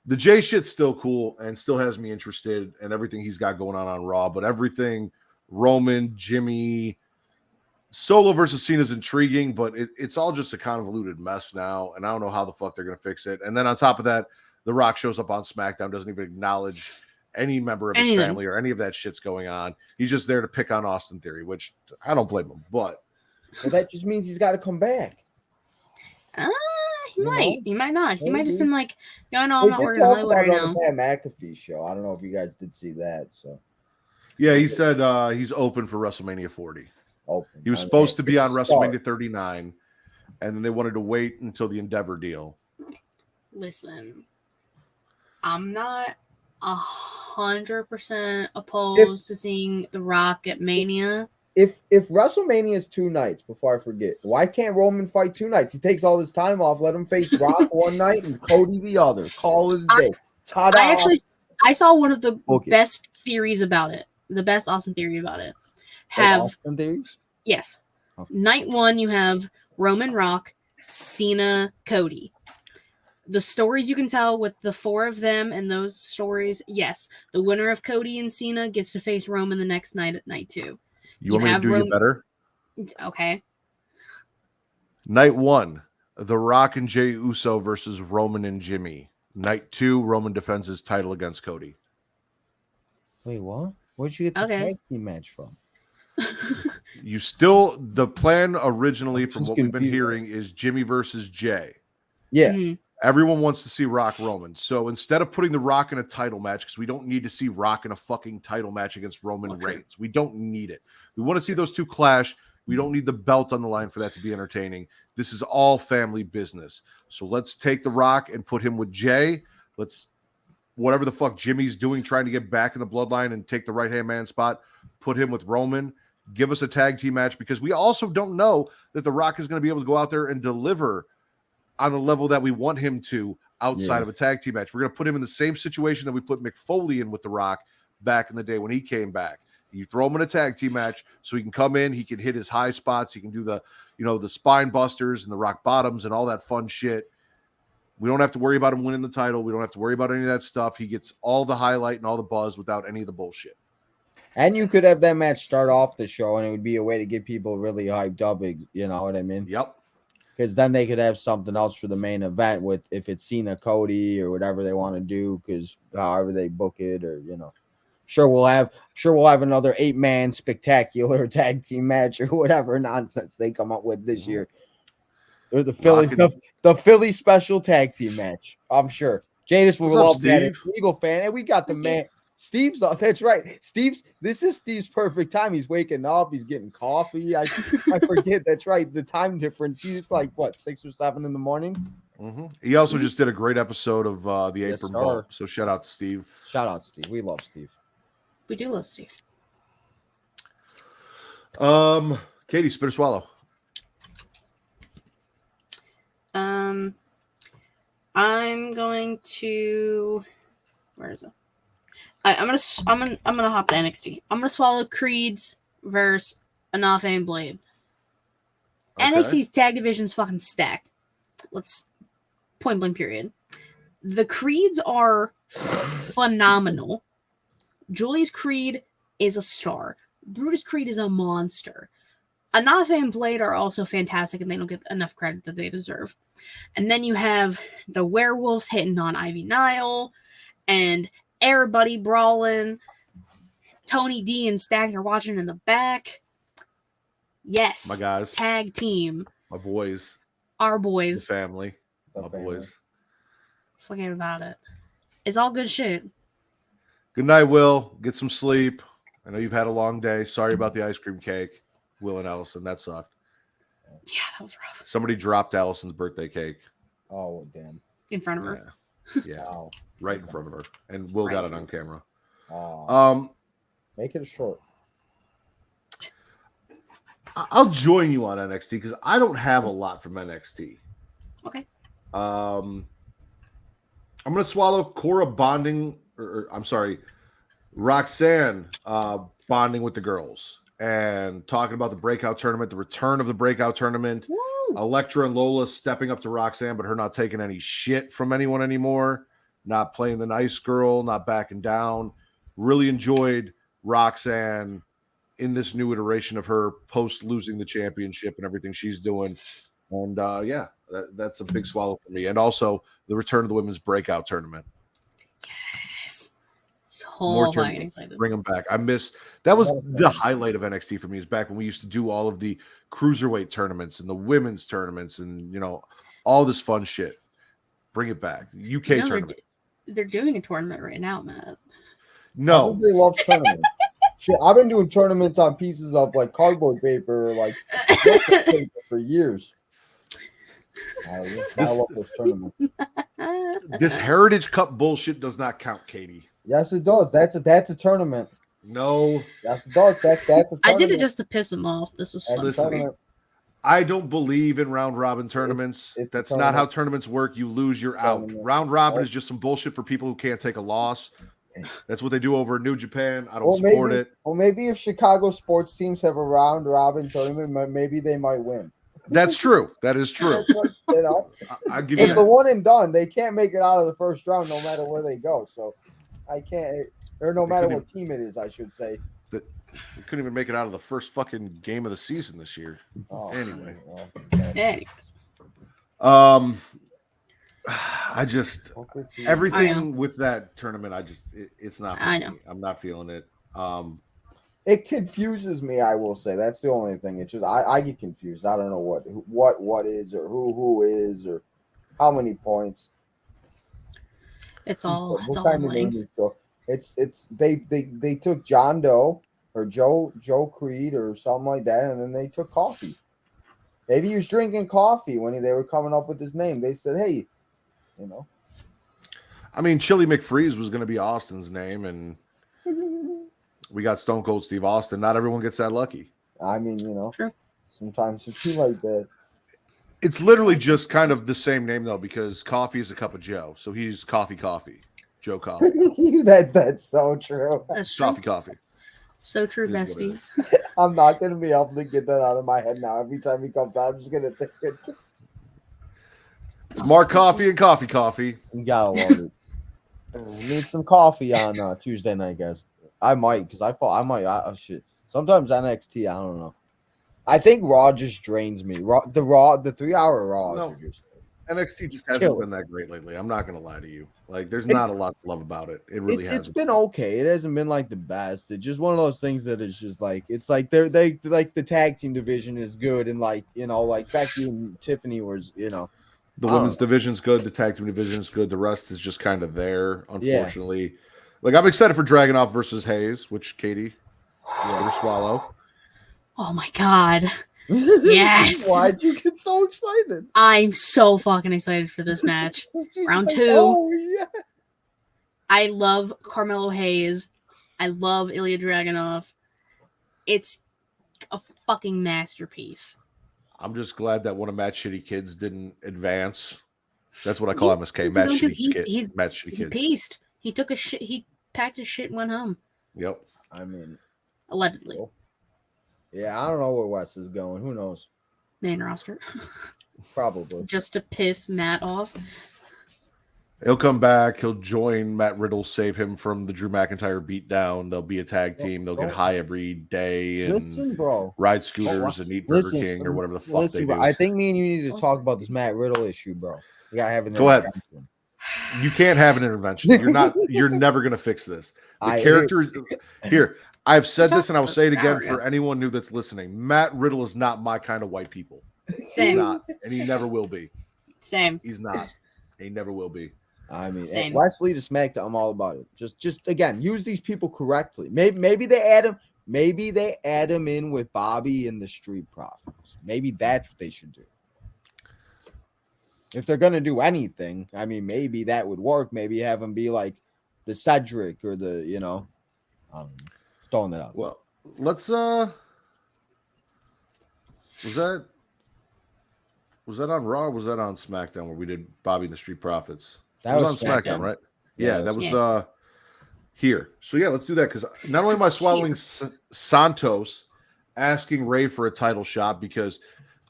the Jay shit's still cool and still has me interested in everything he's got going on Raw, but everything Roman, Jimmy, Solo versus Cena is intriguing, but it's all just a convoluted mess now, and I don't know how the fuck they're going to fix it. And then on top of that, The Rock shows up on SmackDown, doesn't even acknowledge any member of his family or any of that shit's going on. He's just there to pick on Austin Theory, which I don't blame him, but Well, that just means he's got to come back. He might. He might not. He might just Maybe. been like, no, I'm They not did working talk on about Hollywood right it on now. the Pat McAfee show. I don't know if you guys did see that. So yeah, he said he's open for WrestleMania 40. open. He was I mean, supposed to be it's on a start. WrestleMania 39, and then they wanted to wait until the Endeavor deal. Listen, I'm not 100% opposed to seeing The Rock at Mania. If WrestleMania is 2 nights, before I forget, why can't Roman fight 2 nights? He takes all this time off. Let him face Rock one night and Cody the other. Call it a day. Ta-da! I saw one of the Okay. best theories about it. The best Austin theory about it. Austin theories? Yes. Okay. Night 1, you have Roman, Rock, Cena, Cody. The stories you can tell with the 4 of them and those stories, yes. The winner of Cody and Cena gets to face Roman the next night at night 2. You want me to do you better? Okay. Night 1, The Rock and Jey Uso versus Roman and Jimmy. Night 2, Roman defends his title against Cody. Wait, what? Where'd you get the tag team match from? The plan originally, from what we've been hearing, is Jimmy versus Jay. Yeah. Mhm. Everyone wants to see Rock Roman. So instead of putting The Rock in a title match, because we don't need to see Rock in a fucking title match against Roman Reigns. We don't need it. We want to see those two clash. We don't need the belt on the line for that to be entertaining. This is all family business. So let's take The Rock and put him with Jay. Let's, whatever the fuck Jimmy's doing, trying to get back in the bloodline and take the right-hand man spot, put him with Roman. Give us a tag team match, because we also don't know that The Rock is going to be able to go out there and deliver on the level that we want him to outside of a tag team match. We're going to put him in the same situation that we put Mick Foley in with The Rock back in the day when he came back. You throw him in a tag team match so he can come in, he can hit his high spots, he can do the spine busters and the rock bottoms and all that fun shit. We don't have to worry about him winning the title. We don't have to worry about any of that stuff. He gets all the highlight and all the buzz without any of the bullshit. And you could have that match start off the show, and it would be a way to get people really hyped up. You know what I mean? Yep. Because then they could have something else for the main event with, if it's Cena, Cody, or whatever they want to do, because however they book it, or sure we'll have another 8-man spectacular tag team match or whatever nonsense they come up with this year. They're the Philly special tag team match. I'm sure Jadis will love that. It's Eagle fan, and we got the man. Steve's that's right. This is Steve's perfect time. He's waking up, he's getting coffee. I forget, that's right. The time difference. It's like what, 6 or 7 in the morning. Mm-hmm. He also just did a great episode of the Apron Vault. So shout out to Steve. Shout out Steve. We love Steve. We do love Steve. Katie, spit or swallow. I'm going to. Where is it? I'm gonna hop to NXT. I'm gonna swallow Creeds versus Anafe and Blade. Okay. NXT's tag division's fucking stacked. Let's point blank period. The Creeds are phenomenal. Julius Creed is a star. Brutus Creed is a monster. Anafe and Blade are also fantastic, and they don't get enough credit that they deserve. And then you have the Werewolves hitting on Ivy Nile, and everybody brawling. Tony D and Stacks are watching in the back. Yes. My guys. Tag team. My boys. Our boys. The family. My boys. Forget about it. It's all good shit. Good night, Will. Get some sleep. I know you've had a long day. Sorry about the ice cream cake, Will and Allison. That sucked. Yeah, that was rough. Somebody dropped Allison's birthday cake. Oh, damn. in front of her. Yeah, Wow. right in front of her, and Will got it on camera. Make it a short. I'll join you on NXT because I don't have a lot from NXT. Okay. I'm gonna swallow Cora bonding, or I'm sorry, Roxanne bonding with the girls and talking about the breakout tournament, the return of the breakout tournament. Woo! Elektra and Lola stepping up to Roxanne, but her not taking any shit from anyone anymore, not playing the nice girl, not backing down. Really enjoyed Roxanne in this new iteration of her post losing the championship and everything she's doing. And that's a big swallow for me. And also the return of the women's breakout tournament. Yes. So More fucking excited. Bring them back. That was the highlight of NXT for me, is back when we used to do all of the cruiserweight tournaments and the women's tournaments and, all this fun shit. Bring it back. UK tournament. They're doing a tournament right now, Matt. No. Everybody loves tournaments. Shit, I've been doing tournaments on pieces of like cardboard paper, like for years. I love those tournaments. This Heritage Cup bullshit does not count, Katie. Yes, it does. That's a tournament. No. Yes, it does. That's a tournament. I did it just to piss him off. This was fun. Listen, I don't believe in round robin tournaments. That's not how tournaments work. You lose, you're out. Round robin is just some bullshit for people who can't take a loss. That's what they do over in New Japan. I don't support it. Well, maybe if Chicago sports teams have a round robin tournament, maybe they might win. That's true. That is true. I'll give you the one and done. They can't make it out of the first round no matter where they go. So I can't, or no matter what team it is, I should say. We couldn't even make it out of the first fucking game of the season this year. Anyway. Anyways. I just everything with that tournament. It's not. For me. I'm not feeling it. It confuses me. I will say that's the only thing. It's just I get confused. I don't know what is or who is or how many points. It's all. What kind of name is Joe? It's they took John Doe or Joe Creed or something like that, and then they took Coffee. Maybe he was drinking coffee when they were coming up with his name. They said, "Hey." I mean, Chili McFreeze was going to be Austin's name, and we got Stone Cold Steve Austin. Not everyone gets that lucky. I mean, True. Sometimes it's too like that. It's literally just kind of the same name, though, because coffee is a cup of Joe. So he's Coffee, Joe Coffee. That's so true. That's true. Coffee. So true, bestie. I'm not going to be able to get that out of my head now. Every time he comes out, I'm just going to think it's Mark Coffee and Coffee. You gotta love it. We need some coffee on Tuesday night, guys. I might, because I might. Oh shit. Sometimes NXT, I don't know. I think Raw just drains me. The 3 hour Raws are just. NXT just hasn't been that great lately. I'm not gonna lie to you. Like, there's not a lot to love about it. It really hasn't. It's been okay. It hasn't been like the best. It's just one of those things that is just like it's like they like the tag team division is good and like Becky and Tiffany was The women's division's good. The tag team division's good. The rest is just kind of there, unfortunately. Yeah. Like, I'm excited for Dragunov versus Hayes, which Katie will swallow. Oh my god. Yes. Why'd you get so excited? I'm so fucking excited for this match. Round 2. Oh, yeah. I love Carmelo Hayes. I love Ilya Dragunov. It's a fucking masterpiece. I'm just glad that one of Matt Shitty Kids didn't advance. That's what I call MSK. Matt Shitty Kids. Beast. He took a shit. He packed his shit and went home. Yep. I mean, allegedly. Yeah, I don't know where Wes is going. Who knows? Main roster. Probably. Just to piss Matt off. He'll come back. He'll join Matt Riddle, save him from the Drew McIntyre beatdown. They'll be a tag team. They'll get high every day and ride scooters and eat Burger King or whatever the fuck they do. I think me and you need to talk about this Matt Riddle issue, bro. We gotta have an intervention. Go ahead. You can't have an intervention. You're never gonna fix this. The character here. I've said this and I will say it again for anyone new that's listening. Matt Riddle is not my kind of white people. Same. He's not, and he never will be. Same. He's not. He never will be. I mean, Wesley to SmackDown, I'm all about it. Just again, use these people correctly. Maybe they add him. Maybe they add him in with Bobby and the Street Profits. Maybe that's what they should do. If they're gonna do anything, I mean, maybe that would work. Maybe have him be like the Cedric or the, throwing that out. Well, let's was that on Raw or was that on SmackDown where we did Bobby and the Street Profits? That was was on SmackDown, right? Yeah, that was here. So yeah, let's do that because not only am I swallowing Santos asking Ray for a title shot because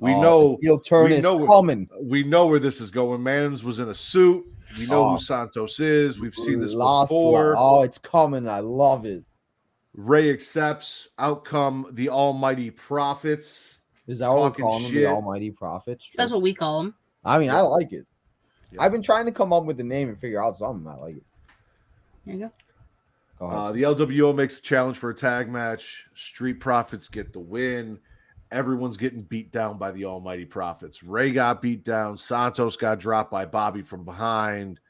we know he'll turn is coming. We know where this is going. Mans was in a suit. We know who Santos is. We've seen this before. Oh, it's coming. I love it. Ray accepts. Outcome the Almighty Prophets. Is that what we're calling them? The Almighty Prophets? That's what we call them. I mean, I like it. Yeah. I've been trying to come up with a name and figure out something. I like it. There you go. Go ahead. The LWO makes a challenge for a tag match. Street Profits get the win. Everyone's getting beat down by the Almighty Prophets. Ray got beat down. Santos got dropped by Bobby from behind.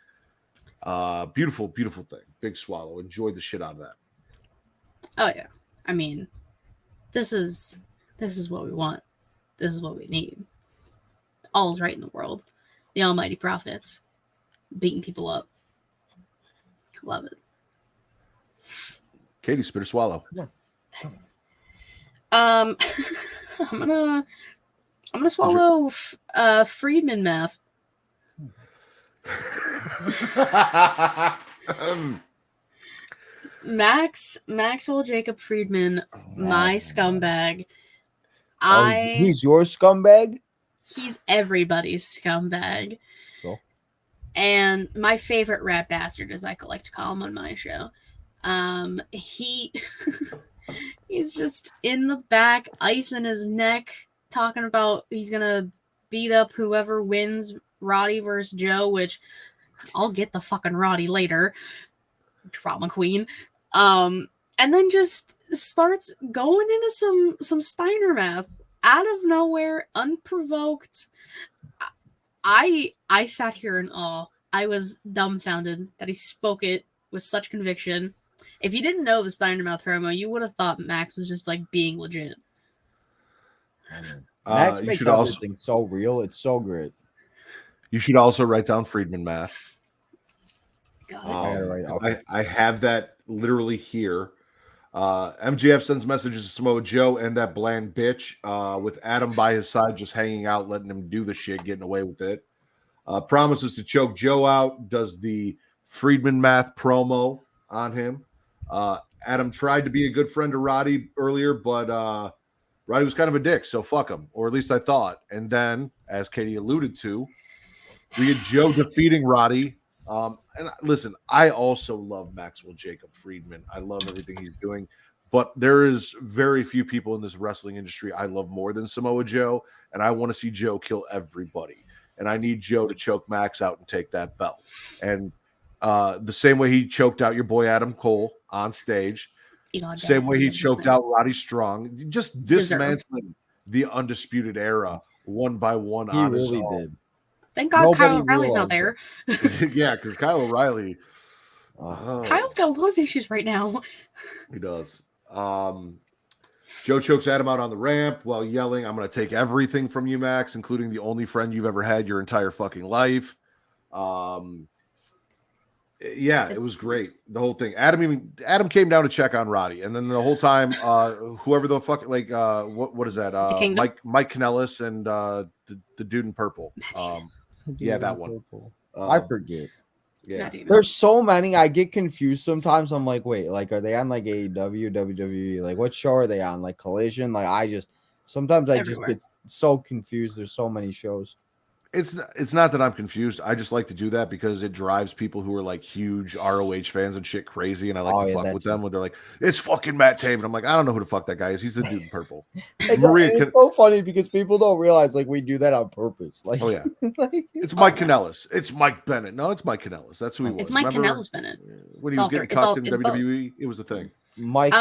Beautiful, beautiful thing. Big swallow. Enjoyed the shit out of that. Oh yeah. I mean, this is what we want. This is what we need. All is right in the world. The Almighty Prophets beating people up. Love it. Katie, spit or swallow. Yeah. I'm gonna swallow Friedman math. Maxwell Jacob Friedman, my scumbag. He's your scumbag? He's everybody's scumbag. Cool. And my favorite rat bastard, as I like to call him on my show. He's just in the back, ice in his neck, talking about he's gonna beat up whoever wins Roddy versus Joe, which I'll get the fucking Roddy later. Drama queen. And then just starts going into some Steiner math out of nowhere, unprovoked. I sat here in awe. I was dumbfounded that he spoke it with such conviction. If you didn't know the Steiner mouth promo, you would have thought Max was just like being legit. Max makes everything so real. It's so great. You should also write down Friedman math. Got it. I have that literally here. MJF sends messages to Samoa Joe and that bland bitch with Adam by his side, just hanging out, letting him do the shit, getting away with it. Promises to choke Joe out, does the Friedman math promo on him. Adam tried to be a good friend to Roddy earlier, but Roddy was kind of a dick, so fuck him, or at least I thought. And then, as Katie alluded to, we had Joe defeating Roddy. And listen, I also love Maxwell Jacob Friedman. I love everything he's doing, but there is very few people in this wrestling industry I love more than Samoa Joe, and I want to see Joe kill everybody. And I need Joe to choke Max out and take that belt. And the same way he choked out your boy Adam Cole on stage, same way he choked out Roddy Strong, just dismantling the Undisputed Era one by one. He really did. Thank God Kyle O'Reilly's not there. Yeah, because Kyle O'Reilly. Kyle's got a lot of issues right now. He does. Joe chokes Adam out on the ramp while yelling, "I'm going to take everything from you, Max, including the only friend you've ever had your entire fucking life." Yeah, it was great. The whole thing. Adam came down to check on Roddy, and then the whole time, whoever the fuck, like, what is that? Mike Kanellis and the dude in purple. Yeah, that one. I forget. Yeah, there's so many. I get confused sometimes. I'm like, wait, like, are they on like AEW, WWE? Like, what show are they on? Like Collision? Like, sometimes I just get so confused. There's so many shows. It's not that I'm confused. I just like to do that because it drives people who are like huge ROH fans and shit crazy, and I like to fuck with them when they're like, "It's fucking Matt Taven." I'm like, I don't know who the fuck that guy is. He's the dude in purple. It's so funny because people don't realize like we do that on purpose. Like, oh yeah, it's Mike Kanellis. It's Mike Bennett. No, it's Mike Kanellis. That's who he was. It's Mike Kanellis Bennett. When he was getting cocked in WWE, it was a thing. Mike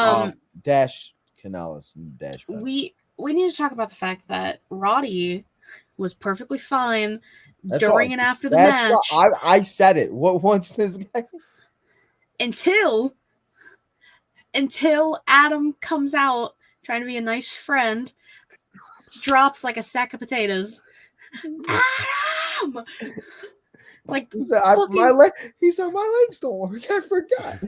dash Kanellis dash. Bennett. We need to talk about the fact that Roddy was perfectly fine during and after the match. I said it. What's this guy? Until Adam comes out trying to be a nice friend, drops like a sack of potatoes. Adam! am. Like He said, fucking, he said, my legs don't work. I forgot.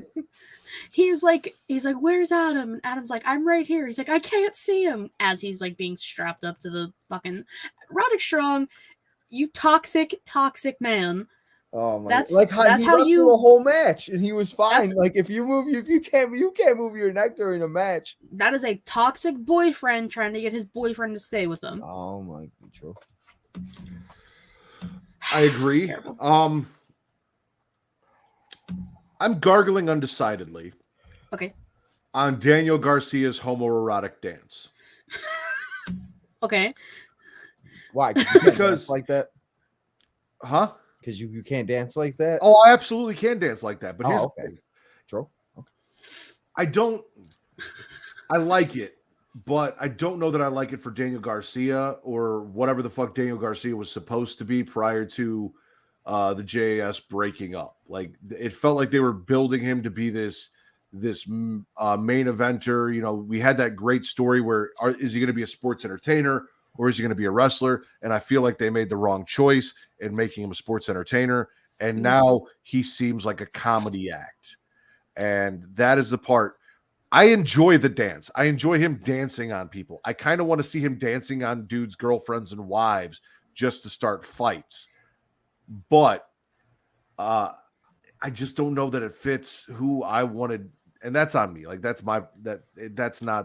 he's like, where's Adam? And Adam's like, I'm right here. He's like, I can't see him. As he's like being strapped up to the fucking Roderick Strong, you toxic man. Oh my! That's like that's he how wrestled you. the whole match, and he was fine. That's- Like if you can't move your neck during a match. That is a toxic boyfriend trying to get his boyfriend to stay with him. Oh my! True. I agree. Terrible. I'm gargling undecidedly. Okay. On Daniel Garcia's homoerotic dance. Okay. Why? 'Cause you can't Because- dance like that. Huh? Because you can't dance like that. Oh, I absolutely can dance like that. But here's the okay. thing. True. I like it, but I don't know that I like it for Daniel Garcia or whatever the fuck Daniel Garcia was supposed to be prior to the JAS breaking up. Like it felt like they were building him to be this main eventer. You know, we had that great story where is he going to be a sports entertainer or is he going to be a wrestler? And I feel like they made the wrong choice in making him a sports entertainer. And now he seems like a comedy act. And that is the part. I enjoy the dance. I enjoy him dancing on people. I kind of want to see him dancing on dudes' girlfriends and wives just to start fights. But I just don't know that it fits who I wanted. And that's on me. Like that's not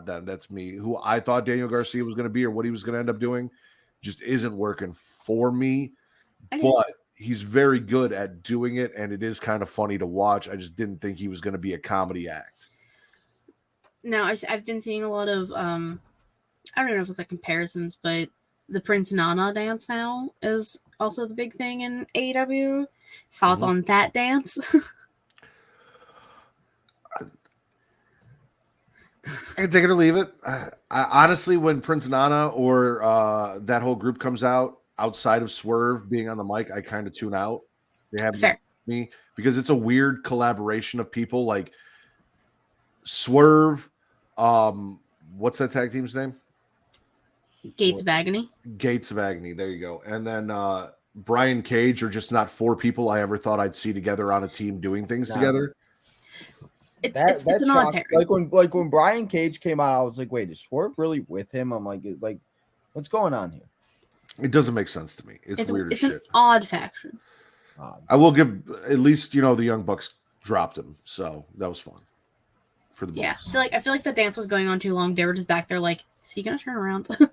them. That's me. Who I thought Daniel Garcia was going to be or what he was going to end up doing just isn't working for me. But he's very good at doing it, and it is kind of funny to watch. I just didn't think he was going to be a comedy act. Now I've been seeing a lot of I don't know if it's like comparisons, but the Prince Nana dance now is also the big thing in AEW. Thoughts on that dance? I can take it or leave it. I honestly, when Prince Nana or that whole group comes out, outside of Swerve being on the mic, I kind of tune out. They have me because it's a weird collaboration of people like Swerve. What's that tag team's name? Gates of Agony. Gates of Agony. There you go. And then Brian Cage are just not four people I ever thought I'd see together on a team doing things together. It's an odd pairing. Like when Brian Cage came out, I was like, wait, is Swerve really with him? I'm like, what's going on here? It doesn't make sense to me. It's weird as shit. It's an odd faction. I will give at least the Young Bucks dropped him, so that was fun for the Bucks. Yeah, I feel like the dance was going on too long. They were just back there like, is he gonna turn around? Yeah.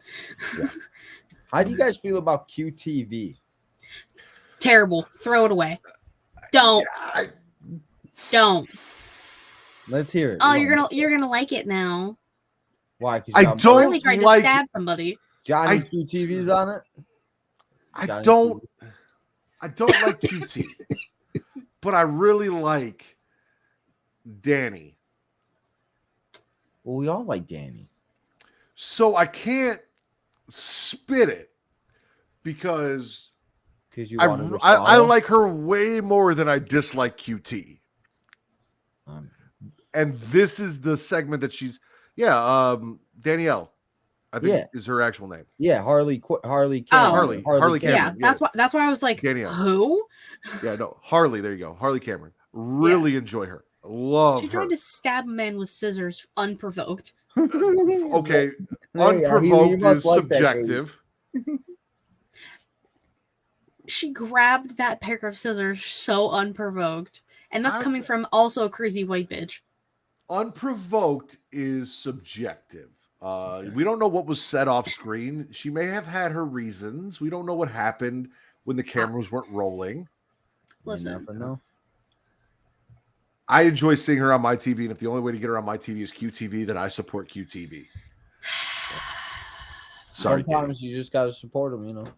How do you guys feel about QTV? Terrible. Throw it away. Don't. Don't. Let's hear it. Oh, you're gonna like it now. Why? I don't really tried to stab somebody. Johnny QTV's on it. I don't like QT, but I really like Danny. Well, we all like Danny. So I can't spit it because I like her way more than I dislike QT. And this is the segment that she's Danielle, I think is her actual name. Yeah, Harley Cameron. Yeah, that's why I was like, Danielle. Who? Yeah, no, Harley. There you go, Harley Cameron. Really enjoy her. Love. She tried to stab a man with scissors unprovoked. Okay, unprovoked is subjective. She grabbed that pair of scissors so unprovoked, and that's coming from also a crazy white bitch. Unprovoked is subjective. We don't know what was said off screen. She may have had her reasons. We don't know what happened when the cameras weren't rolling. Listen, I enjoy seeing her on my TV, and if the only way to get her on my TV is QTV, then I support QTV. Sorry, sometimes you just gotta support them,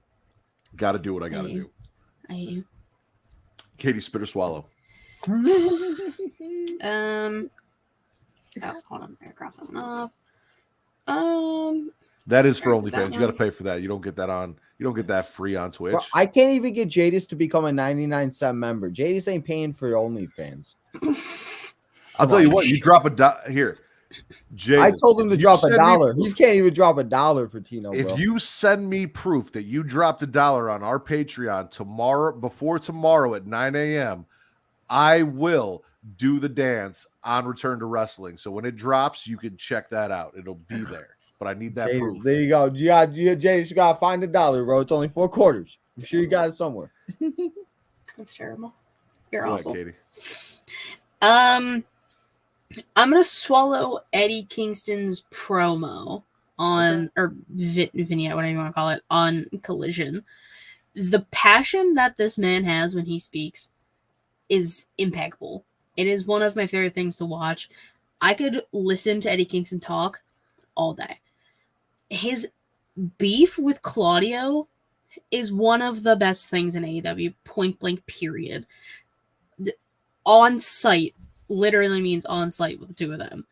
Got to do what I got to do. I hate you. Katie, spit or swallow. Hold on. I cross that one off. That is for OnlyFans. You got to pay for that. You don't get that on. You don't get that free on Twitch. Bro, I can't even get Jadis to become a 99-cent member. Jadis ain't paying for OnlyFans. I'll tell you what. You drop here. Jay, I told him to drop $1. He He can't even drop $1 for Tino, bro. If you send me proof that you dropped $1 on our Patreon before tomorrow at 9 a.m., I will do the dance on Return to Wrestling. So when it drops, you can check that out. It'll be there. But I need that Jay, proof. there you go. James, you gotta find $1, bro. It's only 4 quarters. I'm sure you got it somewhere. That's terrible. You're Go awful. ahead, Katie. I'm gonna swallow Eddie Kingston's promo on or vignette, whatever you want to call it, on Collision. The passion that this man has when he speaks is impeccable. It is one of my favorite things to watch. I could listen to Eddie Kingston talk all day. His beef with Claudio is one of the best things in AEW, point blank, period. On site literally means on site with the two of them.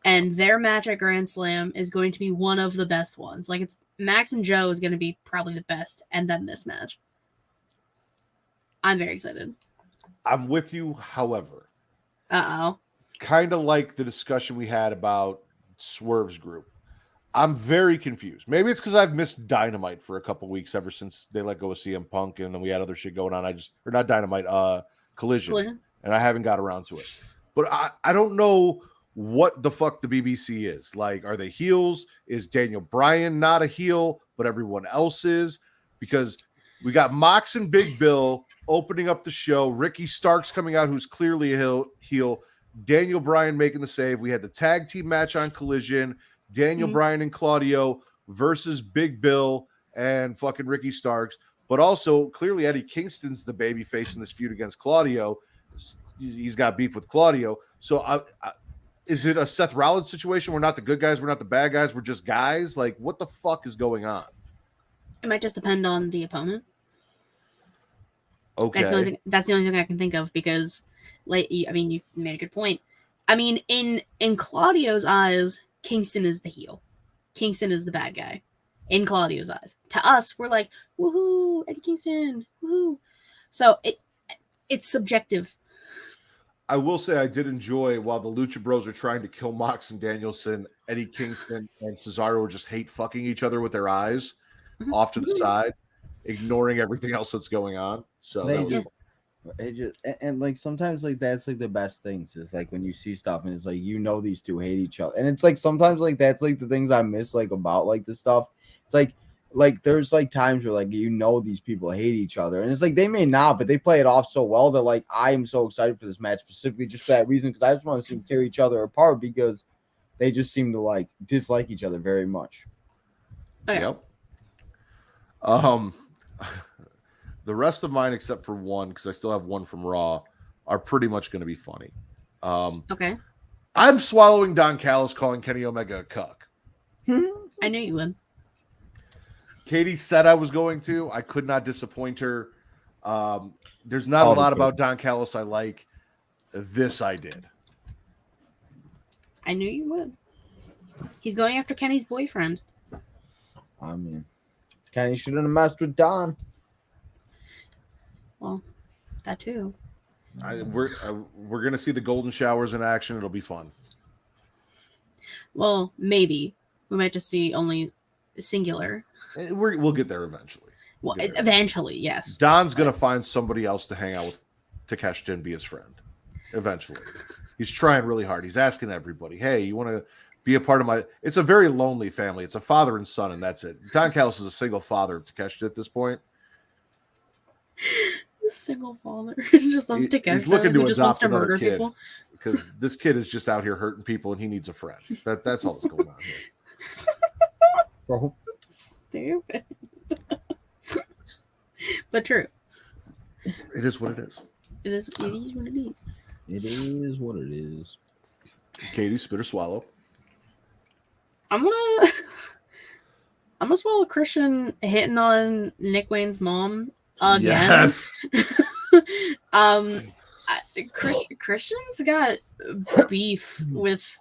And their match at Grand Slam is going to be one of the best ones. Like, it's Max and Joe is going to be probably the best, and then this match. I'm very excited. I'm with you, however. Uh-oh. Kind of like the discussion we had about Swerve's group. I'm very confused. Maybe it's because I've missed Dynamite for a couple weeks ever since they let go of CM Punk, and then we had other shit going on. Or not Dynamite, Collision. And I haven't got around to it. But I don't know what the fuck the BBC is. Like, are they heels? Is Daniel Bryan not a heel, but everyone else is? Because we got Mox and Big Bill opening up the show. Ricky Starks coming out, who's clearly a heel. Daniel Bryan making the save. We had the tag team match on Collision. Daniel Bryan and Claudio versus Big Bill and fucking Ricky Starks. But also, clearly, Eddie Kingston's the baby face in this feud against Claudio. He's got beef with Claudio. So is it a Seth Rollins situation? We're not the good guys. We're not the bad guys. We're just guys. Like, what the fuck is going on? It might just depend on the opponent. Okay. That's the only thing I can think of because, like, I mean, you made a good point. I mean, in Claudio's eyes, Kingston is the heel. Kingston is the bad guy. In Claudio's eyes. To us, we're like, woohoo, Eddie Kingston, woohoo. So it's subjective. I will say I did enjoy while the Lucha Bros are trying to kill Mox and Danielson, Eddie Kingston and Cesaro just hate fucking each other with their eyes off to the side, ignoring everything else that's going on. So like sometimes like that's like the best things is like when you see stuff and it's like these two hate each other, and it's like sometimes like that's like the things I miss like about like this stuff. It's like there's like times where like these people hate each other, and it's like they may not, but they play it off so well that like I am so excited for this match specifically just for that reason, because I just want to see them tear each other apart because they just seem to like dislike each other very much. Okay. Yep. The rest of mine, except for one, because I still have one from Raw, are pretty much going to be funny. Okay. I'm swallowing Don Callis calling Kenny Omega a cuck. I knew you would. Katie said I was going to. I could not disappoint her. There's not a lot about Don Callis I like. This I did. I knew you would. He's going after Kenny's boyfriend. I mean, Kenny shouldn't have messed with Don. Well, that too. We're gonna see the golden showers in action. It'll be fun. Well, maybe we might just see only singular. We'll get there eventually. Well, eventually, yes. Don's gonna find somebody else to hang out with, Takeshita and be his friend. Eventually, he's trying really hard. He's asking everybody, "Hey, you want to be a part of my?" It's a very lonely family. It's a father and son, and that's it. Don Callis is a single father of Takeshita at this point. Single father, just of Takeshita, he's looking to who just wants adopt to another murder kid people. because this kid is just out here hurting people, and he needs a friend. That's all that's going on here. Bro. Stupid, but true. It is what it is. It is what it is. It is what it is. Katie, spit or swallow? I'm gonna swallow Christian hitting on Nick Wayne's mom again. Yes. Christian's got beef with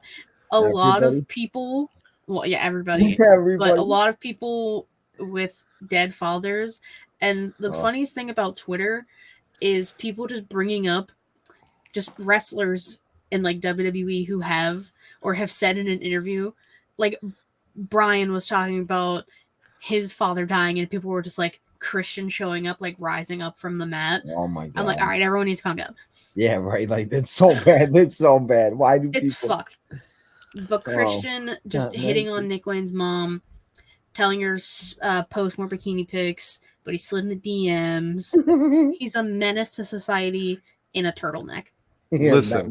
a lot of people. Well, yeah, everybody. But a lot of people with dead fathers. And the funniest thing about Twitter is people just bringing up just wrestlers in like WWE who have said in an interview, like Brian was talking about his father dying, and people were just like Christian showing up, like rising up from the mat. Oh my god! I'm like, all right, everyone needs to calm down. Yeah, right. Like that's so bad. It's so bad. Why do It's people? fucked. But Christian just God, hitting man. on Nick Wayne's mom, telling her post more bikini pics, but he slid in the DMs. He's a menace to society in a turtleneck. Yeah, Listen.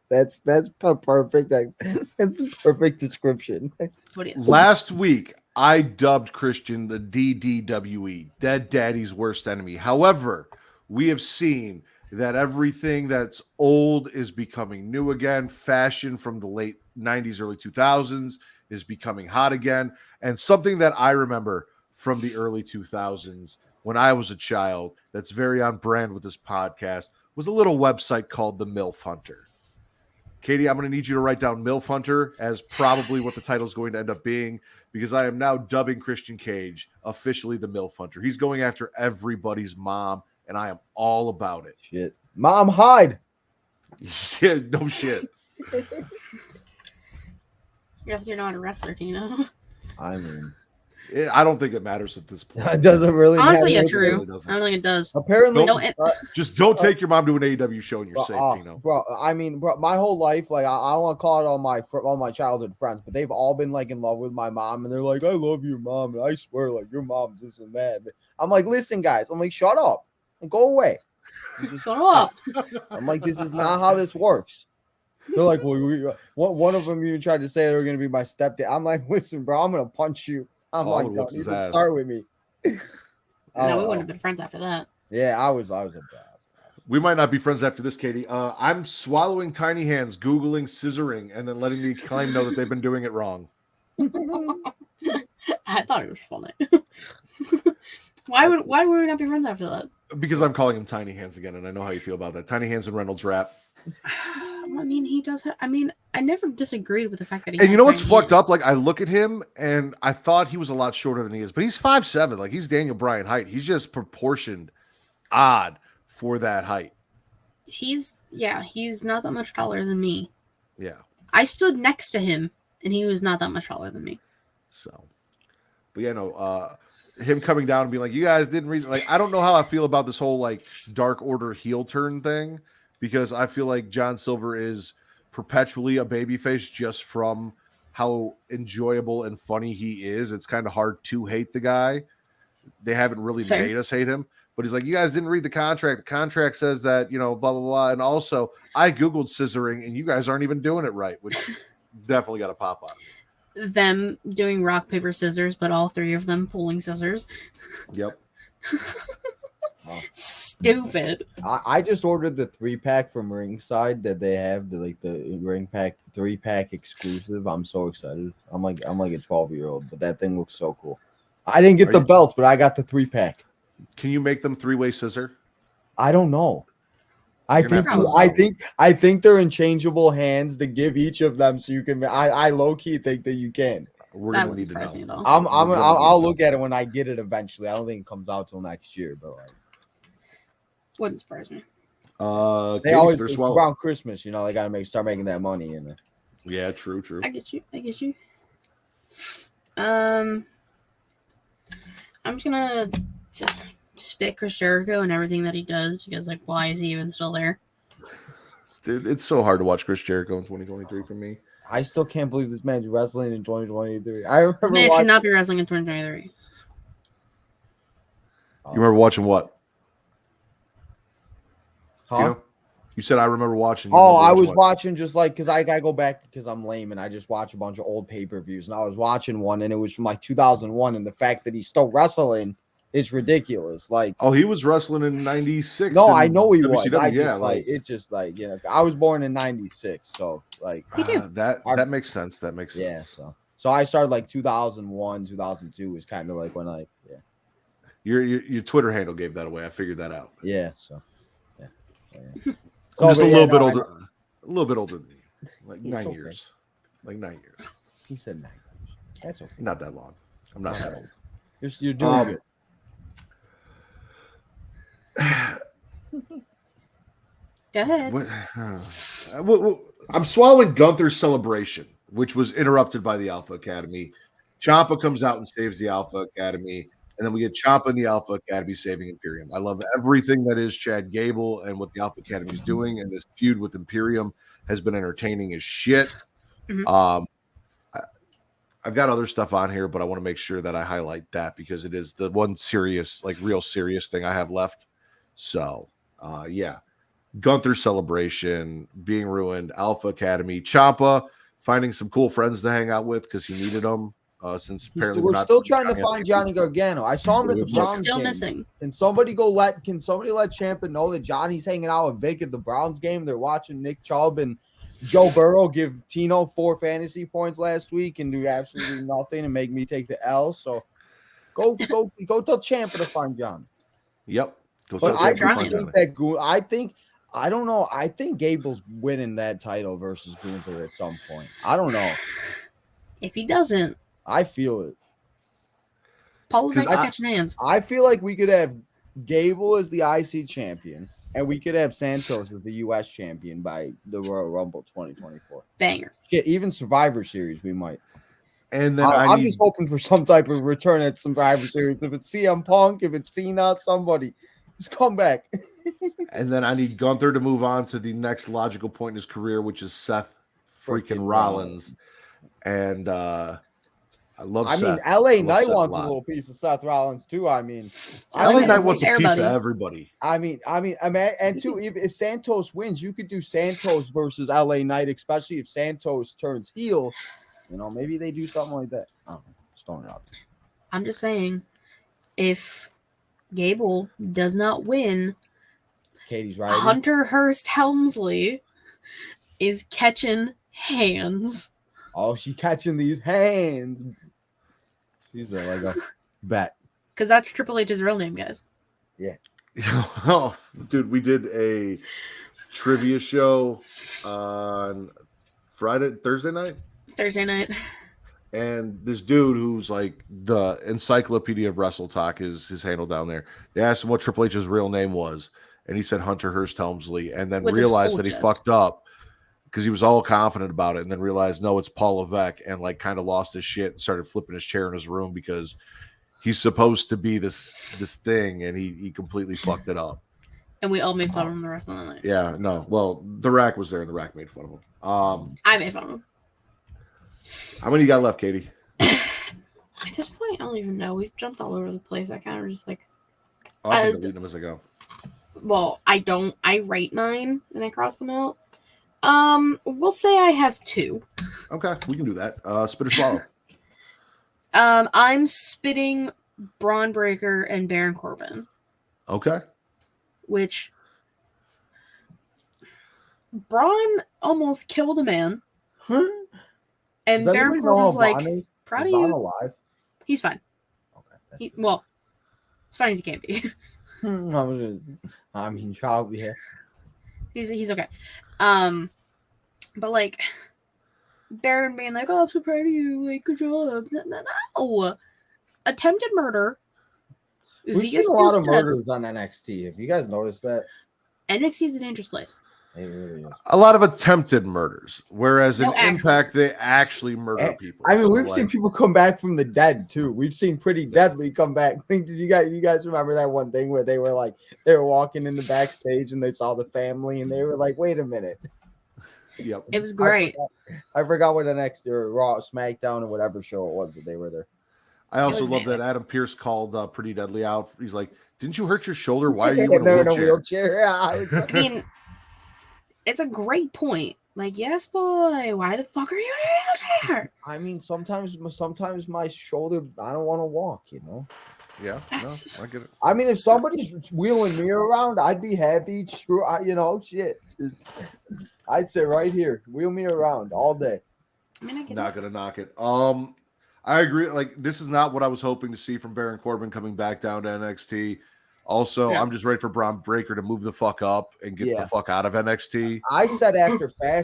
that's perfect. That's a perfect description. What is Last week, I dubbed Christian the DDWE, Dead Daddy's Worst Enemy. However, we have seen that everything that's old is becoming new again. Fashion from the late 90s, early 2000s is becoming hot again. And something that I remember from the early 2000s when I was a child that's very on brand with this podcast was a little website called the MILF Hunter. Katie, I'm going to need you to write down MILF Hunter as probably what the title is going to end up being, because I am now dubbing Christian Cage officially the MILF Hunter. He's going after everybody's mom, and I am all about it. Shit, mom, hide. Yeah, no shit. You're not a wrestler, do you know? I mean, I don't think it matters at this point. it doesn't really. Honestly, yeah, matter. true. really doesn't. I don't think it does. Apparently, No, Just don't take your mom to an AEW show and you're safe, Tino. bro. I mean, bro, my whole life, like, I don't want to call it all my childhood friends, but they've all been like in love with my mom, and they're like, "I love your mom," and I swear, like, your mom's this and that. I'm like, listen, guys, I'm like, shut up and go away. shut up. I'm like, this is not how this works. They're like, well, one of them even tried to say they were gonna be my stepdad. I'm like, listen, bro, I'm gonna punch you. I'm Oh, like, whoops don't his even ass. start with me. No, we wouldn't have been friends after that. Yeah, I was a bad. We might not be friends after this, Katie. I'm swallowing tiny hands, Googling scissoring, and then letting the acclaim know that they've been doing it wrong. I thought it was funny. Why would we not be friends after that? Because I'm calling him Tiny Hands again, and I know how you feel about that. Tiny Hands and Reynolds rap. I mean, he does have. I mean, I never disagreed with the fact that he. And you had know what's tiny fucked hands. up? Like, I look at him, and I thought he was a lot shorter than he is, but he's 5'7". Like, he's Daniel Bryan height. He's just proportioned odd for that height. He's not that much taller than me. Yeah. I stood next to him, and he was not that much taller than me. So, but yeah, no, him coming down and being like, you guys didn't read, like, I don't know how I feel about this whole like Dark Order heel turn thing, because I feel like John Silver is perpetually a babyface just from how enjoyable and funny he is. It's kind of hard to hate the guy. They haven't really It's fair. made us hate him, but he's like, you guys didn't read the contract. The contract says that, you know, blah, blah, blah. And also I Googled scissoring and you guys aren't even doing it right, which definitely got a pop on. Them doing rock, paper, scissors, but all three of them pulling scissors. Yep. Stupid. I just ordered the 3-pack from Ringside that they have, the Ring Pack 3-pack exclusive. I'm so excited. I'm like a 12-year-old, but that thing looks so cool. I didn't get the belts, but I got the 3-pack. Can you make them 3-way scissor? I don't know. I You're gonna think have to I think they're interchangeable hands to give each of them, so you can. I low key think that you can. We're That gonna need wouldn't to surprise me know. at all. I'll look at it when I get it eventually. I don't think it comes out till next year, but like, Wouldn't surprise me. they Katie, always better swallow. around Christmas, you know, they gotta start making that money. And Yeah, true. I get you. I'm just gonna spit Chris Jericho and everything that he does, because like, why is he even still there? Dude, it's so hard to watch Chris Jericho in 2023 for me. I still can't believe this man's wrestling in 2023. I remember This man should watching, not be wrestling in 2023. You remember watching what? huh? You know? You said I remember watching. Oh, I remember was what? watching just like because I gotta go back because I'm lame and I just watch a bunch of old pay-per-views, and I was watching one and it was from like 2001, and the fact that he's still wrestling is ridiculous. Like, Oh, he was wrestling in '96. no, I know he was. WCW, I yeah, just like it's just like, you know, I was born in '96, so like Me too. that makes sense. That makes sense. yeah, so I started like 2001, 2002 is kind of like when I Your Twitter handle gave that away. I figured that out. yeah, so yeah. I'm just but a yeah, little bit no, I older. know. A little bit older than you. Like It's 9 okay. years. Like 9 years. He said 9 years. That's okay. Not that long. I'm not that old. You're doing good. Go ahead. I'm swallowing Gunther's celebration, which was interrupted by the Alpha Academy. Ciampa comes out and saves the Alpha Academy, and then we get Ciampa and the Alpha Academy saving Imperium. I love everything that is Chad Gable and what the Alpha Academy is doing, and this feud with Imperium has been entertaining as shit. Mhm. I've got other stuff on here, but I want to make sure that I highlight that because it is the one serious, like real serious thing I have left. So, yeah. Gunther's celebration being ruined, Alpha Academy, Ciampa finding some cool friends to hang out with because he needed them. Since apparently we're still trying to find Johnny Gargano. I saw him at the He's Browns still game. missing. Can somebody let Ciampa know that Johnny's hanging out with Vic at the Browns game? They're watching Nick Chubb and Joe Burrow give Tino 4 fantasy points last week and do absolutely nothing and make me take the L. So go tell Ciampa to find Johnny. Yep. But I don't know. I think Gable's winning that title versus Gunther at some point. I don't know. If he doesn't, I feel it. Paul Levesque's catching hands. I feel like we could have Gable as the IC champion, and we could have Santos as the US champion by the Royal Rumble 2024. Banger. Shit, even Survivor Series we might. And then I'm just hoping for some type of return at Survivor Series. If it's CM Punk, if it's Cena, somebody, just come back. And then I need Gunther to move on to the next logical point in his career, which is Seth freaking Rollins. And I love Seth. mean, LA Knight wants a little piece of Seth Rollins too. I mean, LA Knight wants a piece of everybody. I mean, and too, if Santos wins, you could do Santos versus LA Knight, especially if Santos turns heel. You know, maybe they do something like that. I don't know. Just throwing it out there. I'm just saying, if Gable does not win, Katie's right. Hunter Hearst Helmsley is catching hands. Oh, she catching these hands. She's like a bet. Because that's Triple H's real name, guys. Yeah. Oh, dude, we did a trivia show on Thursday night. And this dude who's like the encyclopedia of Wrestle Talk is his handle down there. They asked him what Triple H's real name was, and he said Hunter Hearst Helmsley, and then realized that he fucked up because he was all confident about it, and then realized no, it's Paul Levesque, and like kind of lost his shit and started flipping his chair in his room because he's supposed to be this thing, and he completely fucked it up. And we all made fun of him the rest of the night. Yeah, no. Well, the Rack was there, and the Rack made fun of him. I made fun of him. How many you got left, Katie? At this point, I don't even know. We've jumped all over the place. I kind of just like. I can delete them as I go. Well, I don't. I rate mine and I cross them out. We'll say I have 2. Okay, we can do that. Spit or swallow. I'm spitting Braun Breaker and Baron Corbin. Okay. Which Braun almost killed a man. Huh? And Baron Corbin's like, proud of you. Alive? He's fine. Okay. As fine as he can be. I mean, probably. Yeah. He's okay. But like Baron being like, "Oh, I'm so proud of you. Like, good job." No. Attempted murder. We've seen a lot of murders on NXT. Have you guys noticed that? NXT is a dangerous place. It really is. A lot of attempted murders, whereas in actually. Impact they actually murder people. I mean, we've seen people come back from the dead too. We've seen Pretty Deadly come back. Did you guys remember that one thing where they were walking in the backstage and they saw the family and they were like, "Wait a minute." Yep. It was great. I forgot what the next or Raw, SmackDown, or whatever show it was that they were there. I also love that Adam Pearce called Pretty Deadly out. He's like, "Didn't you hurt your shoulder? Why are you in a wheelchair?" Yeah, I mean, it's a great point. Like, yes, boy, why the fuck are you in a wheelchair? I mean, sometimes my shoulder, I don't want to walk, you know. Yeah, no, I get it. I mean, if somebody's wheeling me around, I'd be happy. You know, shit. I'd say right here, wheel me around all day. I mean, I get Not gonna knock it. I agree. Like, this is not what I was hoping to see from Baron Corbin coming back down to NXT. Also, I'm just ready for Braun Breaker to move the fuck up and get the fuck out of NXT. I said after I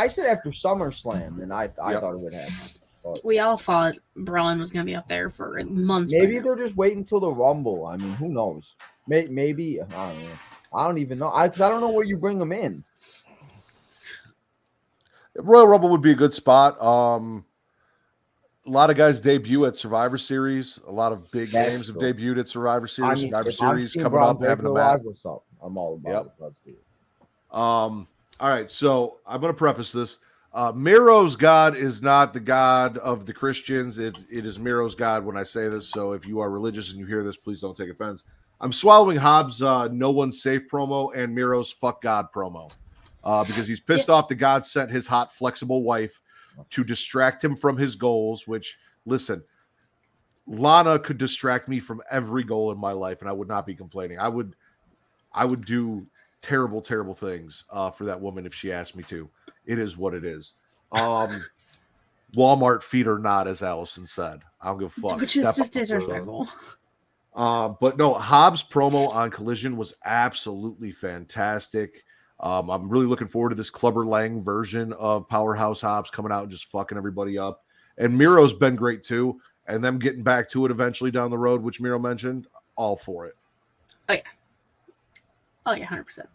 said after SummerSlam, and I thought it would happen. But we all thought Braun was going to be up there for months. Maybe they're just waiting until the Rumble. I mean, who knows? Maybe I don't know. I don't even know. Because I don't know where you bring them in. Royal Rumble would be a good spot. A lot of guys debut at Survivor Series. A lot of big names have debuted at Survivor Series. Survivor Series coming up, having a match. What's up? I'm all about it. Let's do it. All right, so I'm going to preface this. Miro's God is not the God of the Christians. It is Miro's God when I say this. So if you are religious and you hear this, please don't take offense. I'm swallowing Hobbs' No One's Safe promo and Miro's Fuck God promo because he's pissed off that God sent his hot, flexible wife to distract him from his goals, which, listen, Lana could distract me from every goal in my life, and I would not be complaining. I would do terrible, terrible things for that woman if she asked me to. It is what it is. Walmart feet or not, as Allison said. I don't give a fuck. Which is just disrespectful. But no, Hobbs' promo on Collision was absolutely fantastic. I'm really looking forward to this Clubber Lang version of Powerhouse Hobbs coming out and just fucking everybody up. And Miro's been great too. And them getting back to it eventually down the road, which Miro mentioned, all for it. Oh yeah, 100%.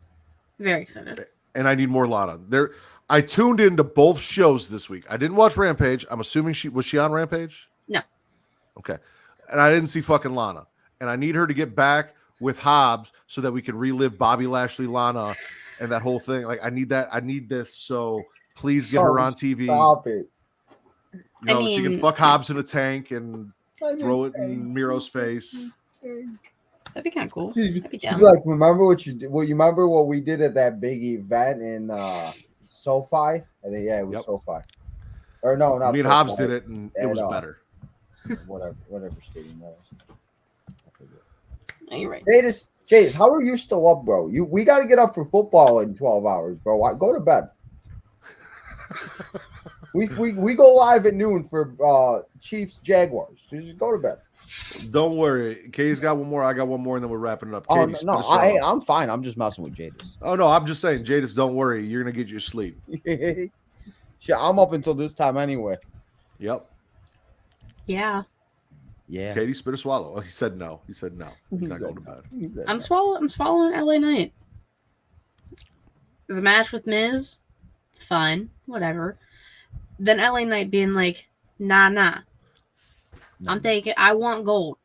Very excited. And I need more Lana. I tuned into both shows this week. I didn't watch Rampage. I'm assuming she on Rampage? No. Okay. And I didn't see fucking Lana. And I need her to get back with Hobbs so that we can relive Bobby Lashley, Lana, and that whole thing. Like, I need that. I need this. So please get her on TV. Stop it. You know, she can fuck Hobbs in a tank and throw it in Miro's face. That'd be kind of cool. She'd be like, remember what you did? Well, you remember what we did at that big event in SoFi? I think it was SoFi. Or no, not. Me and SoFi. Hobbs did it, and it was better. Whatever stadium that was. No, you're right. Jadis, how are you still up, bro? We got to get up for football in 12 hours, bro. Go to bed. we go live at noon for Chiefs Jaguars. Just go to bed. Don't worry. Kay's got one more. I got one more, and then we're wrapping it up. Oh, Katie, no, I'm fine. I'm just messing with Jadis. Oh no, I'm just saying, Jadis, don't worry. You're gonna get your sleep. Shit, I'm up until this time anyway. Yep. Yeah. Yeah. Katie, spit or swallow. Oh, he said no. He's not going to bed. I'm swallowing LA Knight. The match with Miz, fine, whatever. Then LA Knight being like, nah. I want gold.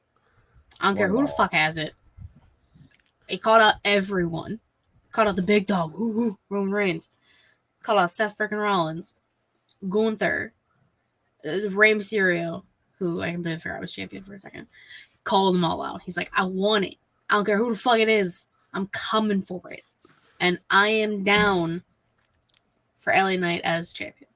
I don't care who the fuck has it. He called out everyone. Called out the big dog, Roman Reigns. Called out Seth freaking Rollins. Gunther. Rey Mysterio, who I completely forgot was champion for a second. Called them all out. He's like, I want it. I don't care who the fuck it is. I'm coming for it. And I am down for LA Knight as champion.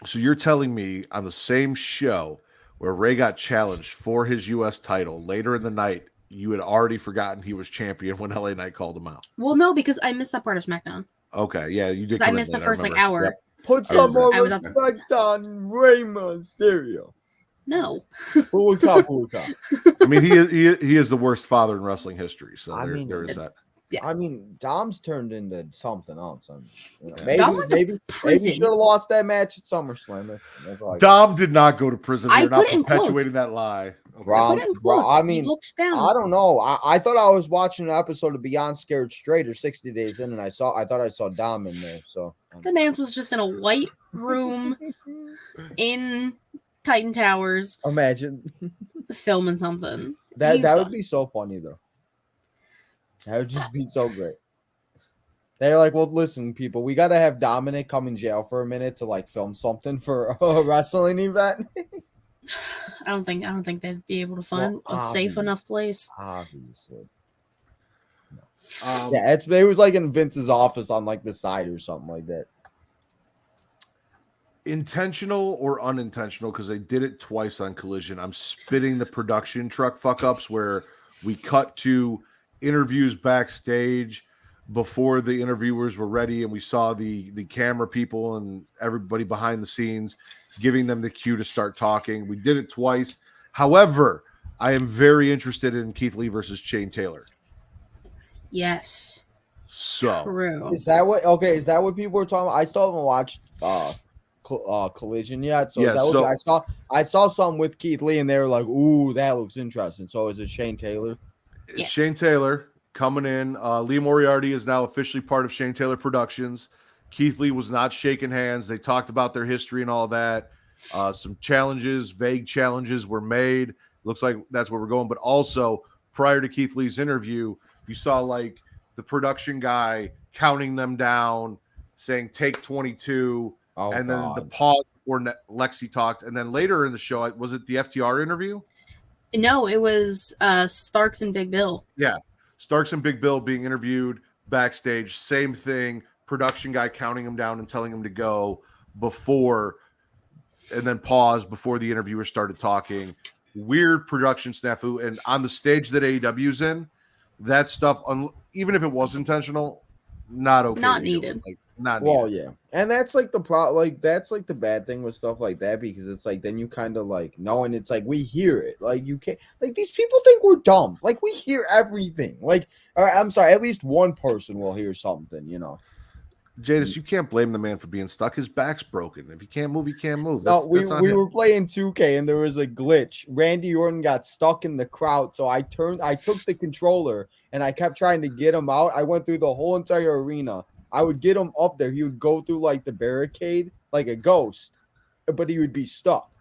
So you're telling me on the same show where Ray got challenged for his U.S. title later in the night, you had already forgotten he was champion when LA Knight called him out? Well, no, because I missed that part of SmackDown. Okay, yeah, you did. Because I missed the first hour. Yep. Put some more respect on Rey Mysterio. No. I mean, he is the worst father in wrestling history. So there is that. Yeah. I mean, Dom's turned into something else. Maybe prison. should have lost that match at SummerSlam. That's like, Dom did not go to prison. I We're not put it in perpetuating quotes. that lie. Okay. I put it in quotes. I mean, He looked down. I don't know. I thought I was watching an episode of Beyond Scared Straight or 60 Days In, and I thought I saw Dom in there. So The man was just in a white room in Titan Towers imagine filming something. that would be so funny though. That would just be so great. They're like, well, listen, people, we got to have Dominic come in jail for a minute to like film something for a wrestling event. I don't think they'd be able to find a safe enough place. Obviously. No. Yeah, it was like in Vince's office on like the side or something like that. Intentional or unintentional, because they did it twice on Collision. I'm spitting the production truck fuck ups where we cut to interviews backstage before the interviewers were ready, and we saw the camera people and everybody behind the scenes giving them the cue to start talking. We did it twice. However, I am very interested in Keith Lee versus Shane Taylor. Yes. So True. Is that what people were talking about? I still haven't watched Collision yet. So, is that I saw some with Keith Lee and they were like, ooh, that looks interesting. So is it Shane Taylor? It's Shane Taylor coming in. Lee Moriarty is now officially part of Shane Taylor Productions. Keith Lee was not shaking hands. They talked about their history and all that. Some challenges, vague challenges were made. Looks like that's where we're going. But also, prior to Keith Lee's interview, you saw like the production guy counting them down, saying take 22, and then the pause before Lexi talked. And then later in the show, was it the FTR interview? No, it was Starks and Big Bill. Yeah, Starks and Big Bill being interviewed backstage. Same thing. Production guy counting him down and telling him to go before, and then pause before the interviewer started talking. Weird production snafu. And on the stage that AEW's in, that stuff, even if it was intentional, not okay. Not needed. Like, not well, needed. yeah, and that's like the like that's like the bad thing with stuff like that, because it's like then you kind of like know, and it's like we hear it, like you can't, like these people think we're dumb, like we hear everything, like I'm sorry, at least one person will hear something, you know. Jadis, you can't blame the man for being stuck. His back's broken. If he can't move, he can't move. We were playing 2K and there was a glitch. Randy Orton got stuck in the crowd, so I took the controller and I kept trying to get him out. I went through the whole entire arena. I would get him up there. He would go through like the barricade like a ghost, but he would be stuck.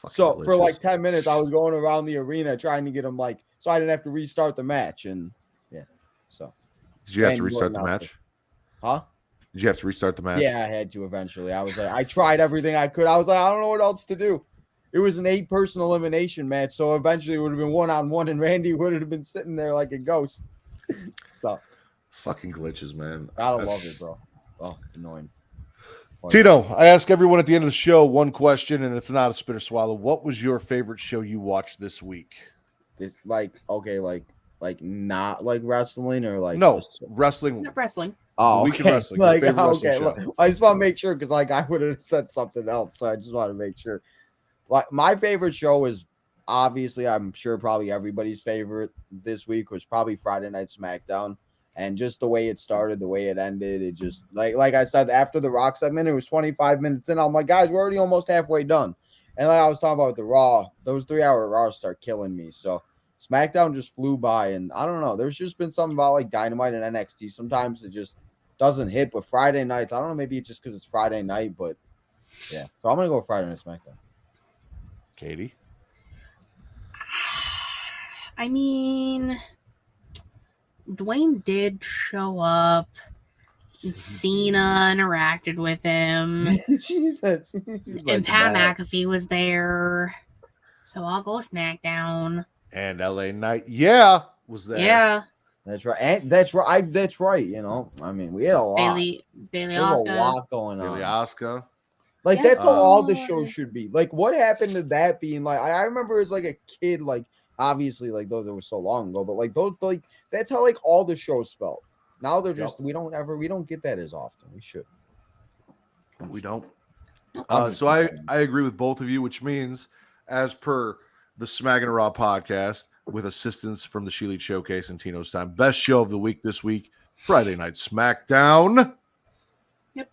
So for like 10 minutes, I was going around the arena trying to get him like, so I didn't have to restart the match. And yeah, so. Did you have to restart the match? Huh? Did you have to restart the match? Yeah, I had to eventually. I was like, I tried everything I could. I was like, I don't know what else to do. It was an 8-person elimination match, so eventually it would have been 1-on-1, and Randy would have been sitting there like a ghost. Stuff. Fucking glitches, man. Gotta love it, bro. Oh, annoying. Tito, I ask everyone at the end of the show one question, and it's not a spit or swallow. What was your favorite show you watched this week? It's like, okay, like not like wrestling or like no wrestling. Not wrestling. Oh, week of wrestling. Like, okay. I just want to make sure because like I would have said something else, so I just want to make sure. Like my favorite show is obviously, I'm sure probably everybody's favorite this week was probably Friday Night SmackDown, and just the way it started, the way it ended, it just like I said after the Rock segment, it was 25 minutes in. I'm like, guys, we're already almost halfway done, and like I was talking about the Raw, those 3-hour Raws start killing me. So SmackDown just flew by, and I don't know. There's just been something about like Dynamite and NXT. Sometimes it just doesn't hit, but Friday nights, I don't know, maybe it's just because it's Friday night, but yeah. So I'm gonna go Friday Night SmackDown. Katie? I mean, Dwayne did show up, and Cena interacted with him, she's and like Pat that. McAfee was there, so I'll go SmackDown. And LA Knight, was there. Yeah. That's right. And that's right. That's right. You know, I mean, we had a lot. Bailey There's Asuka. a lot going on. Billy Asuka. Like Yes, that's how all the Lord. shows should be. Like, what happened to that being like? I remember as like a kid, like obviously, like those it was so long ago, but like those, like that's how like all the shows felt. Now they're just we don't get that as often. We should. We don't. I'm So I agree with both of you, which means, as per the Smackin It Raw podcast, with assistance from the She Lead Showcase and Tino's Time, best show of the week this week, Friday Night SmackDown. Yep.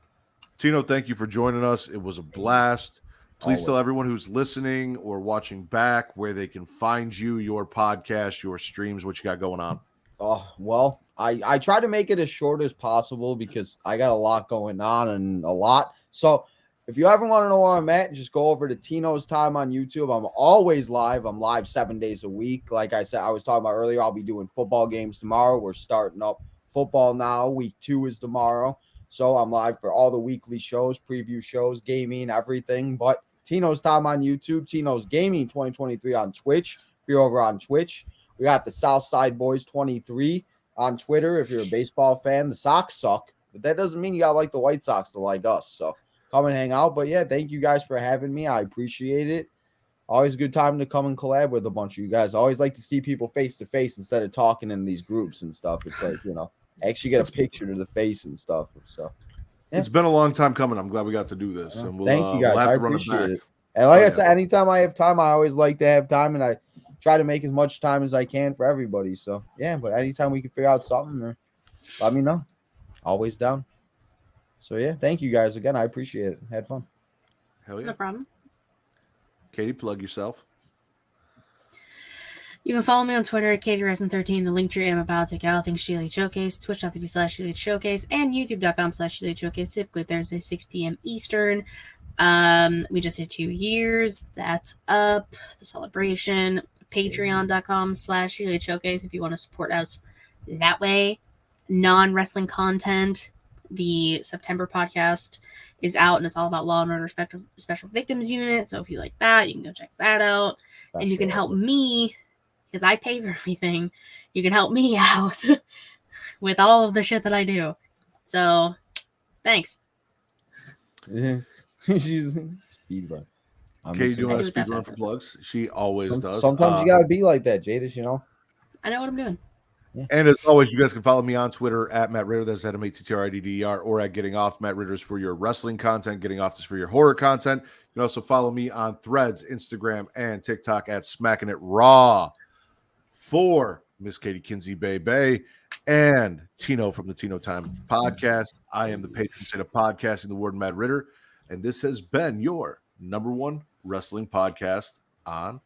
Tino, thank you for joining us. It was a blast. Please Always. tell everyone who's listening or watching back where they can find you, your podcast, your streams, what you got going on. Oh, well, I try to make it as short as possible because I got a lot going on and a lot. So if you ever want to know where I'm at, just go over to Tino's Time on YouTube. I'm always live. I'm live 7 days a week. Like I said, I was talking about earlier, I'll be doing football games tomorrow. We're starting up football now. Week 2 is tomorrow. So I'm live for all the weekly shows, preview shows, gaming, everything. But Tino's Time on YouTube, Tino's Gaming 2023 on Twitch. If you're over on Twitch, we got the Southside Boys 23 on Twitter. If you're a baseball fan, the Sox suck, but that doesn't mean you gotta like the White Sox to like us. So come and hang out. But yeah, thank you guys for having me. I appreciate it. Always a good time to come and collab with a bunch of you guys. I always like to see people face to face instead of talking in these groups and stuff. It's like, you know, actually get a picture to the face and stuff. So yeah. It's been a long time coming. I'm glad we got to do this. And we'll, thank you guys. We'll have I to run it appreciate back. it. And like Oh, I yeah. said, anytime I have time, I always like to have time, and I try to make as much time as I can for everybody. So yeah, but anytime we can figure out something, let me know. Always down. So yeah, thank you guys again. I appreciate it. Had fun. Hell yeah. No problem. Katie, plug yourself. You can follow me on Twitter at KatieResin13, the link tree I'm about to get all things She Elite Showcase, twitch.tv/She Elite Showcase, and youtube.com/She Elite Showcase, typically Thursday, 6 p.m. Eastern. We just hit 2 years. That's up. The celebration. Patreon.com/She Elite Showcase if you want to support us that way. Non-wrestling content. The September podcast is out, and it's all about Law and Order Special Victims Unit. So if you like that, you can go check that out. And you can help me, because I pay for everything. You can help me out with all of the shit that I do. So, thanks. Yeah. She's speed run. Katie, do you want to I do speed that run fast. for plugs? She always does. Sometimes you gotta be like that, Jadis. You know. I know what I'm doing. Yeah. And as always, you guys can follow me on Twitter at Matt Ritter, that's at MATTRIDDER, or at Getting Off. Matt Ritter's for your wrestling content, Getting Off is for your horror content. You can also follow me on Threads, Instagram, and TikTok at Smackin It Raw. For Miss Katie Kinzy Bay and Tino from the Tino Time Podcast, I am the patron saint of podcasting, the Warden Matt Ritter, and this has been your #1 wrestling podcast on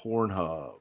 Pornhub.